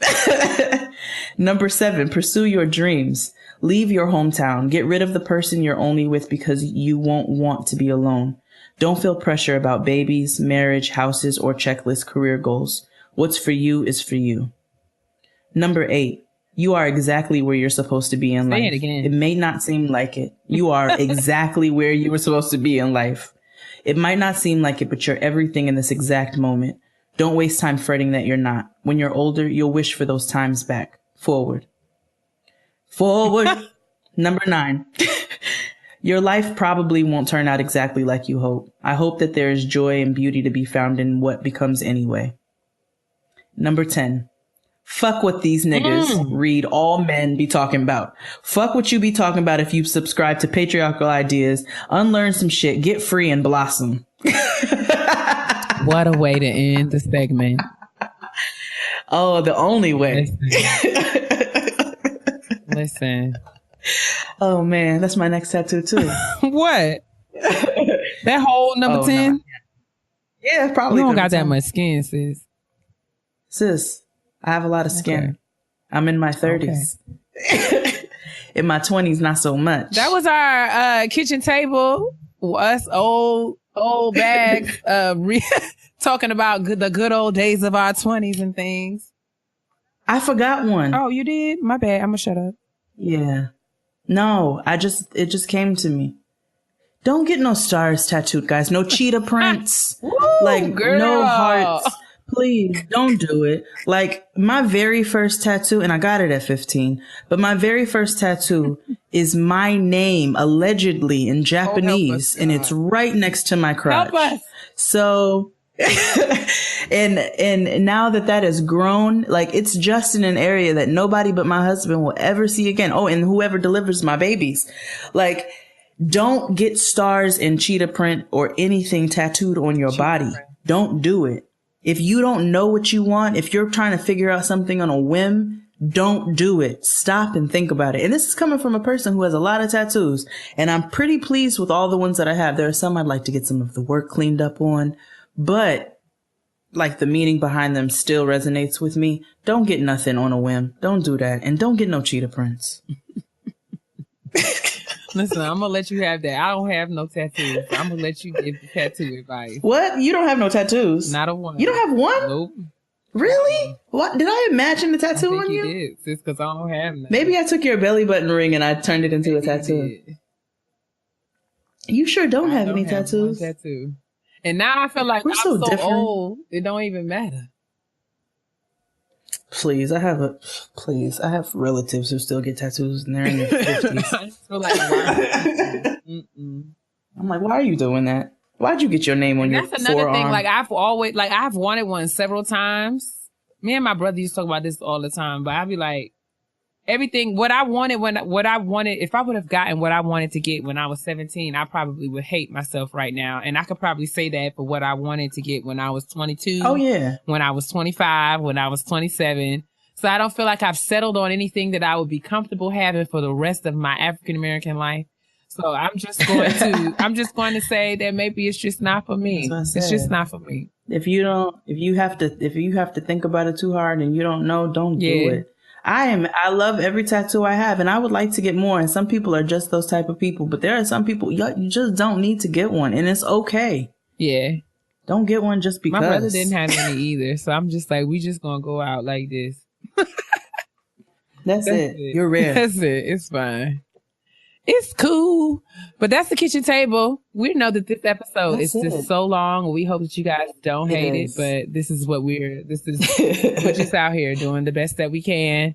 Number 7, pursue your dreams. Leave your hometown. Get rid of the person you're only with because you won't want to be alone. Don't feel pressure about babies, marriage, houses, or checklist career goals. What's for you is for you. Number 8, you are exactly where you're supposed to be in life. Say it again. It may not seem like it. You are exactly where you were supposed to be in life. It might not seem like it, but you're everything in this exact moment. Don't waste time fretting that you're not. When you're older, you'll wish for those times back. Forward. Number 9. Your life probably won't turn out exactly like you hope. I hope that there is joy and beauty to be found in what becomes anyway. Number 10. Fuck what these niggas read all men be talking about. Fuck what you be talking about if you subscribe to patriarchal ideas. Unlearn some shit. Get free and blossom. What a way to end the segment. Oh, the only way. Listen. Oh man, that's my next tattoo too. What? That whole number 10? No. Yeah, probably. You don't got 10. that much skin, sis. Sis, I have a lot of skin. Okay. I'm in my 30s. Okay. In my 20s, not so much. That was our kitchen table. Us old bags talking about the good old days of our 20s and things. I forgot one. Oh, you did? My bad. I'm gonna shut up. Yeah. No, it just came to me. Don't get no stars tattooed, guys. No cheetah prints. Woo, like girl. No hearts. Please don't do it. Like my very first tattoo, and I got it at 15, but my very first tattoo is my name allegedly in Japanese, and it's right next to my crotch. Help us. So and now that has grown, like it's just in an area that nobody but my husband will ever see again. Oh, and whoever delivers my babies. Like, don't get stars and cheetah print or anything tattooed on your body. Don't do it. If you don't know what you want, if you're trying to figure out something on a whim, don't do it. Stop and think about it. And this is coming from a person who has a lot of tattoos, and I'm pretty pleased with all the ones that I have. There are some I'd like to get some of the work cleaned up on, but like the meaning behind them still resonates with me. Don't get nothing on a whim. Don't do that. And don't get no cheetah prints. Listen, I'm going to let you have that. I don't have no tattoos. I'm going to let you give the tattoo advice. What? You don't have no tattoos? Not a one. You don't have one? Nope. Really? What? Did I imagine a tattoo on you? I think you did, sis, because I don't have none. Maybe I took your belly button ring and I turned it into a tattoo. You sure don't have any tattoos? One tattoo. And now I feel like I'm so old, it don't even matter. Please, I have relatives who still get tattoos and they're in their 50s. I feel like, I'm like, why are you doing that? Why'd you get your name on your forearm? That's another thing. Like I've wanted one several times. Me and my brother used to talk about this all the time, but I'd be like, everything, if I would have gotten what I wanted to get when I was 17, I probably would hate myself right now. And I could probably say that for what I wanted to get when I was 22. Oh, yeah. When I was 25, when I was 27. So I don't feel like I've settled on anything that I would be comfortable having for the rest of my African American life. So I'm just going to say that maybe it's just not for me. It's just not for me. If you have to think about it too hard and you don't know, don't do it. I love every tattoo I have, and I would like to get more. And some people are just those type of people, but there are some people you just don't need to get one, and it's okay. Yeah. Don't get one just because. My brother didn't have any either, so I'm just like, we just gonna go out like this. That's it. You're rare. That's it. It's fine. It's cool. But that's the kitchen table. We know that this episode is just so long. We hope that you guys don't hate it, but this is we're just out here doing the best that we can.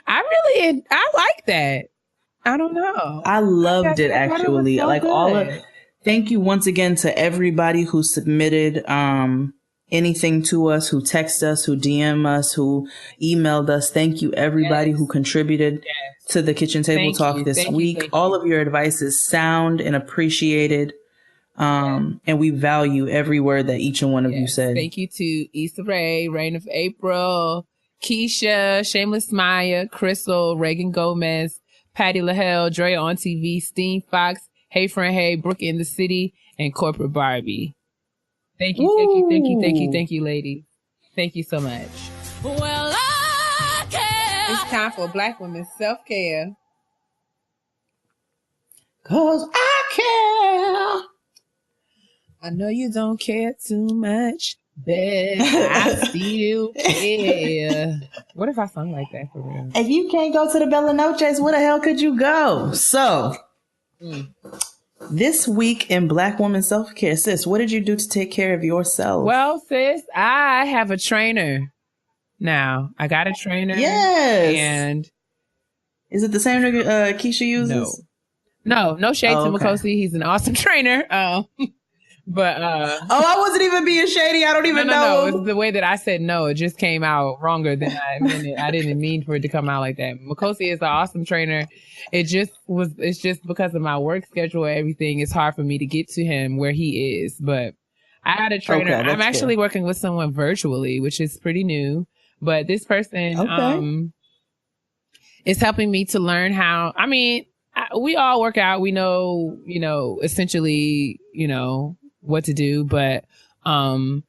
I like that. I don't know. I loved it actually. Like thank you once again to everybody who submitted anything to us, who text us, who DM us, who emailed us. Thank you everybody who contributed to the Kitchen Table Talk this week. All of your advice is sound and appreciated. And we value every word that each and one of you said. Thank you to Issa Rae, Rain of April, Keisha, Shameless Maya, Crystal, Reagan Gomez, Patty LaHelle, Dre on TV, Steen Fox, Hey Friend Hey, Brooke in the City, and Corporate Barbie. Thank you, thank you, lady. Thank you so much. Well, I care. It's time for Black women's self-care. 'Cause I care. I know you don't care too much, but I still care. What if I sung like that for real? If you can't go to the Bella Noches, where the hell could you go? So, this week in Black Woman Self-Care, sis, what did you do to take care of yourself? Well, sis, I have a trainer now. I got a trainer. Yes. And is it the same nigga Keisha uses? No shade to Makosi. He's an awesome trainer. But I wasn't even being shady. I don't even know. No. It's the way that I said no. It just came out wronger than I meant it. I didn't mean for it to come out like that. Makosi is an awesome trainer. It's just because of my work schedule and everything, it's hard for me to get to him where he is. But I had a trainer. Okay, I'm actually working with someone virtually, which is pretty new. But this person is helping me to learn how. I mean, we all work out. We know, essentially, what to do. But I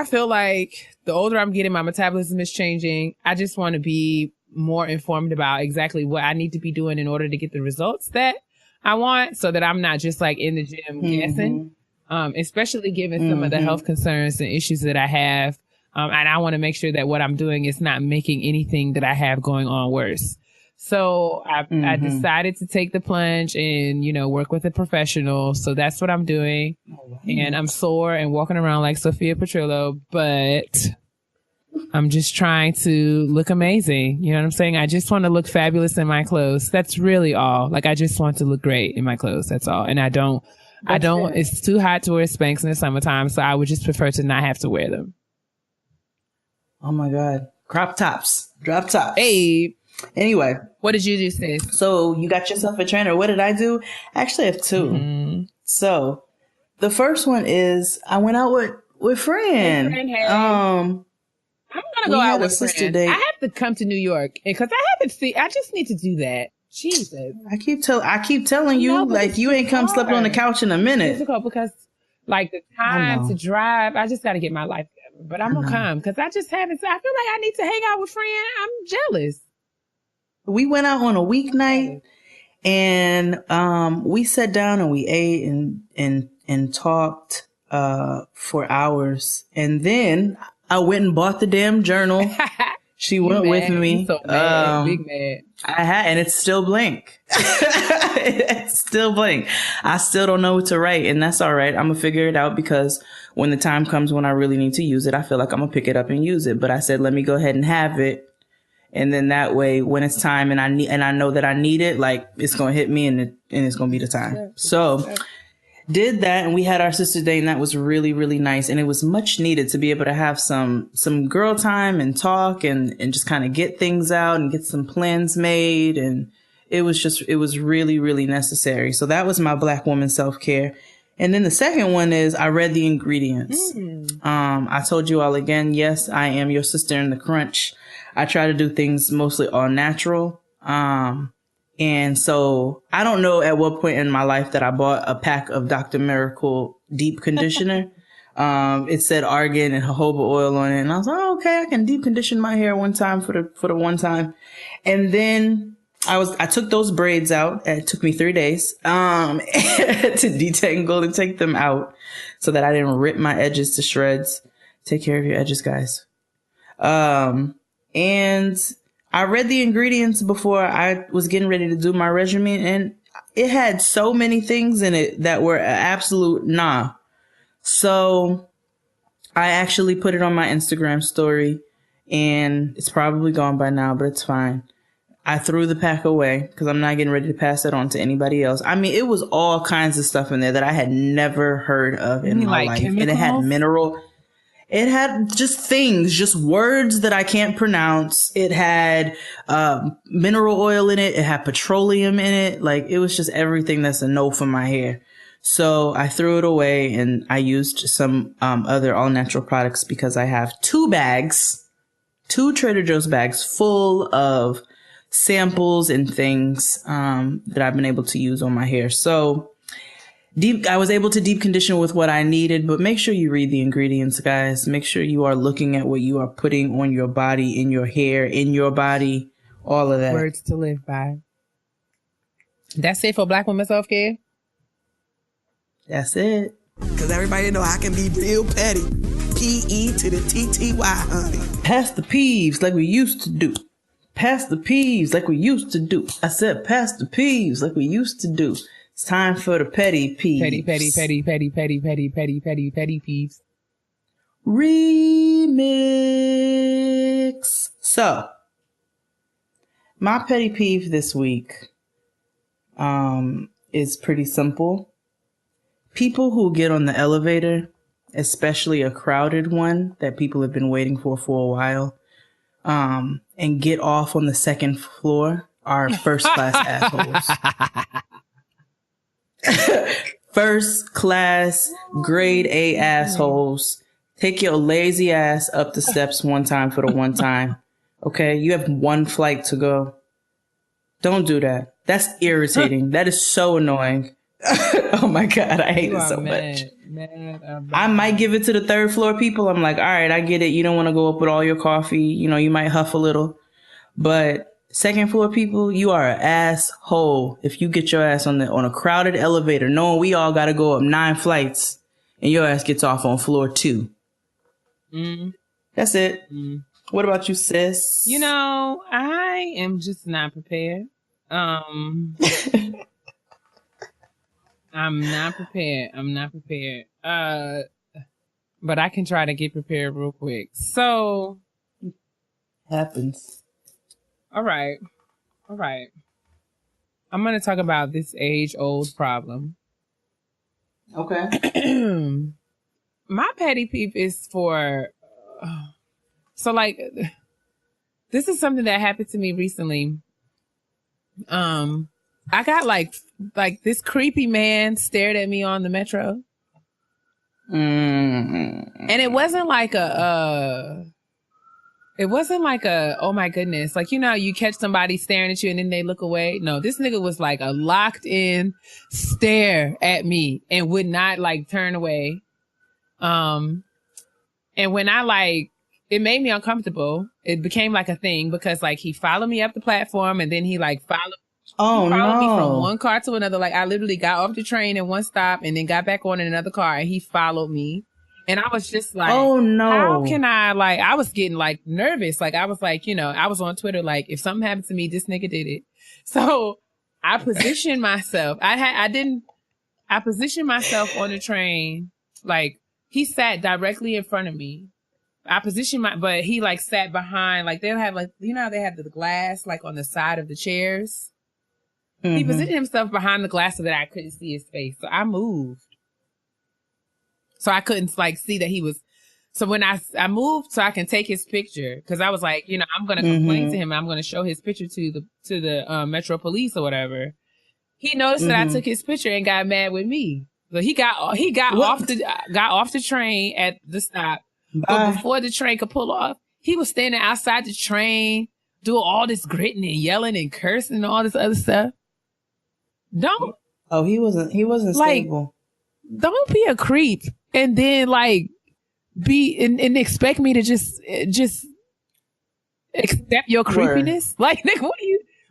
feel like the older I'm getting, my metabolism is changing. I just want to be more informed about exactly what I need to be doing in order to get the results that I want, so that I'm not just like in the gym guessing, especially given some of the health concerns and issues that I have. And I want to make sure that what I'm doing is not making anything that I have going on worse. So I decided to take the plunge and, work with a professional. So that's what I'm doing. And I'm sore and walking around like Sophia Petrillo, but I'm just trying to look amazing. You know what I'm saying? I just want to look fabulous in my clothes. That's really all. Like, I just want to look great in my clothes. That's all. And I don't, it's too hot to wear Spanx in the summertime. So I would just prefer to not have to wear them. Oh my God. Crop tops, drop tops. Hey. Anyway. What did you do, sis? So you got yourself a trainer. What did I do? I actually have two. So the first one is I went out with Fran. I'm gonna go out with Fran. I have to come to New York because I just need to do that. Jesus. I keep telling you, like, you ain't come slept on the couch in a minute. It's difficult because like the time to drive, I just got to get my life together. But I'm gonna come because I just haven't. I feel like I need to hang out with Fran. I'm jealous. We went out on a weeknight and we sat down and we ate and talked for hours. And then I went and bought the damn journal. She went with me. So mad. Big mad. And it's still blank. It's still blank. I still don't know what to write, and that's all right. I'm gonna figure it out because when the time comes when I really need to use it, I feel like I'm gonna pick it up and use it. But I said, let me go ahead and have it. And then that way, when it's time and I know that I need it, like, it's going to hit me and it's going to be the time. So did that. And we had our sister day, and that was really, really nice. And it was much needed to be able to have some girl time and talk and just kind of get things out and get some plans made. And it was really, really necessary. So that was my Black woman self-care. And then the second one is I read the ingredients. I told you all again, yes, I am your sister in the crunch. I try to do things mostly all natural. And so I don't know at what point in my life that I bought a pack of Dr. Miracle deep conditioner. It said argan and jojoba oil on it. And I was like, oh, okay, I can deep condition my hair one time for the one time. And then I took those braids out. It took me 3 days, to detangle and take them out so that I didn't rip my edges to shreds. Take care of your edges, guys. And I read the ingredients before I was getting ready to do my regimen, and it had so many things in it that were absolute nah. So I actually put it on my Instagram story, and it's probably gone by now, but it's fine. I threw the pack away because I'm not getting ready to pass it on to anybody else. I mean, it was all kinds of stuff in there that I had never heard of in my life. Chemicals? And it had mineral. It had just things, just words that I can't pronounce. It had mineral oil in it. It had petroleum in it. Like, it was just everything that's a no for my hair. So I threw it away and I used some other all natural products because I have 2 Trader Joe's bags full of samples and things that I've been able to use on my hair. So I was able to deep condition with what I needed, but make sure you read the ingredients, guys. Make sure you are looking at what you are putting on your body, in your hair, in your body, all of that. Words to live by. That's it for Black women self-care? That's it. Because everybody know I can be real petty. P-E to the T-T-Y, honey. Pass the peeves like we used to do. Pass the peeves like we used to do. I said pass the peeves like we used to do. It's time for the petty peeves. Petty peeves. Remix. So, my petty peeve this week is pretty simple. People who get on the elevator, especially a crowded one that people have been waiting for a while, and get off on the second floor are first class assholes. First class, grade A assholes. Take your lazy ass up the steps one time for the one time. Okay, you have one flight to go. Don't do that. That's irritating. That is so annoying. Oh my God, I hate it so much. I might give it to the third floor people. I'm like, all right, I get it. You don't want to go up with all your coffee. You know, you might huff a little. But second floor people, you are an asshole if you get your ass on a crowded elevator, knowing we all got to go up 9 flights, and your ass gets off on floor 2. That's it. What about you, sis? You know, I am just not prepared. I'm not prepared. But I can try to get prepared real quick. So happens. All right. I'm going to talk about this age-old problem. Okay. My petty peeve is for... so, like, this is something that happened to me recently. I got, like this creepy man stared at me on the metro. And it wasn't like oh my goodness. Like, you know, you catch somebody staring at you and then they look away. No, this nigga was like a locked in stare at me and would not like turn away. And when it made me uncomfortable. It became like a thing because like he followed me up the platform and then he like followed me from one car to another. Like I literally got off the train in one stop and then got back on in another car and he followed me. And I was just like, oh no, how can I was getting like nervous. Like I was like, you know, I was on Twitter, like if something happened to me, this nigga did it. So I positioned myself. I positioned myself on the train. Like he sat directly in front of me. I positioned but he like sat behind, like they'll have like, you know how they have the glass like on the side of the chairs. He positioned himself behind the glass so that I couldn't see his face. So I moved. So I couldn't like see that he was. So when I moved so I can take his picture, cause I was like, you know, I'm going to complain to him. And I'm going to show his picture to the Metro Police or whatever. He noticed that I took his picture and got mad with me. So he got off the train at the stop. But before the train could pull off, he was standing outside the train, doing all this gritting and yelling and cursing and all this other stuff. He wasn't like, stable. Don't be a creep and then like be and expect me to just accept your creepiness. Word. Like, nigga,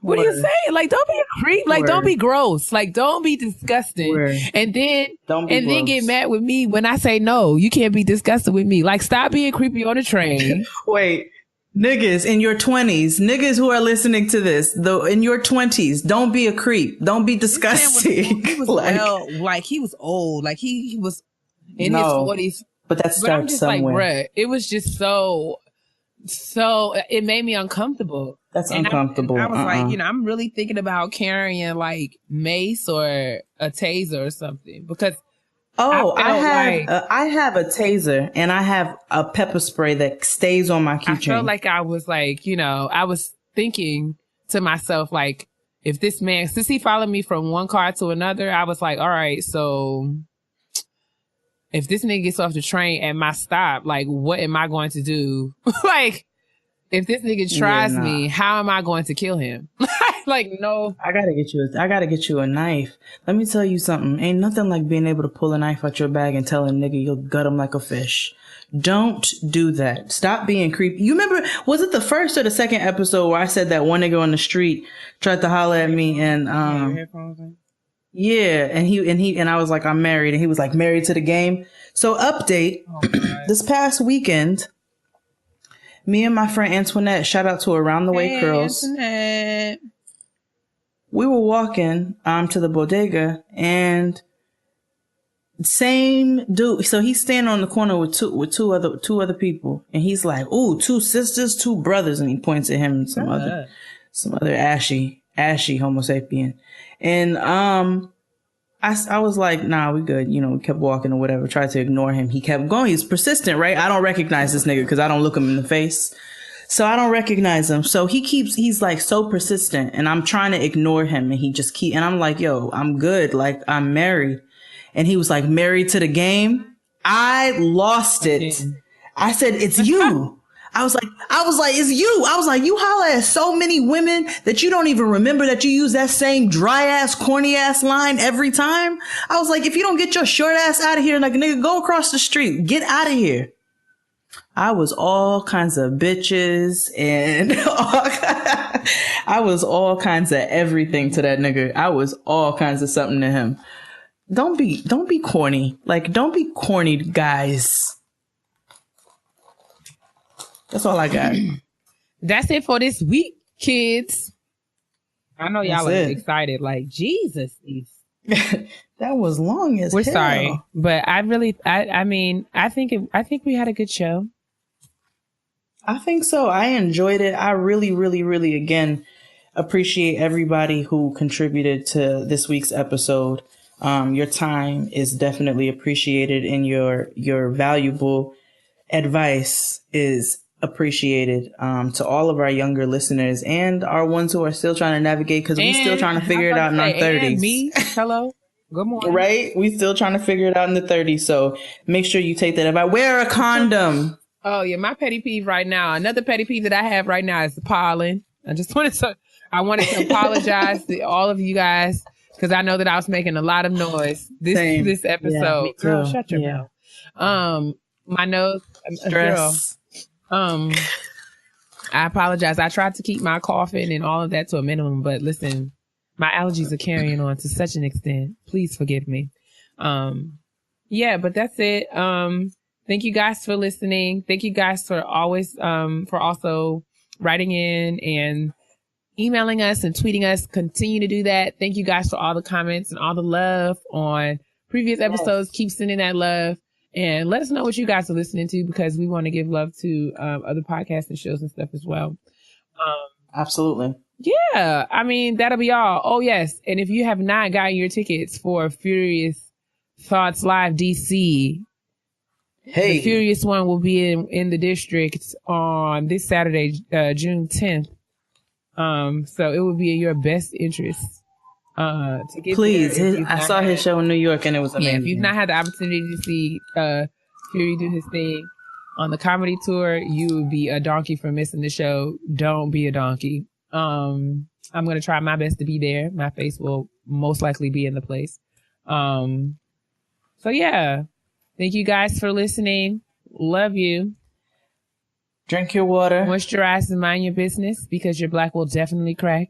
what are you saying? Like, don't be a creep. Like, don't be gross. Like, don't be disgusting. Word. And then then get mad with me when I say no. You can't be disgusted with me. Like, stop being creepy on the train. Wait. Niggas in your 20s, niggas who are listening to this, though, in your 20s, don't be a creep. Don't be disgusting. He was he was old. Like he was in his 40s. But that starts I'm just somewhere. Like, bruh, it was just so it made me uncomfortable. That's uncomfortable. I was like, you know, I'm really thinking about carrying like mace or a taser or something because. Oh, I have a taser and I have a pepper spray that stays on my keychain. I felt like I was like, you know, I was thinking to myself, like, if this man, since he followed me from one car to another, I was like, all right, so if this nigga gets off the train at my stop, like, what am I going to do? Like, if this nigga tries me, how am I going to kill him? Like, no. I gotta get you a knife. Let me tell you something. Ain't nothing like being able to pull a knife out your bag and tell a nigga you'll gut him like a fish. Don't do that. Stop being creepy. You remember, was it the first or the second episode where I said that one nigga on the street tried to holler at me and, yeah, and I was like, I'm married, and he was like, married to the game. So update, this past weekend, me and my friend Antoinette, shout out to Around the Way Curls. Antoinette. We were walking to the bodega and same dude. So he's standing on the corner with two other people, and he's like, "Ooh, 2 sisters, 2 brothers," and he points at him and some other ashy Homo sapien. And I was like, nah, we good. You know, we kept walking or whatever. Tried to ignore him. He kept going. He's persistent, right? I don't recognize this nigga because I don't look him in the face. So I don't recognize him. So he's like so persistent, and I'm trying to ignore him, and and I'm like, yo, I'm good. Like, I'm married. And he was like, married to the game. I lost it. I said, it's you. I was like, it's you. I was like, you holler at so many women that you don't even remember that you use that same dry ass, corny ass line every time. I was like, if you don't get your short ass out of here, like nigga, go across the street, get out of here. I was all kinds of bitches and I was all kinds of everything to that nigga. I was all kinds of something to him. Don't be corny. Like, don't be corny, guys. That's all I got. That's it for this week, kids. I know y'all are excited. Like, Jesus. That was long as We're hell. sorry, but I think we had a good show. I think so. I enjoyed it. I really, really, really, again, appreciate everybody who contributed to this week's episode. Your time is definitely appreciated, and your valuable advice is appreciated, to all of our younger listeners and our ones who are still trying to navigate, because we're still trying to figure it out in our 30s. Me, hello, good morning. Right? We still trying to figure it out in the 30s. So make sure you take that advice. Wear a condom. Oh yeah, my petty peeve right now. Another petty peeve that I have right now is the pollen. I wanted to apologize to all of you guys, because I know that I was making a lot of noise this episode. Yeah, girl, shut your mouth. My nose, Stress. girl. I apologize. I tried to keep my coughing and all of that to a minimum, but listen, my allergies are carrying on to such an extent. Please forgive me. Yeah, but that's it. Thank you guys for listening. Thank you guys for always, for also writing in and emailing us and tweeting us. Continue to do that. Thank you guys for all the comments and all the love on previous episodes. Keep sending that love and let us know what you guys are listening to, because we want to give love to other podcasts and shows and stuff as well. Absolutely. Yeah. I mean, that'll be all. Oh, yes. And if you have not gotten your tickets for Furious Thoughts Live DC, the Furious one will be in the district on this Saturday, June 10th. So it would be in your best interest to get Please, there. I saw his show in New York and it was amazing. Yeah, if you've not had the opportunity to see Fury do his thing on the comedy tour, you would be a donkey for missing the show. Don't be a donkey. I'm going to try my best to be there. My face will most likely be in the place. So yeah. Thank you guys for listening. Love you. Drink your water. Moisturize and mind your business, because your black will definitely crack.